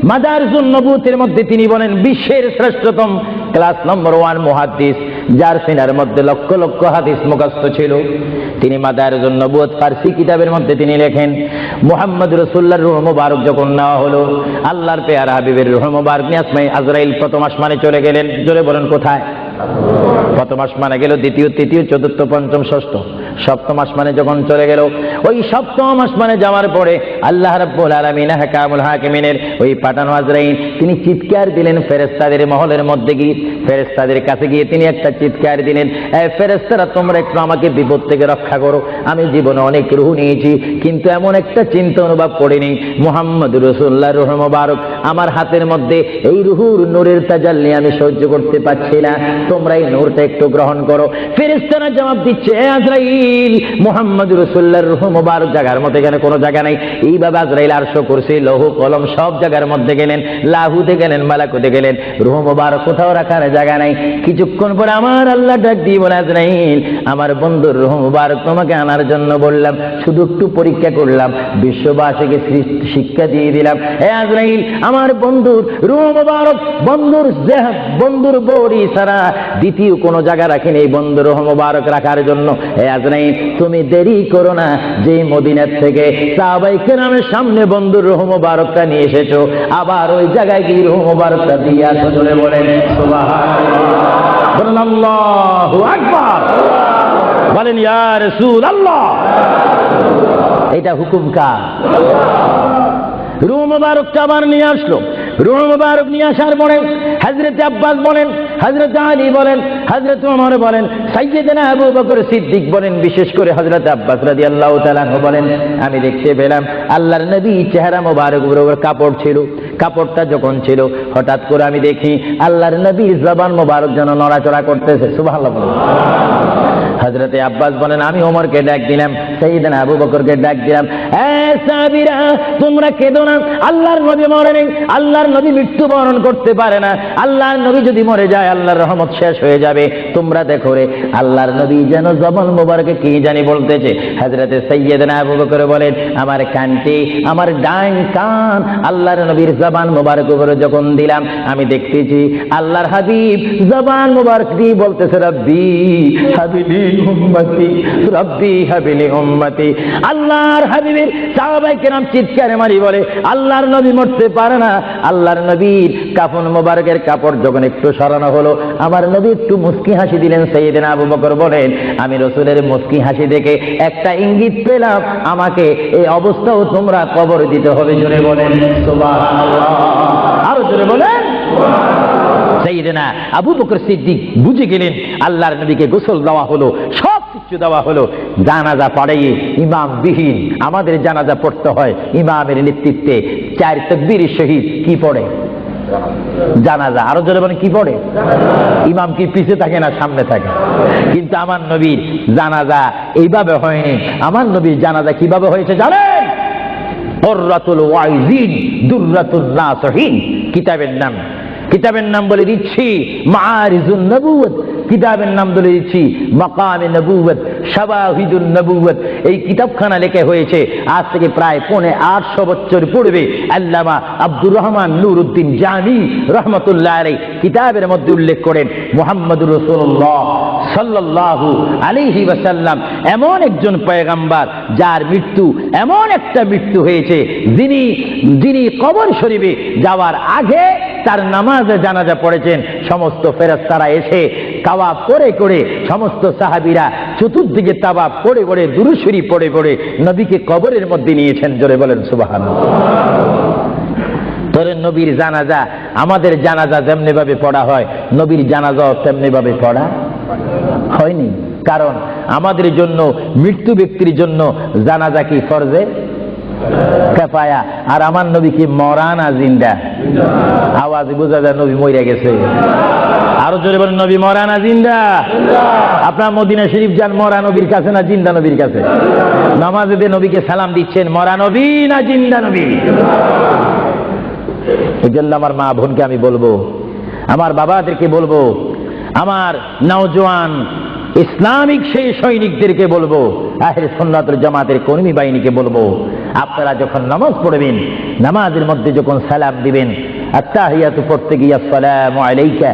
মাদারিসুন নবুয়তের মধ্যে তিনি বলেন বিশ্বের শ্রেষ্ঠতম ক্লাস নম্বর 1 মুহাদ্দিস যার সিনার মধ্যে লক্ষ লক্ষ হাদিস মুখস্থ ছিল, তিনি মাদারিজুন নবুওয়াত ফারসি কিতাবের মধ্যে তিনি লেখেন, মুহাম্মদ রাসূলুল্লাহর রূহ মুবারক যখন নেওয়া হলো, আল্লাহর পেয়ারা হাবিবের রূহ মুবারক নিয়ে আজরাইল প্রথম আসমানে চলে গেলেন। জোরে বলেন কোথায়? প্রথম আসমানে গেল, দ্বিতীয়, তৃতীয়, চতুর্থ, পঞ্চম, ষষ্ঠ, সপ্তম আসমানে যখন চলে গেল, ওই সপ্তম আসমানে যাওয়ার পরে আল্লাহ রাব্বুল আলামিন হাকামুল হাকিমিনের ওই পাঠানো আজরাইল তিনি চিৎকার দিলেন ফেরেশতাদের মহলের মধ্যে গিয়ে, ফেরেশতাদের কাছে গিয়ে তিনি একটা চিৎকার দিলেন, এ ফেরেশতারা তোমরা একটু আমাকে বিপদ থেকে রক্ষা করো। আমি জীবনে অনেক রূহ নিয়েছি, কিন্তু এমন একটা চিন্তা অনুভব করিনি মুহাম্মদ রাসূলুল্লাহর রূহ মুবারক আমার হাতের মধ্যে, এই রূহুর নূরের তাজাল্লি আমি সহ্য করতে পারছি না, তোমরা এই নূরটা একটু গ্রহণ করো। ফেরেশতারা জবাব দিচ্ছে, এ আজরাইল, মুহাম্মদ রাসূলুল্লাহর রূহ মুবারক জায়গার মধ্যে এখানে কোনো জায়গা নাই। এইভাবে আজরাইল আরশ, কুরসি, লৌহ, কলম সব জায়গার মধ্যে গেলেন, লাহুতে গেলেন, মালাকুতে গেলেন, রূহ মুবারক কোথাও রাখার জায়গা নাই। কিছুক্ষণ পরে আমার আল্লাহ ডাক দিয়ে বলে, আজরাইল, আমার বন্ধুর রূহ মুবারক তোমাকে আনার জন্য বললাম, শুধু একটু পরীক্ষা করলাম, বিশ্ববাসীকে শিক্ষা দিয়ে দিলাম। এ আজরাইল, আমার বন্ধুর রূহ মুবারক বন্ধুর বডি ছাড়া দ্বিতীয় কোনো জায়গা রাখিনি এই বন্ধুর রূহ মুবারক রাখার জন্য। এ আজরাইল, তুমি দেরি করো না, যে মদিনার থেকে সাহাবায়ে কেরামের সামনে বন্ধুর রূহ মুবারকটা নিয়ে এসেছো, আবার ওই জায়গায় গিয়ে রূহ মুবারকটা দিয়ে আসো। জোরে বলেন সুবহানাল্লাহ, বলেন আল্লাহু আকবার, বলেন ইয়া রাসূলুল্লাহ। এটা হুকুম কার? রূহ মুবারকটা আবার নিয়ে আসলো। রূহ মুবারক নিয়ে আসার পরে হযরত আব্বাস বলেন, হযরত আলী বলেন, হযরত ওমর বলেন, সাইয়্যিদনা আবু বকর সিদ্দিক বলেন, বিশেষ করে হযরত আব্বাস রাদিয়াল্লাহু তাআলা আনহু বলেন, আমি দেখতে পেলাম আল্লাহর নবী চেহারা মোবারক উপর কাপড় ছিল। কাপড়টা যখন ছিল, হঠাৎ করে আমি দেখি আল্লাহর নবীর জবান মোবারক যেন নড়াচড়া করতেছে। সুবহানাল্লাহ। হযরত আব্বাস বলেন, আমি ওমরকে ডাক দিলাম, সাইয়্যিদনা আবু বকরকে ডাক দিলাম, এ সাহাবীরা, তোমরা কেঁদো না, আল্লাহর নবী মরে নেই, আল্লাহর নবী মৃত্যুবরণ করতে পারে না, আল্লাহর নবী যদি মরে যায় আল্লাহর রহমত শেষ হয়ে যাবে। তোমরা দেখো রে, আল্লাহর নবী যেন জবান মোবারকে কি জানি বলতেছে। হযরত সাইয়্যিদনা আবু বকর বলেন, আমার কানটি, আমার ডান কান আল্লাহর নবীর জবান মোবারক উপরে যখন দিলাম, আমি দেখতেছি আল্লাহর হাবিব জবান মোবারক দিয়ে বলতেছে, রব্বি হাবিলি উম্মতি, রব্বি হাবিলি উম্মতি। আল্লাহর হাবিবের সাহাবায়ে কেরাম চিৎকারে মারি বলে, আল্লাহর নবী মরতে পারে না। আল্লাহর নবীর কাফন মোবারকের কাপড় যখন একটু সরানো হলো, আমার নবী একটু মুস্কি হাসি দিলেন। সাইয়্যিদনা আবু বকর বলেন, আমি রাসূলের মুস্কি হাসি দেখে একটা ইঙ্গিত পেলাম, আমাকে এই অবস্থাও তোমরা কবর দিতে হবে। জোরে বলেন সুবহানাল্লাহ, আরো জোরে বলেন। সাইয়্যিদনা আবু বকর সিদ্দিক বুঝে গেলেন, আল্লাহর নবীকে গোসল দেওয়া হলো, সব কিছু দেওয়া হলো, জানাজা পড়াইয়ে ইমাম বিহীন আমাদের জানাজা পড়তে হয় ইমামের নেতৃত্বে। 4 তাকবীর শহীদ কি পড়ে? জানাজা। আরো জোরে বলেন, কি পড়ে? ইমাম কি পিছে থাকে না সামনে থাকে? কিন্তু আমার নবীর জানাজা এইভাবে হয়নি। আমার নবীর জানাজা কিভাবে হয়েছে জানেন? কুররাতুল ওয়াইজিন দুররাতুন নাসিহিন কিতাবের নাম বলে দিচ্ছি মাআরিজুন নবুওয়াত, কিতাবের নাম বলে দিচ্ছি মাকামে নবুওয়াত, শাওয়াহিদুন নবুওয়াত। এই কিতাবখানা লেখা হয়েছে আজ থেকে প্রায় 850 বছর পূর্বে। আল্লামা আব্দুর রহমান নুরউদ্দিন জামি রহমাতুল্লাহ আলাইহি কিতাবের মধ্যে উল্লেখ করেন, মুহাম্মদুর রাসূলুল্লাহ সাল্লাল্লাহু আলাইহি ওয়াসাল্লাম এমন একজন পয়গম্বর যার মৃত্যু এমন একটা মৃত্যু হয়েছে, যিনি কবর শরীফে যাওয়ার আগে তার নামাজে জানাজা পড়েছেন। সমস্ত ফেরেশতারা এসে তাওয়াফ করে করে, সমস্ত সাহাবীরা চতুর্দিকে তাওয়াফ করে করে, দুরূদ শরীফ পড়ে পড়ে নবীকে কবরের মধ্যে নিয়েছেন। জোরে বলেন সুবহানাল্লাহ। তোরে নবীর জানাজা, আমাদের জানাজা যেমনি ভাবে পড়া হয়, নবীর জানাজাও তেমনি ভাবে পড়া হয়নি। কারণ আমাদের জন্য, মৃত্যু ব্যক্তির জন্য জানাজা কি ফরজে কিফায়া, আর আমার নবী কি মরা না জিন্দা? আওয়াজে বোঝা যায় নবী মরে গেছে। আরো জোরে বলেন, নবী মরা না জিন্দা? আপনার মদিনা শরীফ যান, মরা নবীর কাছে না জিন্দা নবীর কাছে? নামাজে দিয়ে নবীকে সালাম দিচ্ছেন, মরা নবী না জিন্দা নবী? এই জন্য আমার মা বোনকে আমি বলবো, আমার বাবাদেরকে বলবো, আমার নওজোয়ান ইসলামিক সেই সৈনিকদেরকে বলবো, আহলে সুন্নাত ওয়াল জামাতের কর্মী বাহিনীকে বলবো, আপনারা যখন নামাজ পড়বেন, নামাজের মধ্যে যখন সালাম দিবেন, আত্তাহিয়াতু পড়তে গিয়ে আসসালামু আলাইকা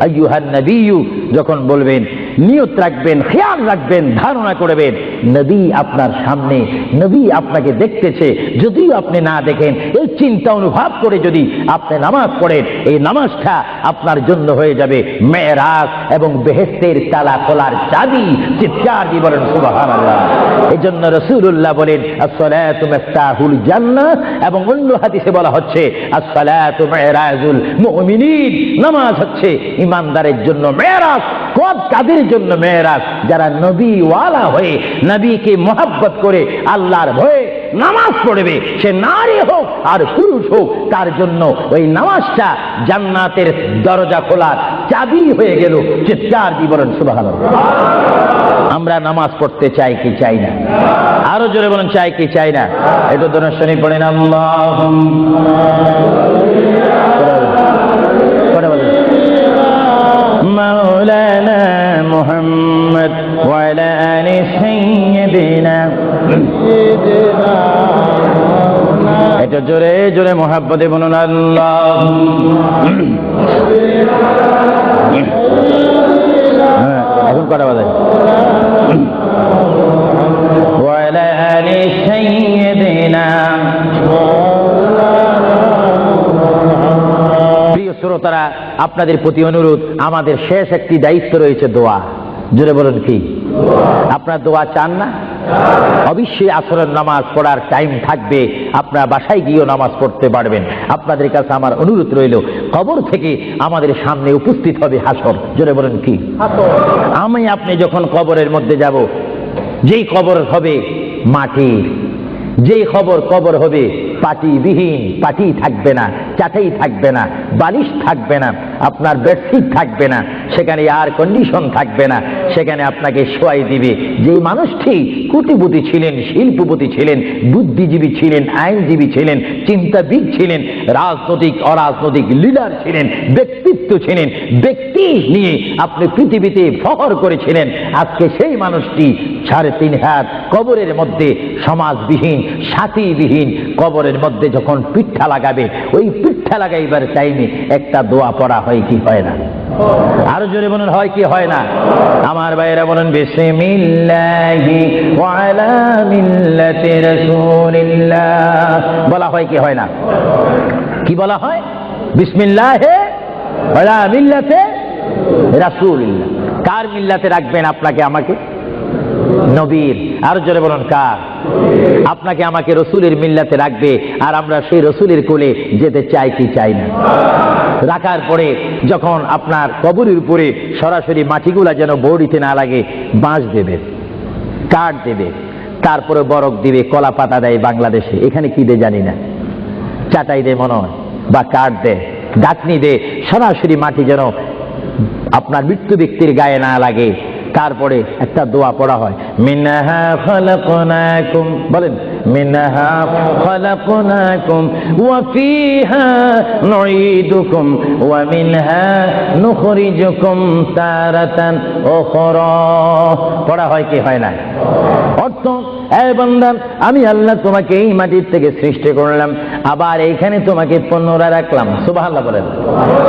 আইয়ুহান নবিয়্যু যখন বলবেন, নিয়ত রাখবেন, খেয়াল রাখবেন, ধারণা করবেন নবী আপনার সামনে, নবী আপনাকে দেখতেছে। যদিও আপনি না দেখেন, এই চিন্তা অনুভব করে যদি আপনি নামাজ পড়েন, এই নামাজটা আপনার জন্য হয়ে যাবে মেরাজ এবং বেহেশতের তালা খোলার চাবি। চিৎকার দিয়ে বলেন সুবহানাল্লাহ। এই জন্য রাসূলুল্লাহ বলেন আসসালাতু মিফতাহুল জান্নাহ, এবং অন্য হাদিসে বলা হচ্ছে আসসালাতু মিরাজুল মুমিনিন। নামাজ হচ্ছে ইমানদারের জন্য মেরাজ। কাদের জন্য মেরাজ? যারা নবী ওয়ালা হয়ে নবীকে মহব্বত করে আল্লাহর ভয়ে নামাজ পড়বে, সে নারী হোক আর পুরুষ হোক, তার জন্য ওই নামাজটা জান্নাতের দরজা খোলার চাবি হয়ে গেল। চিৎকার দিয়ে বলেন সুবহানাল্লাহ। আমরা নামাজ পড়তে চাই কি চাই না? আরো জোরে বলেন, চাই কি চাই না? এটা দোনোশনি পড়েন মাওলানা মুহাম্মদ ওয়া আলা আলি সাইয়্যিদিনা। এটা জোরে জোরে মুহাব্বতে বলুন আল্লাহ। এখন কটা বাজে? ওয়া আলা আলি সাইয়্যিদিনা। প্রিয় শ্রোতারা, আপনাদের প্রতি অনুরোধ, আমাদের শেষ একটি দায়িত্ব রয়েছে, দোয়া। জোরে বলুন কি? আপনার দোয়া চান না? অবশ্যই আসরের নামাজ পড়ার টাইম থাকবে, আপনারা বাসায় গিয়েও নামাজ পড়তে পারবেন। আপনাদের কাছে আমার অনুরোধ রইল, কবর থেকে আমাদের সামনে উপস্থিত হবে হাসর। জোরে বলেন কি? আমি আপনি যখন কবরের মধ্যে যাব, যেই কবর হবে মাটির, যেই কবর হবে পাটিবিহীন, পাটি থাকবে না, চাটাই থাকবে না, বালিশ থাকবে না, আপনার বেডশিট থাকবে না, সেখানে এয়ার কন্ডিশন থাকবে না, সেখানে আপনাকে শোয়াই দিবে যে মানুষটি কোটিপতি ছিলেন, শিল্পপতি ছিলেন, বুদ্ধিজীবী ছিলেন, আইনজীবী ছিলেন, চিন্তাবিদ ছিলেন, রাজনৈতিক অরাজনৈতিক লিডার ছিলেন, ব্যক্তিত্ব ছিলেন, ব্যক্তি নিয়ে আপনি পৃথিবীতে ফখর করেছিলেন। আজকে সেই মানুষটি 3.5 হাত কবরের মধ্যে সমাজবিহীন, সাথীবিহীন কবরের মধ্যে যখন পিঠা লাগাবে, ওই পিঠা লাগাইবার টাইমে একটা দোয়া পড়া হয় কি হয় না? আরো জোরে বলুন, হয় কি হয় না? আমার ভাইয়েরা বলেন বিসমিল্লাহি ওয়া আলা মিল্লাতি রাসূলিল্লাহ। বলা হয় কি হয় না? কি বলা হয়? বিসমিল্লাহি ওয়া আলা মিল্লাতি রাসূলিল্লাহ। কার মিল্লাতে রাখবেন আপনাকে আমাকে? নবীর। আরো জোরে বলুন, কার? আপনাকে আমাকে রসুলের মিল্লাতে রাখবে, আর আমরা সেই রসুলের কোলে যেতে চাই কি চাই না? রাখার পরে যখন আপনার কবরের উপরে সরাসরি মাটিগুলা যেন বড়িতে না লাগে, বাঁশ দেবে, কাঠ দেবে, তারপরে বরক দিবে, কলা পাতা দেয় বাংলাদেশে, এখানে কি দেয় জানি না, চাটাই দেয় মনে হয়, বা কাঠ দেয়, গাঁথনি দেয়, সরাসরি মাটি যেন আপনার মৃত্যু ব্যক্তির গায়ে না লাগে। তারপরে একটা দোয়া পড়া হয়, মিনহা খালাকনাকুম, বলেন মিনহা খালাকনাকুম ওয়া ফিহা নুঈদুকুম ওয়া মিনহা নুখরিজুকুম তারাতান উখরা। পড়া হয় কি হয় না? অর্থ, এ বান্দা, আমি আল্লাহ তোমাকে এই মাটির থেকে সৃষ্টি করলাম, আবার এইখানে তোমাকে পুনরায় রাখলাম। সুবহানাল্লাহ বলেন।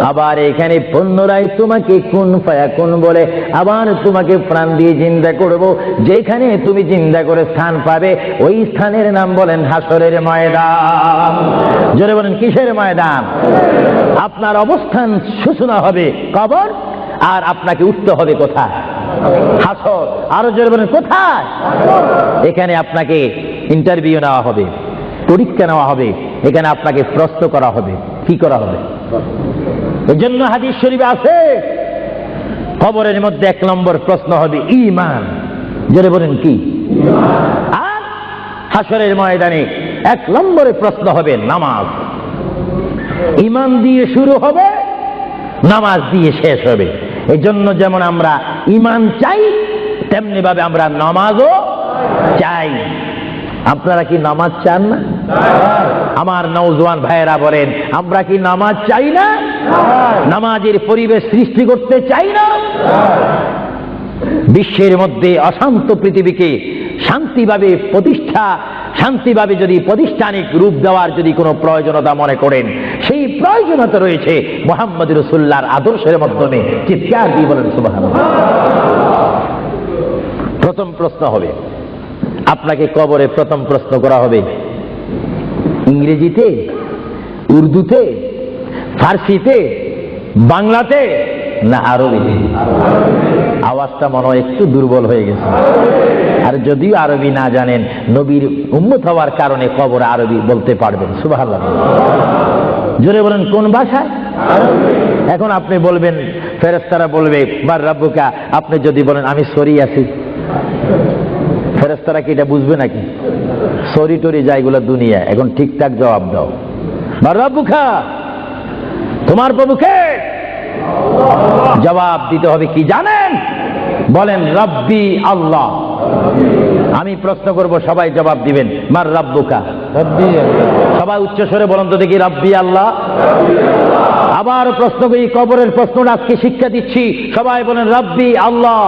আবার এইখানে পুনরায় তোমাকে কুন ফায়াকুন বলে আবার তোমাকে প্রাণ দিয়ে জিন্দা করব। যেখানে তুমি জিন্দা করে স্থান পাবে, ওই স্থানের নাম বলেন হাসরের ময়দান। জোরে বলেন, কিসের ময়দান? আপনার অবস্থান সূচনা হবে কবর, আর আপনাকে উঠতে হবে কোথায়? হাসর। আরো জোরে বলেন, কোথায়? এখানে আপনাকে ইন্টারভিউ নেওয়া হবে, পরীক্ষা নেওয়া হবে, এখানে আপনাকে প্রশ্ন করা হবে। কি করা হবে? এই জন্য হাদিস শরীফে আছে, কবরের মধ্যে 1 নম্বর প্রশ্ন হবে ঈমান। জোরে বলেন কি? আর হাসরের ময়দানে 1 নম্বরে প্রশ্ন হবে নামাজ। ঈমান দিয়ে শুরু হবে, নামাজ দিয়ে শেষ হবে। এই জন্য যেমন আমরা ঈমান চাই, তেমনি ভাবে আমরা নামাজও চাই। আপনারা কি নামাজ চান না? আমার নওজোয়ান ভাইয়েরা বলেন, আমরা কি নামাজ চাই না? নামাজের পরিবেশ সৃষ্টি করতে চাই না? বিশ্বের মধ্যে অশান্ত পৃথিবীকে শান্তিভাবে প্রতিষ্ঠা, শান্তিভাবে যদি প্রাতিষ্ঠানিক রূপ দেওয়ার যদি কোনো প্রয়োজনীয়তা মনে করেন, সেই প্রয়োজনীয়তা রয়েছে মুহাম্মদ রাসূলুল্লাহর আদর্শের মাধ্যমে। চিৎকার দিয়ে বলেন সুবহানাল্লাহ। প্রথম প্রশ্ন হবে, আপনাকে কবরে প্রথম প্রশ্ন করা হবে ইংরেজিতে, উর্দুতে, ফার্সিতে, বাংলাতে না আরবিতে? আওয়াজটা মনে হয় একটু দুর্বল হয়ে গেছে। আর যদিও আরবি না জানেন, নবীর উম্মত হওয়ার কারণে কবরে আরবি বলতে পারবেন। সুবহানাল্লাহ। জোরে বলেন কোন ভাষায়? এখন আপনি বলবেন, ফেরেশতারা বলবে বার রাব্বুকা, আপনি যদি বলেন আমি সরি আছি, ফেরেশতারা কি এটা বুঝবে নাকি? সরি টরি যাইগুলো দুনিয়া। এখন ঠিকঠাক জবাব দাও, বার রাব্বুকা, তোমার প্রভুকে। জবাব দিতে হবে কি জানেন? বলেন রব্বি আল্লাহ। আমি প্রশ্ন করব, সবাই জবাব দিবেন মার রাব্বুকা। সবাই উচ্চ স্বরে বলেন তো দেখি, রব্বি আল্লাহ। আবার প্রশ্ন করি, কবরের প্রশ্নটা আজকে শিক্ষা দিচ্ছি, সবাই বলেন রব্বি আল্লাহ।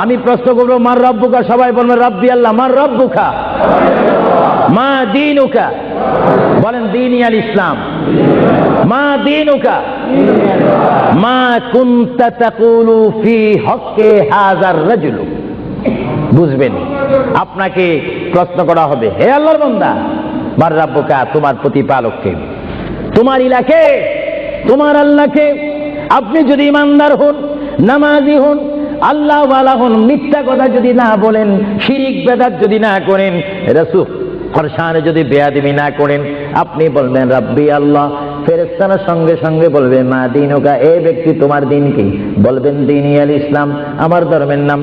আমি প্রশ্ন করবো মার রব্বুকা, সবাই বলবেন রব্বি আল্লাহ। মার রব্বুকা, মা দীনুকা, বলেন দীনি আল ইসলাম। মা দীনুকা, মা কুনতা তাকুলু ফি হক্কে হাযার রাজুল। বুঝবেন, আপনাকে প্রশ্ন করা হবে, হে আল্লাহর বান্দা, মার রাব্বুকা, তোমার প্রতিপালককে, তোমার ইলাকে, তোমার আল্লাহকে। আপনি যদি ইমানদার হন, নামাজি হন, আল্লাহ ওয়ালা হন, মিথ্যা কথা যদি না বলেন, শিরিক বেদাত যদি না করেন, রাসূল ফরসানে যদি বেয়াদবি না করেন, আপনি বলবেন রাব্বি আল্লাহ। ফেরেশতারা সঙ্গে সঙ্গে বলবে মা দীনুকা, এ ব্যক্তি তোমার দিন কি? বলবেন দীনি আল ইসলাম, আমার ধর্মের নাম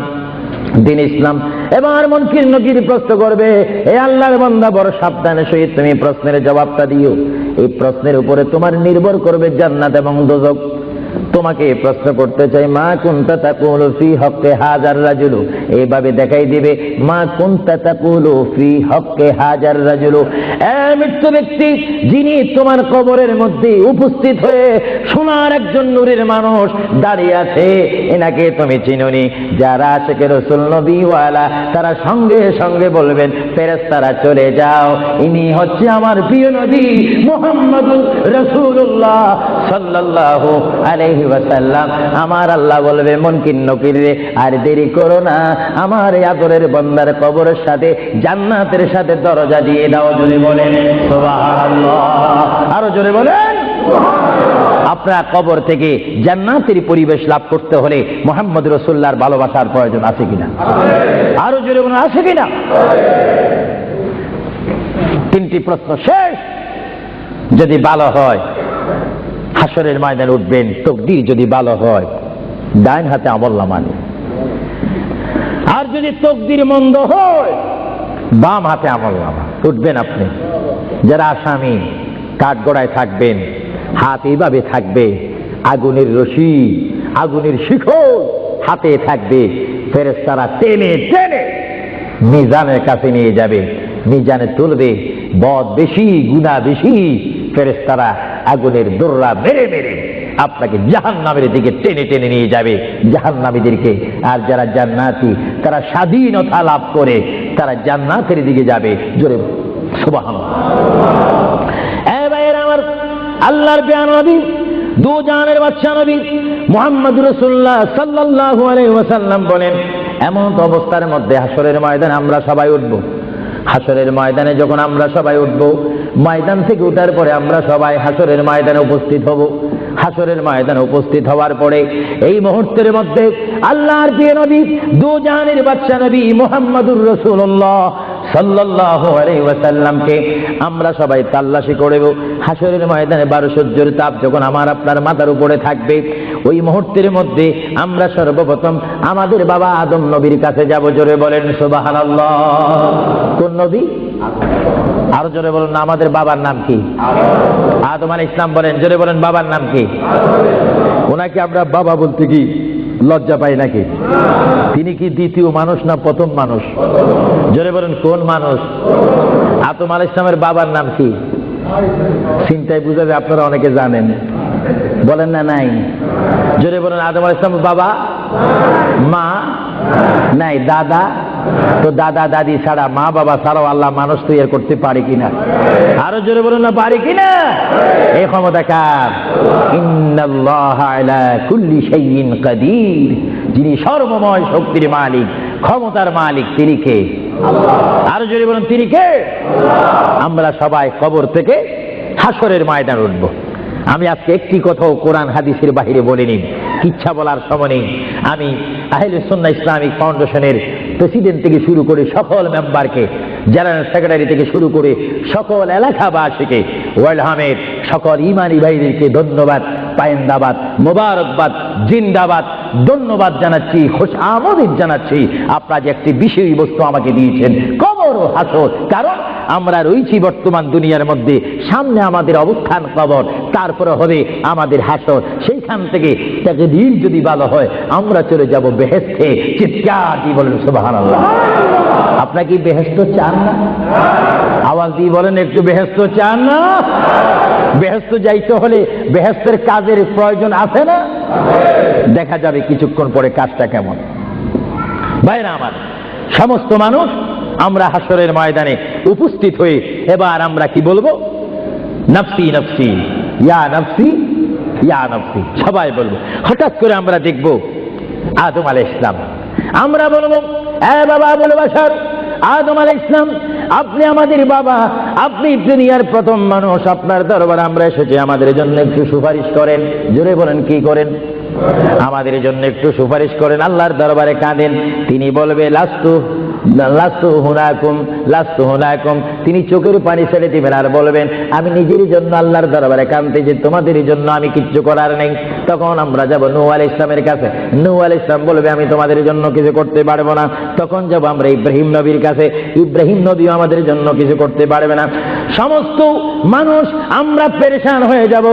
দিন ইসলাম। এবার মুনকির নকির প্রশ্ন করবে, হে আল্লাহর বান্দা, বড় সাবধানের সহিত তুমি প্রশ্নের জবাবটা দিও। এই প্রশ্নের উপরে তোমার নির্ভর করবে জান্নাত এবং দোজখ। তোমাকে প্রশ্ন করতে চাই, মা কুনতা তাকুলু ফি হক্কে হাযার রাজুল। এইভাবে দেখাই দিবে, মা কুনতা তাকুলু ফি হক্কে হাযার রাজুল। এ মৃত্যু ব্যক্তি, যিনি তোমার কবরের মধ্যে উপস্থিত হয়ে সোনার একজন নূরের মানুষ দাঁড়িয়ে আছে, এনাকে তুমি চিনোনি? যারা আশিকে রাসূল নবীওয়ালা, তারা সঙ্গে সঙ্গে বলবেন, ফেরেশতারা চলে যাও, ইনি হচ্ছে আমার প্রিয় নবী মুহাম্মদুর রাসূলুল্লাহ সাল্লাল্লাহু আলাইহি ওয়াসাল্লাম। আমার আল্লাহ বলবে, মুনকির নকির রে, আর দেরি করো না, আমার এই আদরের বান্দার কবরের সাথে জান্নাতের সাথে দরজা দিয়ে দাও। জোরে বলেন সুবহানাল্লাহ। আরো জোরে বলেন। আপনার কবর থেকে জান্নাতের পরিবেশ লাভ করতে হলে মুহাম্মদ রাসূলুল্লাহর ভালোবাসার প্রয়োজন আছে কিনা? আরো জোরে বলেন, আছে কিনা? তিনটি প্রশ্ন শেষ। যদি ভালো হয়, হাসরের ময়দানে উঠবেন, তকদীর যদি ভালো হয়, ডাইন হাতে আমলনামা নেই। আর যদি তকদীর মন্দ হয়, বাম হাতে আমলনামা। উঠবেন আপনি, যারা আসামি, কাঠগড়ায় থাকবেন, হাত এইভাবে থাকবে, আগুনের রশি, আগুনের শিখল হাতে থাকবে। ফেরেশতারা টেনে টেনে মিজানের কাছে নিয়ে যাবে, মিজানে তুলবে। বদ বেশি, গুনাহ বেশি, ফেরেশতারা আগুনের দোররা মেরে মেরে আপনাকে জাহান্নামের দিকে টেনে টেনে নিয়ে যাবে, জাহান্নামীদেরকে। আর যারা জান্নাতি, তারা স্বাধীনতা লাভ করে তারা জান্নাতের দিকে যাবে। জোরে সুবহানাল্লাহ। এ ভাইয়েরা আমার, আল্লাহর প্রিয় নবী, দু জাহানের বাদশা নবী মুহাম্মদ রাসূলুল্লাহ সাল্লাল্লাহু আলাইহি ওয়াসাল্লাম বলেন, এমন অবস্থার মধ্যে হাসরের ময়দানে আমরা সবাই উঠব। হাসরের ময়দানে যখন আমরা সবাই উঠব, ময়দান থেকে ওঠার পরে আমরা সবাই হাসরের ময়দানে উপস্থিত হব। হাসরের ময়দানে উপস্থিত হওয়ার পরে এই মুহূর্তের মধ্যে আল্লাহর প্রিয় নবী, দু জাহানের বাদশা নবী মুহাম্মদুর রাসূলুল্লাহ সাল্লাল্লাহু আলাইহি ওয়াসাল্লামকে আমরা সবাই তাল্লাশি করব। হাসরের ময়দানে 12 সূর্যের তাপ যখন আমার আপনার মাথার উপরে থাকবে, ওই মুহূর্তের মধ্যে আমরা সর্বপ্রথম আমাদের বাবা আদম নবীর কাছে যাব। জোরে বলেন সুবহানাল্লাহ। কোন নবী? আরো জোরে বলুন না, আমাদের বাবার নাম কি? আদম আলাইহিস সালাম। বলেন, জোরে বলেন, বাবার নাম কি? ওনাকে আমরা বাবা বলতে কি লজ্জা পাই নাকি? তিনি কি দ্বিতীয় মানুষ না প্রথম মানুষ? জোরে বলেন, কোন মানুষ? আদম আলাইহিস সালামের বাবার নাম কি? চিন্তায় বুঝাবে, আপনারা অনেকে জানেন, বলেন না নাই? জোরে বলেন, আদম আলাইহিস সালামের বাবা, মা নাই, দাদা, তো দাদা দাদি ছাড়া, মা বাবা ছাড়াও আল্লাহ মানুষ তৈরি করতে পারে কিনা? আরো জোরে বলুন না, পারে কিনা? এই ক্ষমতা কার? ইন্নাল্লাহা আলা কুল্লি শাইইন কাদির। যিনি সর্বময় শক্তির মালিক, ক্ষমতার মালিক, তিনি কে? আরো জোরে বলুন, তিনি কে? আমরা সবাই কবর থেকে হাসরের ময়দানে উঠব। আমি আজকে একটি কথাও কোরআন হাদিসের বাহিরে বলিনি, কিচ্ছা বলার সময় নেই। আমি আহলে সুন্নাহ ইসলামিক ফাউন্ডেশনের প্রেসিডেন্ট থেকে শুরু করে সকল মেম্বারকে, জেনারেল সেক্রেটারি থেকে শুরু করে সকল এলাকাবাসীকে, ওয়ার্ল্ড হামের সকল ইমানি ভাইদেরকে ধন্যবাদ, পায়েন্দাবাদ, মোবারকবাদ, জিন্দাবাদ, ধন্যবাদ জানাচ্ছি, খুশ আমদিদ জানাচ্ছি। আপনারা যে একটি বিষয়বস্তু আমাকে দিয়েছেন, কবর ও হাসর। কারণ আমরা রয়েছি বর্তমান দুনিয়ার মধ্যে, সামনে আমাদের অবস্থান কবর, তারপরে হবে আমাদের হাসর। সেইখান থেকে তাকদীর যদি ভালো হয় আমরা চলে যাব বেহেশতে। চিৎকার দিয়ে বলেন সুবহানাল্লাহ। আপনারা কি বেহেশত চান না? আওয়াজ দিয়ে বলেন একটু, বেহেশত চান না? বেহেশত যাইতে হলে বেহেশতের কাজের প্রয়োজন আছে না? দেখা যাবে কিছুক্ষণ পরে কাজটা কেমন। ভাইরা আমার, সমস্ত মানুষ আমরা হাসরের ময়দানে উপস্থিত হয়ে এবার আমরা কি বলবো? নফসি নফসি, ইয়া নফসি, ইয়া নফসি, সবাই বলবো। হঠাৎ করে আমরা দেখব আদম আলাইহিস সালাম। আমরা বলবো, এ বাবা বলে বাসার আদম আলাইহিস সালাম, আপনি আমাদের বাবা, আপনি দুনিয়ার প্রথম মানুষ, আপনার দরবারে আমরা এসেছি, আমাদের জন্য একটু সুপারিশ করেন। জোরে বলেন, কি করেন? আমাদের জন্য একটু সুপারিশ করেন। আল্লাহর দরবারে কাঁদেন। তিনি বলবে লাস্তু লাস্তু হুনাকুম, লাস্তু হুনাকুম। তিনি চোখের পানি ছেড়ে দিবেন আর বলবেন, আমি নিজের জন্য আল্লাহর দরবারে কাঁদতে যে তোমাদের জন্য আমি কিচ্ছু করার নেই। তখন আমরা যাব নূহ আলাইহিস সালামের কাছে। নূহ আলাইহিস সালাম বলবে, আমি তোমাদের জন্য কিছু করতে পারবো না। তখন যাব আমরা ইব্রাহিম নবীর কাছে। ইব্রাহিম নবীও আমাদের জন্য কিছু করতে পারবে না। সমস্ত মানুষ আমরা পেরেশান হয়ে যাব।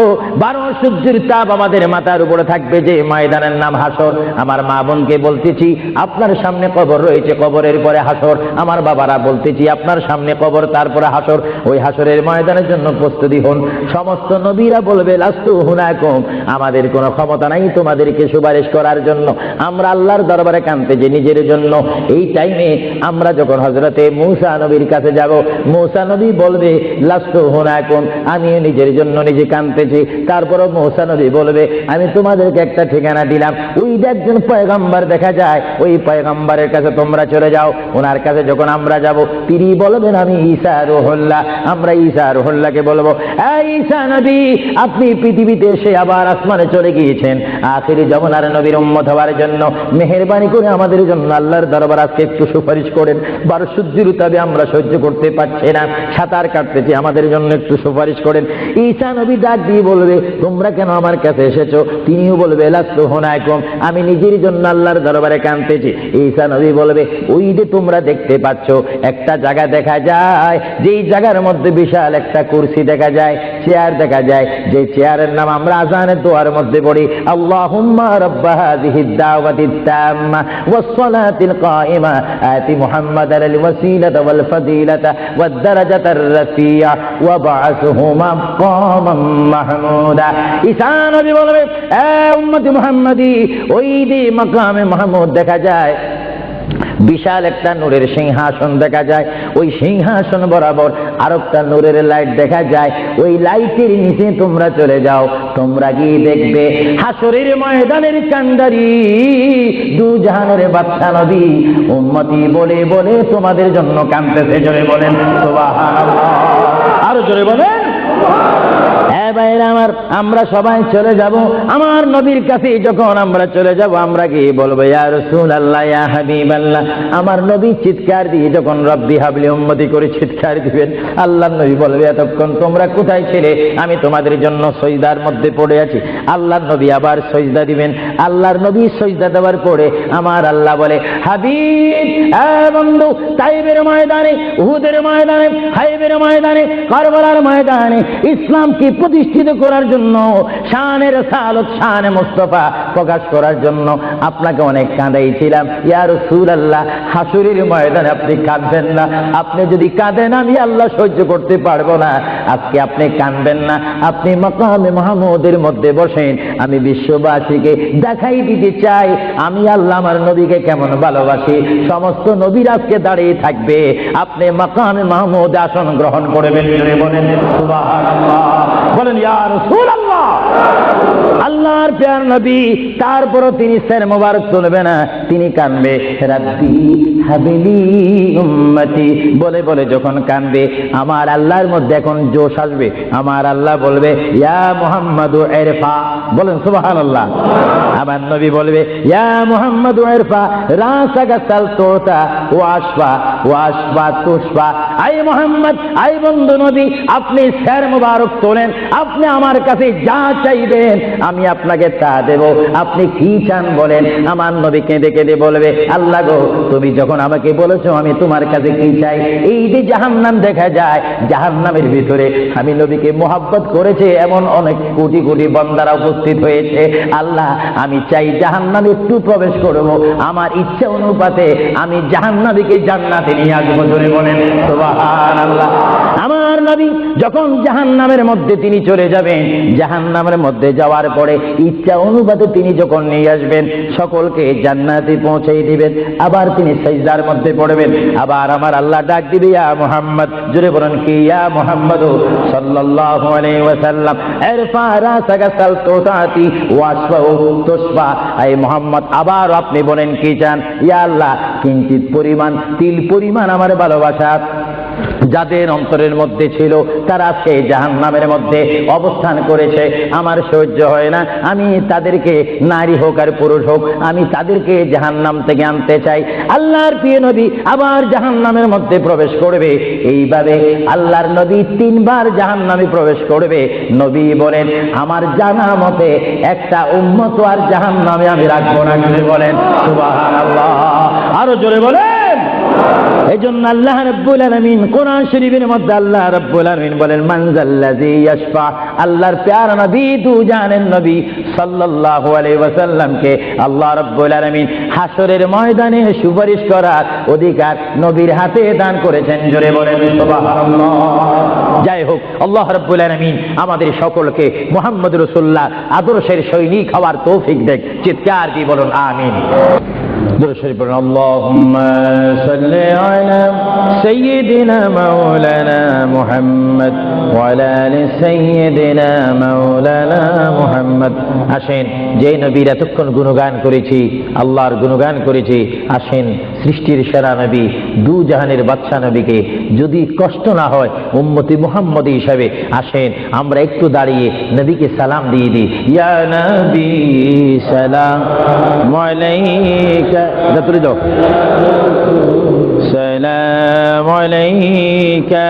12 সূর্যের তাপ আমাদের মাথার উপরে থাকবে, যে ময়দানের নাম হাসর। আমার মা বোনকে বলতেছি, আপনার সামনে কবর রয়েছে, কবরের পরে হাসর। আমার বাবারা বলতেছি, আপনার সামনে কবর, তারপরে হাসর। ওই হাসরের ময়দানের জন্য প্রস্তুতি হন। সমস্ত নবীরা বলবে লাস্তু হুনাকুম, আমাদের কোনো ক্ষমতা নাই তোমাদেরকে সুপারিশ করার জন্য। আমরা আল্লাহর দরবারে কাঁদতে যে নিজের জন্য। এই টাইমে আমরা যখন হযরতে মূসা নবীর কাছে যাব, মূসা নবী বলবে লাস্তু হুনাকুম, আমি নিজের জন্য নিজে কাঁদতেছি। তারপরে মূসা নবী বলবে, আমি তোমাদেরকে একটা ঠিকানা দিলাম, ওই একজন পয়গম্বর দেখা যায়, ওই পয়গম্বরের কাছে তোমরা চলে যাও। ওনার কাছে যখন আমরা যাব, তিনি বলবেন, আমি ঈসা রুহুল্লাহ। আমরা ঈসা রুহুল্লাহকে বলবো, এই ঈসা নবী, আপনি পৃথিবীতে এসে আবার আসমানে চলে গিয়েছেন আখিরি জামানার নবীর উম্মত হওয়ার জন্য। মেহেরবানি করে আমাদের জন্য আল্লাহর দরবার আজকে একটু সুপারিশ করেন। 12 সূর্যের উত্তাপে আমরা সহ্য করতে পারছি না, সাঁতার কাটতেছি, আমাদের জন্য একটু সুপারিশ করেন। ঈসা নবী ডাক দিয়ে বলবে, তোমরা কেন আমার কাছে এসেছো? তিনিও বলবে লাস্তু হুনাকুম, আমি নিজের জন্য আল্লাহর দরবারে কাঁদতেছি। ঈসা নবী বলবে, ওই যে তোমরা দেখতে পাচ্ছ একটা জায়গা দেখা যায়, যেই জায়গার মধ্যে বিশাল একটা কুরসি দেখা যায়, চেয়ার দেখা যায়, যে চেয়ারের নাম আমরা আযানের দোয়ার মধ্যে পড়ি, আল্লাহুম্মা রাব্বা হাযিহিদ দাওয়াতিত তাম্মা ওয়াস সালাতিল কায়িমা আতি মুহাম্মাদাল ওয়াসিলাতা ওয়াল ফাদিলাতা ওয়াদ দারাজাতার রাফিয়া ওয়া বা'আসহু মাকামান মাহমুদা। ঈসা নবী বলবে, এ উম্মতি মুহাম্মাদি, ওই যে মাকামে মাহমুদ দেখা যায়, বিশাল একটা নূরের সিংহাসন দেখা যায়, ওই সিংহাসন বরাবর আরেকটা নূরের লাইট দেখা যায়। ওই লাইটের নিচে তোমরা চলে যাও, তোমরা গিয়ে দেখবে হাসরের ময়দানের কান্ডারি দু জাহানের বাদশা নবী উম্মতি বলে বলে তোমাদের জন্য কাঁদতেছে। জোরে বলেন সুবহানাল্লাহ, আরো জোরে বলেন। ভাইরা আমার, আমরা সবাই চলে যাব আমার নবীর কাছে। যখন আমরা চলে যাব, আমরা গিয়ে বলবো, ইয়া রাসূলুল্লাহ, ইয়া হাবিবাল্লাহ। আমার নবী চিৎকার দিয়ে যখন রব্বি হাবলি উম্মতি করে চিৎকার দিবেন, আল্লাহর নবী বলবে, এতক্ষণ তোমরা কোথায় ছিলে? আমি তোমাদের জন্য সজদার মধ্যে পড়ে আছি। আল্লাহর নবী আবার সজদা দিবেন। আল্লাহর নবী সজদা দেওয়ার পরে আমার আল্লাহ বলে, হাবিব, বন্ধু, তাইবের ময়দানে, উহুদের ময়দানে, হাইবের ময়দানে, কারবালার ময়দানে ইসলাম কি প্রতিষ্ঠিত করার জন্য, শানে রিসালাত, শানে মুস্তাফা প্রকাশ করার জন্য আপনাকে অনেক কাঁদাইছিলাম। ইয়া রাসূলুল্লাহ, হাসরের ময়দানে আপনি কাঁদবেন না। আপনি যদি কাঁদেন আমি আল্লাহ সহ্য করতে পারবো না। আজকে আপনি কাঁদবেন না, আপনি মাকামে মাহমুদের মধ্যে বসেন। আমি বিশ্ববাসীকে দেখাই দিতে চাই আমি আল্লাহ আমার নবীকে কেমন ভালোবাসি। সমস্ত নবীর আজকে দাঁড়িয়ে থাকবে, আপনি মাকামে মাহমুদ আসন গ্রহণ করবেন। বলেন সুবহানাল্লাহ, বলেন ইয়া রাসূলুল্লাহ। আল্লাহর প্যার নবী, তারপরও তিনি সের মোবারক তুলবে না, তিনি কানবে রাব্বি হাবিলি উম্মতি বলে বলে। যখন কানবে আমার আল্লাহর মধ্যে এখন জোশ আসবে। আমার আল্লাহ বলবে ইয়া মুহাম্মাদু ইরফা, বলেন সুবহানাল্লাহ। আমার নবী বলবে ইয়া মুহাম্মাদু ইরফা রাসাকা সালতুতা ওয়াশফা তুশফা। আই মুহাম্মদ, আই বন্ধু নবী, আপনি সের মোবারক তোলেন, আপনি আমার কাছে যা চাইবেন আমি আপনাকে তা দেব। আপনি কি চান বলেন। আমার নবী কেঁদে কেঁদে বলবে আল্লাহ গো, তুমি যখন আমাকে বলেছো আমি তোমার কাছে কি চাই। এই যে জাহান্নাম দেখা যায়, জাহান্নামের ভিতরে আমি নবীকে মোহাব্বত করেছে এমন অনেক কোটি কোটি বান্দারা উপস্থিত হয়েছে। আল্লাহ, আমি চাই জাহান্নামে একটু প্রবেশ করব, আমার ইচ্ছা অনুপাতে আমি জাহান্নামীকে জান্নাতে নিয়ে আসবো। ধরে বলেন সুবহানাল্লাহ। আমার নবী যখন জাহান্নামের মধ্যে তিনি চলে যাবেন, জাহান্নামের মধ্যে যাওয়ার পরে ইচ্ছা অনুপাতে তিনি যখন নিয়ে আসবেন, সকলকে জান্নাতে পৌঁছে দিবেন। আবার তিনি সিজদার মধ্যে পড়বেন, আবার আমার আল্লাহ ডাক দিবে ইয়া মুহাম্মদ। জোরে বলেন কি ইয়া মুহাম্মদ সাল্লাল্লাহু আলাইহি ওয়াসাল্লাম ইরফা রাসাকা সালতুতাতি ওয়াশফা তুশফা। এই মুহাম্মদ, আবার আপনি বলেন কি চান। ইয়া আল্লাহ, কিঞ্চিত পরিমাণ, তিল পরিমাণ আমার ভালোবাসা যাদের অন্তরের মধ্যে ছিল তারা সেই জাহান্নামের মধ্যে অবস্থান করেছে, আমার সহ্য হয় না। আমি তাদেরকে, নারী হোক আর পুরুষ হোক, আমি তাদেরকে জাহান্নাম থেকে আনতে চাই। আল্লাহর প্রিয় নবী আবার জাহান্নামের মধ্যে প্রবেশ করবে। এইভাবে আল্লাহর নবী 3 বার জাহান্নামে প্রবেশ করবে। নবী বলেন আমার জানা মতে একটা উম্মত আর জাহান্নামে আমি রাখবো না। বলেন সুবহানাল্লাহ, আরো জোরে বলেন। এজন্য আল্লাহ রাব্বুল আলামিন কোরআন শরীফের মধ্যে আল্লাহ রাব্বুল আলামিন বলেন মানজাল্লাযী ইয়াশফা। আল্লাহর প্যারা নবী, দু জানের নবী সাল্লাল্লাহু আলাইহি ওয়াসাল্লামকে আল্লাহ রাব্বুল আলামিন হাসরের ময়দানে সুপারিশ করার অধিকার নবীর হাতে দান করেছেন। জোরে বলেন সুবহানাল্লাহ। যাই হোক, আল্লাহ রাব্বুল আলামিন আমাদের সকলকে মুহাম্মদ রাসূলুল্লাহ আদর্শের সৈনিক হওয়ার তৌফিক দেন। চিৎকার দিয়ে বলুন আমিন। اللهم صل على سيدنا مولانا محمد وعلى آل سيدنا مولانا محمد। আসেন, যে নবীর এতক্ষণ গুণগান করেছি, আল্লাহর গুণগান করেছি, আসেন সৃষ্টির সেরা নবী, দু জাহানের বাদশা নবীকে যদি কষ্ট না হয় উম্মতি মুহাম্মদী হিসাবে, আসেন আমরা একটু দাঁড়িয়ে নবীকে সালাম দিয়ে দিই। ইয়া নবী সালাম আলাইকা, তুলে দাও। সালাম আলাইকা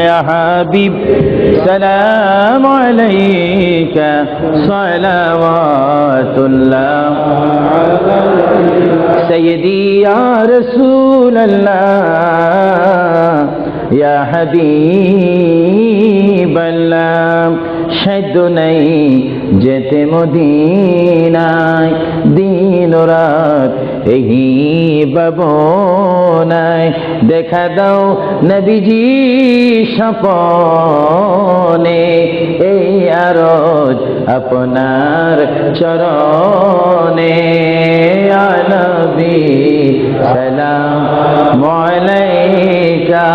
ইয়া হাবিব, সালাম আলাইকা সালাওয়াতুল্লাহ সাইয়্যিদি ইয়া রাসূলুল্লাহ ইয়া হাবিবাল্লাহ। সাধ্য নেই যেতে মদিনায়, দিন রাত এই ভাবনায়, দেখা দাও নবীজি স্বপনে, এই আরজ আপনার চরণে। ইয়া নবী সালাম আলাইকা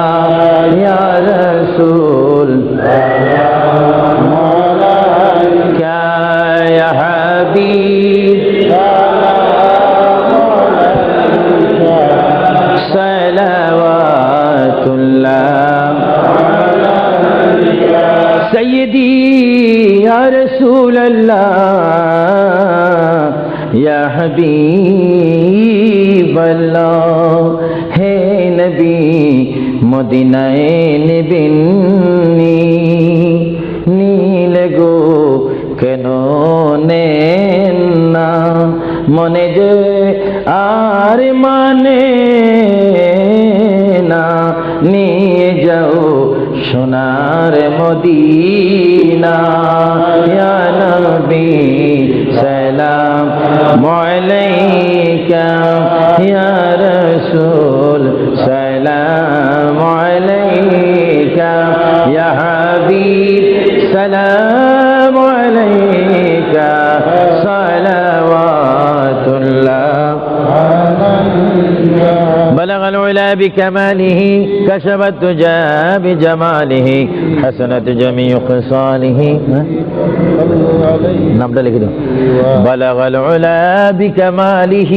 ইয়া রাসূল সালাম আলাইকা ইয়া হাবিব সালাওয়াতুল্লাহ সাইয়্যিদি ইয়া রাসূলুল্লাহ ইয়া হাবিবাল্লাহ। হে নবী মদিনায় নেবেন নীলে গো কেন নেন না, মনে যে আর মানে না, নিয়ে যাও সোনার মদিনা ইয়া নবী সালাম আলাইকা ইয়া রাসূল সালাম আলাইকা ইয়া হাবিব সালাম আলাইকা সালাওয়াতুল্লাহ بلغ العلا بكماله كشف الدجى بجماله حسنت جميع خصاله নামটা লিখে দাও بلغ العلا بكماله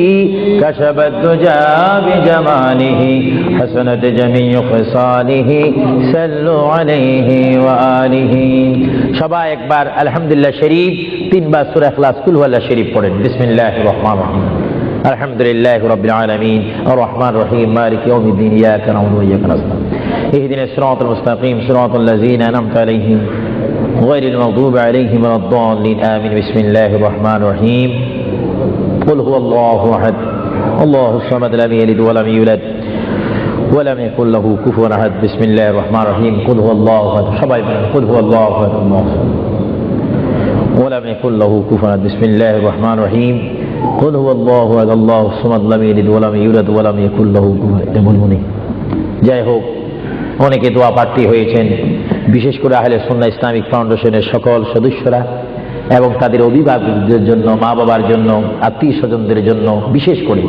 كشف الدجى بجماله حسنت جميع خصاله صلوا عليه وآله সবাই একবার আলহামদুলিল্লাহ শরীফ তিনবার সূরা ইখলাস কুল হুয়াল্লাহ শরীফ পড়েন বিসমিল্লাহির রহমানির রহিম الحمد لله رب العالمين الرحمن الرحيم مالك يوم الدين إياك نعبد وإياك نستعين اهدنا الصراط المستقيم صراط الذين أنعمت عليهم غير المغضوب عليهم ولا الضالين آمين بسم الله الرحمن الرحيم قل هو الله أحد الله الصمد لم يلد ولم يولد ولم يكن له كفوا أحد بسم الله الرحمن الرحيم قل هو الله أحد قل هو الله أحد الله ولم يكن له كفوا أحد بسم الله الرحمن الرحيم قل هو الله احد الله الصمد لم يلد ولم يولد ولم يكن له كفوا احد বলবনি যাই হোক অনেকে দোয়া প্রার্থী হয়েছেন বিশেষ করে আহলে সুন্নাহ ইসলামিক ফাউন্ডেশনের সকল সদস্যরা এবং তাদের অভিভাবকদের জন্য মা বাবার জন্য আত্মীয় স্বজনদের জন্য বিশেষ করে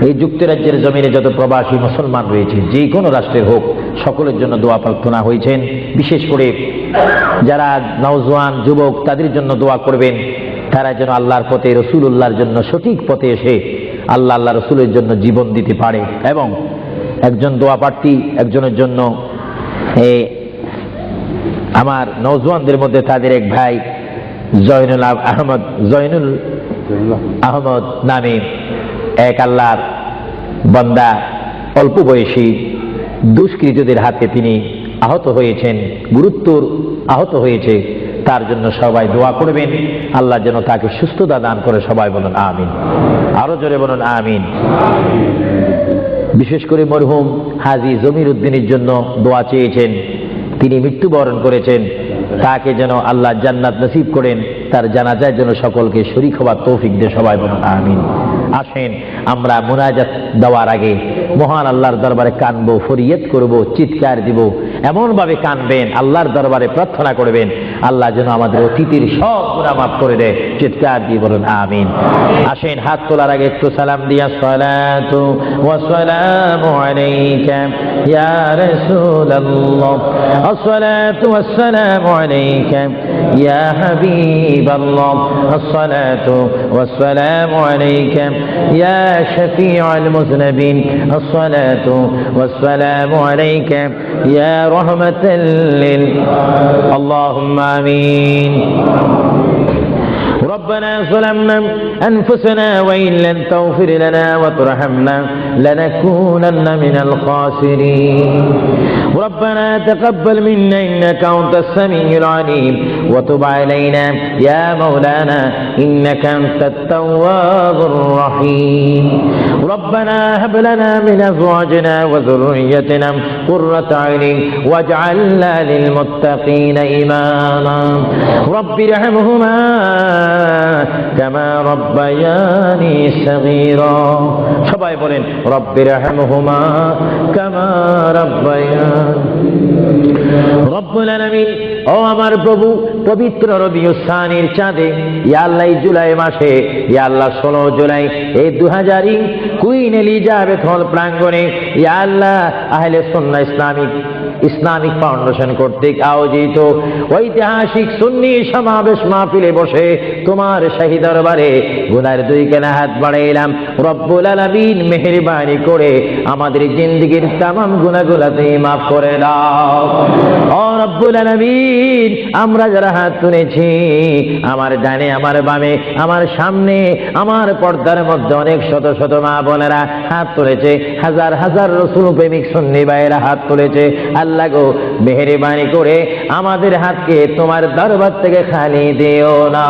এই যুক্তরাজ্যের জমিনে যত প্রবাসী মুসলমান রয়েছে যে কোনো রাষ্ট্রের হোক সকলের জন্য দোয়া প্রার্থনা হয়েছেন বিশেষ করে যারা নওজোয়ান যুবক তাদের জন্য দোয়া করবেন তারা যেন আল্লাহর পথে রাসূলুল্লাহর জন্য সঠিক পথে এসে আল্লাহ রাসূলের জন্য জীবন দিতে পারে এবং একজন দোয়া প্রার্থী একজনের জন্য আমার নওজোয়ানদের মধ্যে তাদের এক ভাই জয়নুল আহমদ নামে এক আল্লাহর বান্দা অল্প বয়সী দুষ্কৃতীদের হাতে তিনি আহত হয়েছেন গুরুতর আহত হয়েছে তার জন্য সবাই দোয়া করবেন আল্লাহ যেন তাকে সুস্থতা দান করে সবাই বলুন আমিন আরো জোরে বলুন আমিন বিশেষ করে মরহুম হাজী জমির উদ্দিনের জন্য দোয়া চেয়েছেন তিনি মৃত্যুবরণ করেছেন তাকে যেন আল্লাহ জান্নাত নসিব করেন তার জানাজায় যেন সকলকে শরীক হওয়ার তৌফিক দিয়ে সবাই বলুন আমিন আসেন আমরা মুনাজাত দেওয়ার আগে মহান আল্লাহর দরবারে কানবো ফরিয়াদ করব চিৎকার দিব এমন ভাবে কানবেন আল্লাহর দরবারে প্রার্থনা করবেন আল্লাহ যেন আমাদের অতীতের সব গুনাহ মাফ করে দেয় চিৎকার দিয়ে বলুন আমিন আসেন হাত তোলার আগে একটু সালাম দিয়া সালাতু ওয়া সালামু আলাইকা ইয়া রাসূলুল্লাহ আসসালাতু ওয়াস সালামু আলাইকা ইয়া হাবিবাল্লাহ আসসালাতু ওয়াস সালামু আলাইকা ইয়া শাফিউল মুযনিবিন আসসালাতু ওয়াস সালামু আলাইকা ইয়া রাহমাতাল লিল আল্লাহুম্মা আমিন ربنا ظلمنا أنفسنا وإن لم تغفر لنا وترحمنا لنكونن من الخاسرين ربنا تقبل منا إنك أنت السميع العليم وتب علينا يا مولانا إنك أنت التواب الرحيم ربنا هب لنا من أزواجنا وذريتنا قرة أعين واجعلنا للمتقين إماما رب ارحمهما كما ربياني صغيرا সবাই বলেন رب ارحمهما كما ربياني রব্বুল আলামিন ও আমার প্রভু পবিত্র রবিউল সানির চাঁদে ইয়া আল্লাহ জুলাই মাসে ইয়া আল্লাহ 16 জুলাই এই 2000 কুইন এলিজাবেথ হল প্রাঙ্গণে ইয়া আল্লাহ আহলে সুন্নাহ ইসলামিক ফাউন্ডেশন কর্তৃক আয়োজিত ঐতিহাসিক সুন্নি সমাবেশ মাহফিলে বসে তোমার শাহী দরবারে গুনার দুই কানা হাত বাড়াইলাম রব্বুল আলামিন মেহেরবানি করে আমাদের জিন্দেগীর तमाम গুনাহগুলো তুমি maaf করে দাও ও রব্বুল আলামিন আমরা যারা হাত তুলেছি আমার ডানে আমার বামে আমার সামনে আমার পর্দার মধ্যে অনেক শত শত মা বোনেরা হাত তুলেছে হাজার হাজার রাসূল প্রেমিক সুন্নি ভাইরা হাত তুলেছে আল্লাহ গো মেহেরবানি করে আমাদের হাতকে তোমার দরবার থেকে খালি দিও না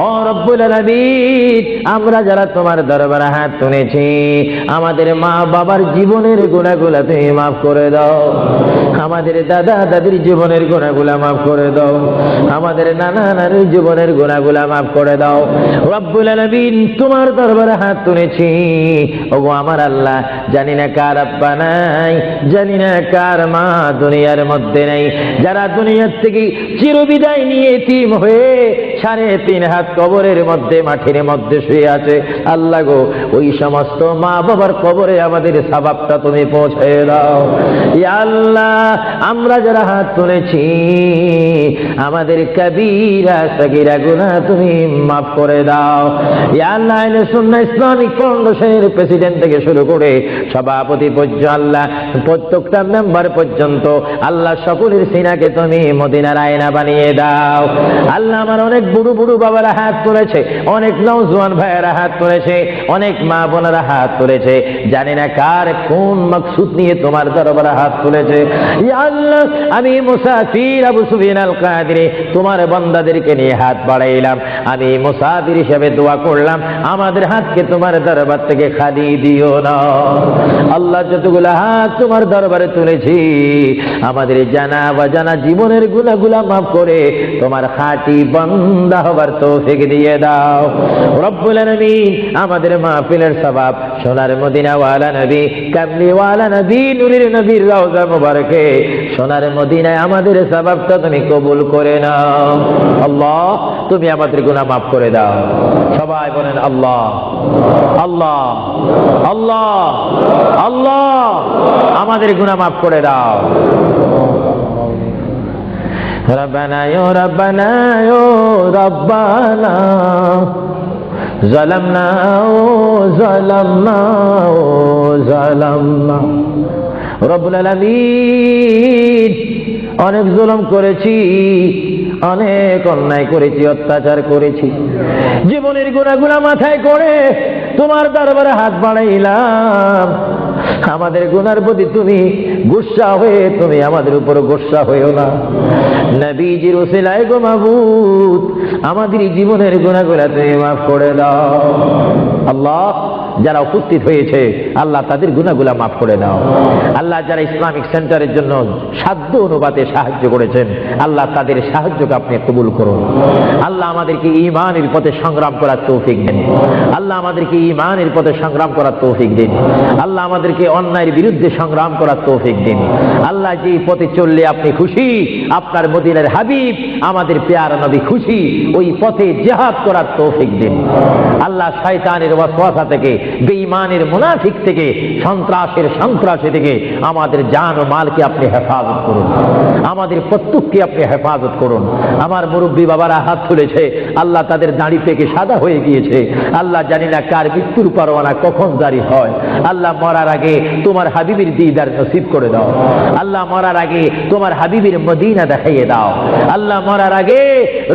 ও রব্বুল আলামিন, আমরা যারা তোমার দরবারে হাত তুলেছি, আমাদের মা বাবার জীবনের গুনাহগুলো তুমি মাফ করে দাও। আমাদের দাদা দাদির জীবনের গুনাহগুলো মাফ করে দাও। আমাদের নানা নানির জীবনের গুনাহগুলো মাফ করে দাও। রব্বুল আলামিন, তোমার দরবারে হাত তুলেছি, ওগো আমার আল্লাহ, জানি না কার আব্বা নাই, জানি না কার মা দুনিয়ার মধ্যে নেই, যারা দুনিয়ার থেকে চিরবিদায় নিয়ে এতিম হয়ে 3.5 হাত কবরের মধ্যে মাটির মধ্যে শুয়ে আছে, আল্লাহ গো, ওই সমস্ত মা বাবার কবরে আমাদের সওয়াবটা তুমি পৌঁছে দাও। ইয়া আল্লাহ, আমরা যারা হাত তুলেছি, আমাদের কবিরা সগীরা গুনাহ তুমি মাফ করে দাও। ইয়া আল্লাহ, আহলে সুন্নাহ ইসলামিক ফাউন্ডেশনের প্রেসিডেন্ট থেকে শুরু করে সভাপতি পর্যন্ত, আল্লাহ প্রত্যেকটা মেম্বার পর্যন্ত, আল্লাহ সকলের সিনাকে তুমি মদিনার আয়না বানিয়ে দাও। আল্লাহ, আমার অনেক বুড়ো বুড়ো বাবারা হাত তুলেছে, অনেক নওজোয়ান ভাইয়েরা হাত তুলেছে, অনেক মা বোনেরা হাত তুলেছে, জানি না কার কোন মাকসুদ নিয়ে তোমার দরবারে হাত তুলেছে। ইয়া আল্লাহ, আমি মুসাফির আবু সুফিয়ান আল কাদেরী তোমার বান্দাদেরকে নিয়ে হাত বাড়াইলাম, আমি মুসাফির হিসেবে দোয়া করলাম, আমাদের হাতকে তোমার দরবার থেকে খালি দিও না। আল্লাহ, যতগুলো হাত তোমার দরবারে তুলেছি, আমাদের জানা বা জানা জীবনের গুনাহগুলো মাফ করে তোমার খাঁটি বান্দা হবার তৌফিক দিয়ে দাও। রব্বুল আলামিন, আমাদের মাহফিলের সওয়াব সোনার মদিনাওয়ালা নবী, কামলিওয়ালা নবী, নূরের নবীর রওজা মুবারকে সোনার মদিনায় আমাদের সওয়াবটা তুমি কবুল করে নাও। আল্লাহ, তুমি আমাদের গুনাহ মাফ করে দাও। সবাই বলেন আল্লাহ আল্লাহ আল্লাহ আল্লাহ, আমাদের গুনাহ মাফ করে দাও। রব্বানা ইয়া রব্বানা ইয়া রব্বানা জালামনা ও জালামনা ও জালামনা। রব্বুল আলামিন, অনেক জুলুম করেছি, অনেক অন্যায় করেছি, অত্যাচার করেছি, জীবনের গুনাহগুলো মাথায় করে তোমার দরবারে হাত বাড়াইলাম। আমাদের গুনার প্রতি তুমি গুসা হয়ে তুমি আমাদের উপর গুসা হইও না। নবীজির ওসিলায় গো মাবুদ, আমাদের জীবনের গুনাহগুলো তুমি মাফ করে দাও। আল্লাহ, যারা উপস্থিত হয়েছে আল্লাহ তাদের গুনাহগুলো মাফ করে দাও। আল্লাহ, যারা ইসলামিক সেন্টারের জন্য সাধ্য অনুপাতে সাহায্য করেছেন, আল্লাহ তাদের সাহায্যকে আপনি কবুল করুন। আল্লাহ, আমাদেরকে ঈমানের পথে সংগ্রাম করার তৌফিক দিন। আল্লাহ, আমাদেরকে ঈমানের পথে সংগ্রাম করার তৌফিক দিন। আল্লাহ, আমাদেরকে অন্যায়ের বিরুদ্ধে সংগ্রাম করার তৌফিক দিন। আল্লাহ, যে পথে চললে আপনি খুশি, আপনার মদিনার হাবিব আমাদের প্যারা নবী খুশি, ওই পথে জিহাদ করার তৌফিক দিন। আল্লাহ, শয়তানের ওয়াসওয়াসা থেকে, বেঈমানের মুনাফিক থেকে, সন্ত্রাসী থেকে আমাদের জান ও মালকে আপনি হেফাজত করুন। আমাদের প্রত্যেককে আপনি হেফাজত করুন। আমার মুরব্বী বাবারা হাত তুলেছে, আল্লাহ তাদের দাড়ি থেকে সাদা হয়ে গিয়েছে। আল্লাহ, জানি না কার মৃত্যুর পরোয়ানা কখন জারি হয়। আল্লাহ, মরার আগে তোমার হাবিবের দিদার নসিব করে দাও। আল্লাহ, মরার আগে তোমার হাবিবের মদিনা দেখাইয়ে দাও। আল্লাহ, মরার আগে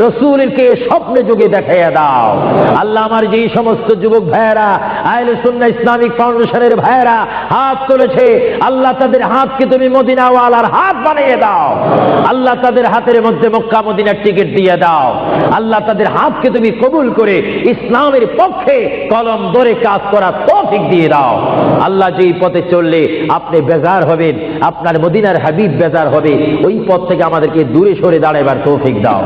রাসূলকে স্বপ্নে যোগে দেখাইয়ে দাও। আল্লাহ, আমার যেই সমস্ত যুবক ভাইয়েরা আহলে সুন্নাহ ইসলামিক ফাউন্ডেশনের ভাইয়েরা হাত তুলেছে, আল্লাহ তাদের হাতকে তুমি মদিনাওয়ালার হাত বানিয়ে দাও। আল্লাহ, তাদের হাতের মধ্যে মক্কা মদিনার টিকিট দিয়ে দাও। আল্লাহ, তাদের হাতকে তুমি কবুল করে ইসলামের পক্ষে কলম ধরে কাজ করার তৌফিক দিয়ে দাও। আল্লাহ, যেই পথে চললে আপনি বেজার হবেন, আপনার মদিনার হাবিব বেজার হবে, ওই পথ থেকে আমাদেরকে দূরে সরে দাঁড়াবার তৌফিক দাও।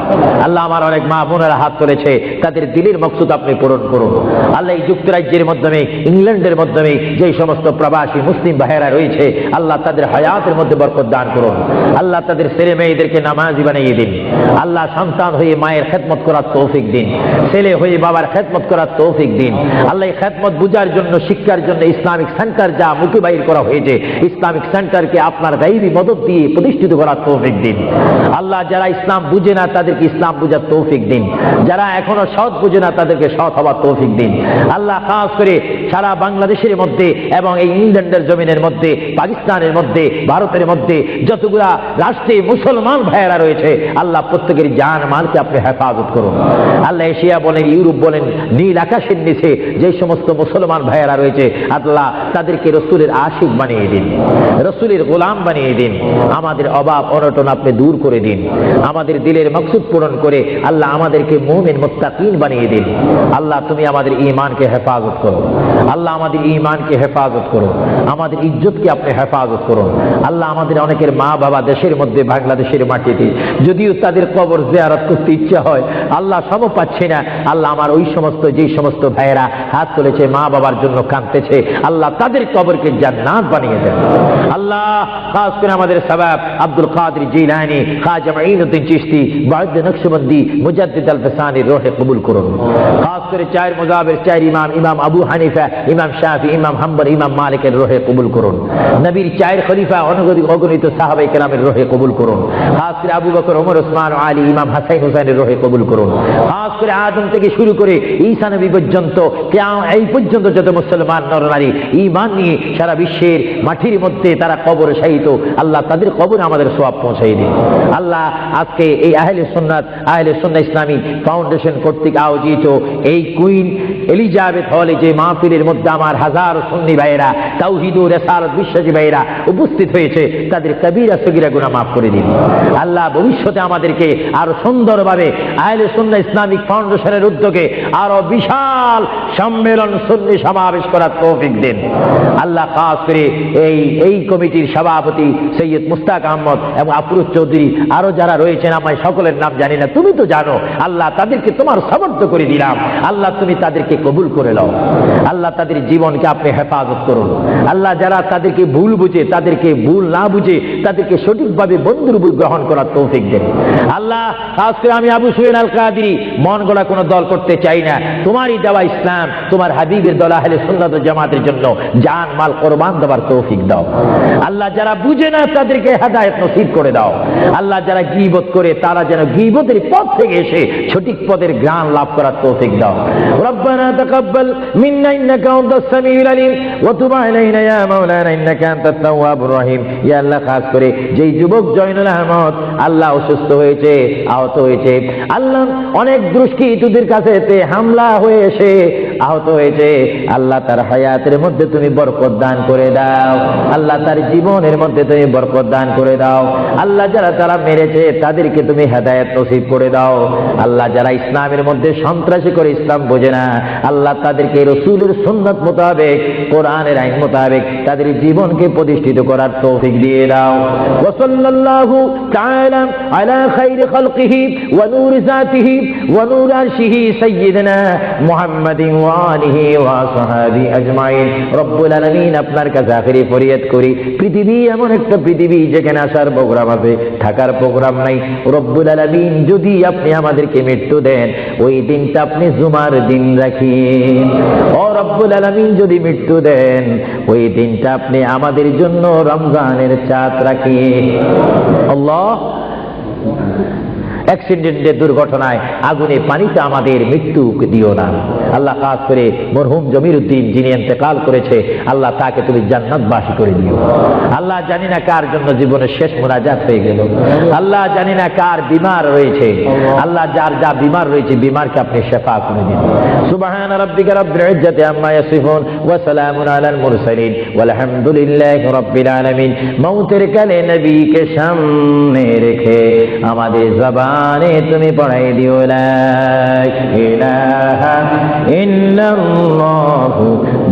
আল্লাহ, আমার অনেক মা বোনেরা হাত তুলেছে, তাদের দিলের মকসুদ আপনি পূরণ করুন। আল্লাহ, এই যুক্তরাজ্যের মাধ্যমে, ইংল্যান্ডের মাধ্যমে যেই সমস্ত প্রবাসী মুসলিম ভাইয়েরা রয়েছে, আল্লাহ তাদের হায়াতের মধ্যে বরকত দান করুন। আল্লাহ, তাদের ছেলে মেয়েদেরকে নামাজি বানিয়ে দিন। আল্লাহ, সন্তান হয়ে মায়ের খেদমত করার তৌফিক দিন, ছেলে হয়ে বাবার খেদমত করার তৌফিক দিন। আল্লাহ, এই খেদমত বুঝার জন্য, শিক্ষার জন্য ইসলামিক সেন্টার যা মুখে বাইর করা হয়েছে, ইসলামিক সেন্টারকে আপনার গায়বী মদদ দিয়ে প্রতিষ্ঠিত করার তৌফিক দিন। আল্লাহ, যারা ইসলাম বুঝে না তাদেরকে ইসলাম বুঝার তৌফিক দিন। যারা এখনো সৎ বুঝে না তাদেরকে সৎ হওয়ার তৌফিক দিন। আল্লাহ, খাস করে সারা বাংলাদেশের মধ্যে এবং এই ইংল্যান্ডের জমিনের মধ্যে, পাকিস্তানের মধ্যে, ভারতের মধ্যে যতগুলা রাষ্ট্রে মুসলমান ভাইয়েরা রয়েছে, আল্লাহ প্রত্যেকের জান মালকে আপনি হেফাজত করুন। আল্লাহ, এশিয়া বলেন, ইউরোপ বলেন, নীল আকাশের নিচে যে সমস্ত মুসলমান ভাইয়েরা রয়েছে, আল্লাহ তাদেরকে রসুলের আশিক বানিয়ে দিন, রসুলের গোলাম বানিয়ে দিন। আমাদের অভাব অনটন আপনি দূর করে দিন, আমাদের দিলের মকসুদ পূরণ করে আল্লাহ আমাদেরকে মুমিন মুত্তাকিন বানিয়ে দিন। আল্লাহ তুমি আমাদের ঈমানকে হেফাজত করো, আল্লাহ আমাদের ঈমানকে হেফাজত করো, আমাদের ইজ্জতকে আপনি হেফাজত করুন। আল্লাহ আমাদের অনেকের মা বাবা দেশের মধ্যে বাংলাদেশের মাটিতে, যদিও তাদের কবর জিয়ারত করতে ইচ্ছা হয়, আল্লাহ সম পাচ্ছে না। আল্লাহ আমার ওই সমস্ত যে সমস্ত ভাইয়েরা হাত তুলেছে মা বাবার জন্য কাঁদতেছে, আল্লাহ তাদের কবরকে জান্নাত বানিয়ে দেন। আল্লাহ খাস করে আমাদের সাবাব আব্দুল কাদের জিলানী, খাজা মাঈনুদ্দিন চিশতি, বাউদ্দিন নকশবন্দি, মুজাদ্দিদ আল ফসানির রূহে কবুল করুন। খাস করে চার মুজাহির, চার ইমাম, ইমাম আবু হানিফা, ইমাম শাফি, ইমাম হাম্বল, ইমাম মালিকের রূহে কবুল করুন। নবীর চার খলিফা অগণিত সাহাবায়ে কেরামের রূহে কবুল করুন। খাস করে আবু বকর, ওমর, ওসমান, আলী, ইমাম হাসান হুসাইনের রূহে কবুল করুন। খাস করে আদম থেকে শুরু করে ঈসা নবী পর্যন্ত, এই পর্যন্ত যত মুসলমান নরনারী ঈমান নিয়ে সারা বিশ্বের মাটির মধ্যে তারা কবর শায়িত, আল্লাহ তাদের কবরে আমাদের সওয়াব পৌঁছাই দিন। আল্লাহ আজকে এই আহলে সুন্নাত ইসলামী ফাউন্ডেশন কর্তৃক আয়োজিত এই কুইন এলিজাবেথ হলে যে মাহফিলের মধ্যে আমার হাজার সুন্নি ভাইয়েরা, তাওহীদ ও রিসালাত বিশ্বাসী ভাইয়েরা উপস্থিত হয়েছে, তাদের কবিরা সগীরা গুনাহ মাফ করে দিন। আল্লাহ ভবিষ্যতে আমাদেরকে আরো সুন্দরভাবে আহলে সুন্নাহ ইসলামিক ফাউন্ডেশনের উদ্যোগে আরো বিশাল সম্মেলন সুন্নি সমাবেশ করার তৌফিক দিন। আল্লাহ খাস করে এই কমিটির সভাপতি সৈয়দ মুস্তাক আহমদ এবং আফরোজ চৌধুরী, আরো যারা রয়েছেন আমি সকলের নাম জানি না, তুমি তো জানো। আল্লাহ তাদেরকে তোমার সমর্থ করে দিলাম, আল্লাহ তুমি তাদেরকে কবুল করে নাও। আল্লাহ তাদের জীবনকে আপনি হেফাজত করুন। আল্লাহ যারা তাদেরকে ভুল বুঝে, তাদেরকে ভুল না বুঝে তাদেরকে সঠিকভাবে বন্ধুর গ্রহণ করার তৌফিক দেন। আল্লাহ খাস করে আমি আবু সুহেল আল কাদেরী মন গড়া কোনো দল করতে চাই না, তোমারই দেওয়া ইসলাম, তোমার হাবিবের দল আহলে সুন্নাত ওয়াল জামাতের জন্য জান মাল কোরবান দেওয়ার তৌফিক দাও। আল্লাহ যারা বুঝে না তাদেরকে হেদায়েত নসিব করে দাও। আল্লাহ যারা গীবত করে তারা যেন গীবতের পথ থেকে এসে সঠিক পথের জ্ঞান লাভ করার তৌফিক দাও। রব্বানা তাকাব্বাল মিন্না ইন্নাকা আনতাস সামিউল আলিম ওয়া তুব আলাইনা ইয়া মাওলানা ইন্নাকা আনতাত তাওয়াবুর রহিম। ইয়া আল্লাহ খাস করে যেই যুবক জয়নুল আহমদ আল্লাহ অসুস্থ হয়েছে, আহত হয়েছে, আল্লাহ অনেক দুষ্কৃতীদের কাছে হামলা হয়ে এসে আহত হয়েছে, আল্লাহ তার হায়াতের মধ্যে তুমি বরকত দান করে দাও। আল্লাহ তার জীবনের মধ্যে তুমি বরকত দান করে দাও। আল্লাহ যারা তারা মেরেছে তাদেরকে তুমি হেদায়েত নসিব করে দাও। আল্লাহ যারা ইসলামের মধ্যে সন্ত্রাসী করে ইসলাম বোঝে না, আল্লাহ তাদেরকে রাসূলের সুন্নাত মোতাবেক, কোরআনের আইন মোতাবেক তাদের জীবনকে প্রতিষ্ঠিত করার তৌফিক দিয়ে দাও। ওয়া সাল্লাল্লাহু তাআলা আলা খায়রি খালকিহি ওয়া নূরি যাতিহি ওয়া নূরি আরশিহি সাইয়্যিদিনা মুহাম্মাদিন ওয়া আলিহি ওয়া সাহবিহি আজমাইন। রব্বুল আলামিন আপনার কাছে আখিরি ফরিয়াদ করি, পৃথিবী এমন একটা পৃথিবী যেখানে আসার প্রোগ্রাম আছে, থাকার প্রোগ্রাম নাই। রব্বুল আলামিন যদি আপনি আমাদেরকে মৃত্যু দেন, ওই দিনটা আপনি জুমার দিন রাখিন। ও রব্বুল আলামিন যদি মৃত্যু দেন, ওই দিনটা আপনি আমাদের জন্য রমজানের চাঁদ রাখিন। আল্লাহ অ্যাক্সিডেন্টে, দুর্ঘটনায়, আগুনে, পানিতে আমাদের মৃত্যু দিও না। আল্লাহ খাস করে মরহুম জমিরউদ্দিন যিনি ইন্তেকাল করেছে, আল্লাহ তাকে তুমি জান্নাতবাসী করে দিও। আল্লাহ জানি না কার জন্য জীবনের শেষ মুনাজাত হয়ে গেল, আল্লাহ জানি না কার বিমার রয়েছে, আল্লাহ যার যা বিমার রয়েছে বিমারকে আপনি শেফা করে দিন। সুবহান রাব্বিকা রাব্বিল ইজ্জাতি আম্মা ইয়াসিফুন ওয়া সালামুন আলাল মুরসালিন ওয়ালহামদুলিল্লাহি রাব্বিল আলামিন। মৌতের কালে নবীকে সামনে রেখে আমাদের জবানে তুমি পড়াই দিও লা ইলাহা ইল্লাল্লাহু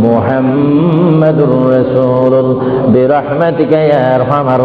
মুহাম্মাদুর রাসূলুল্লাহ বিরহমাতিকা ইয়া আরহামার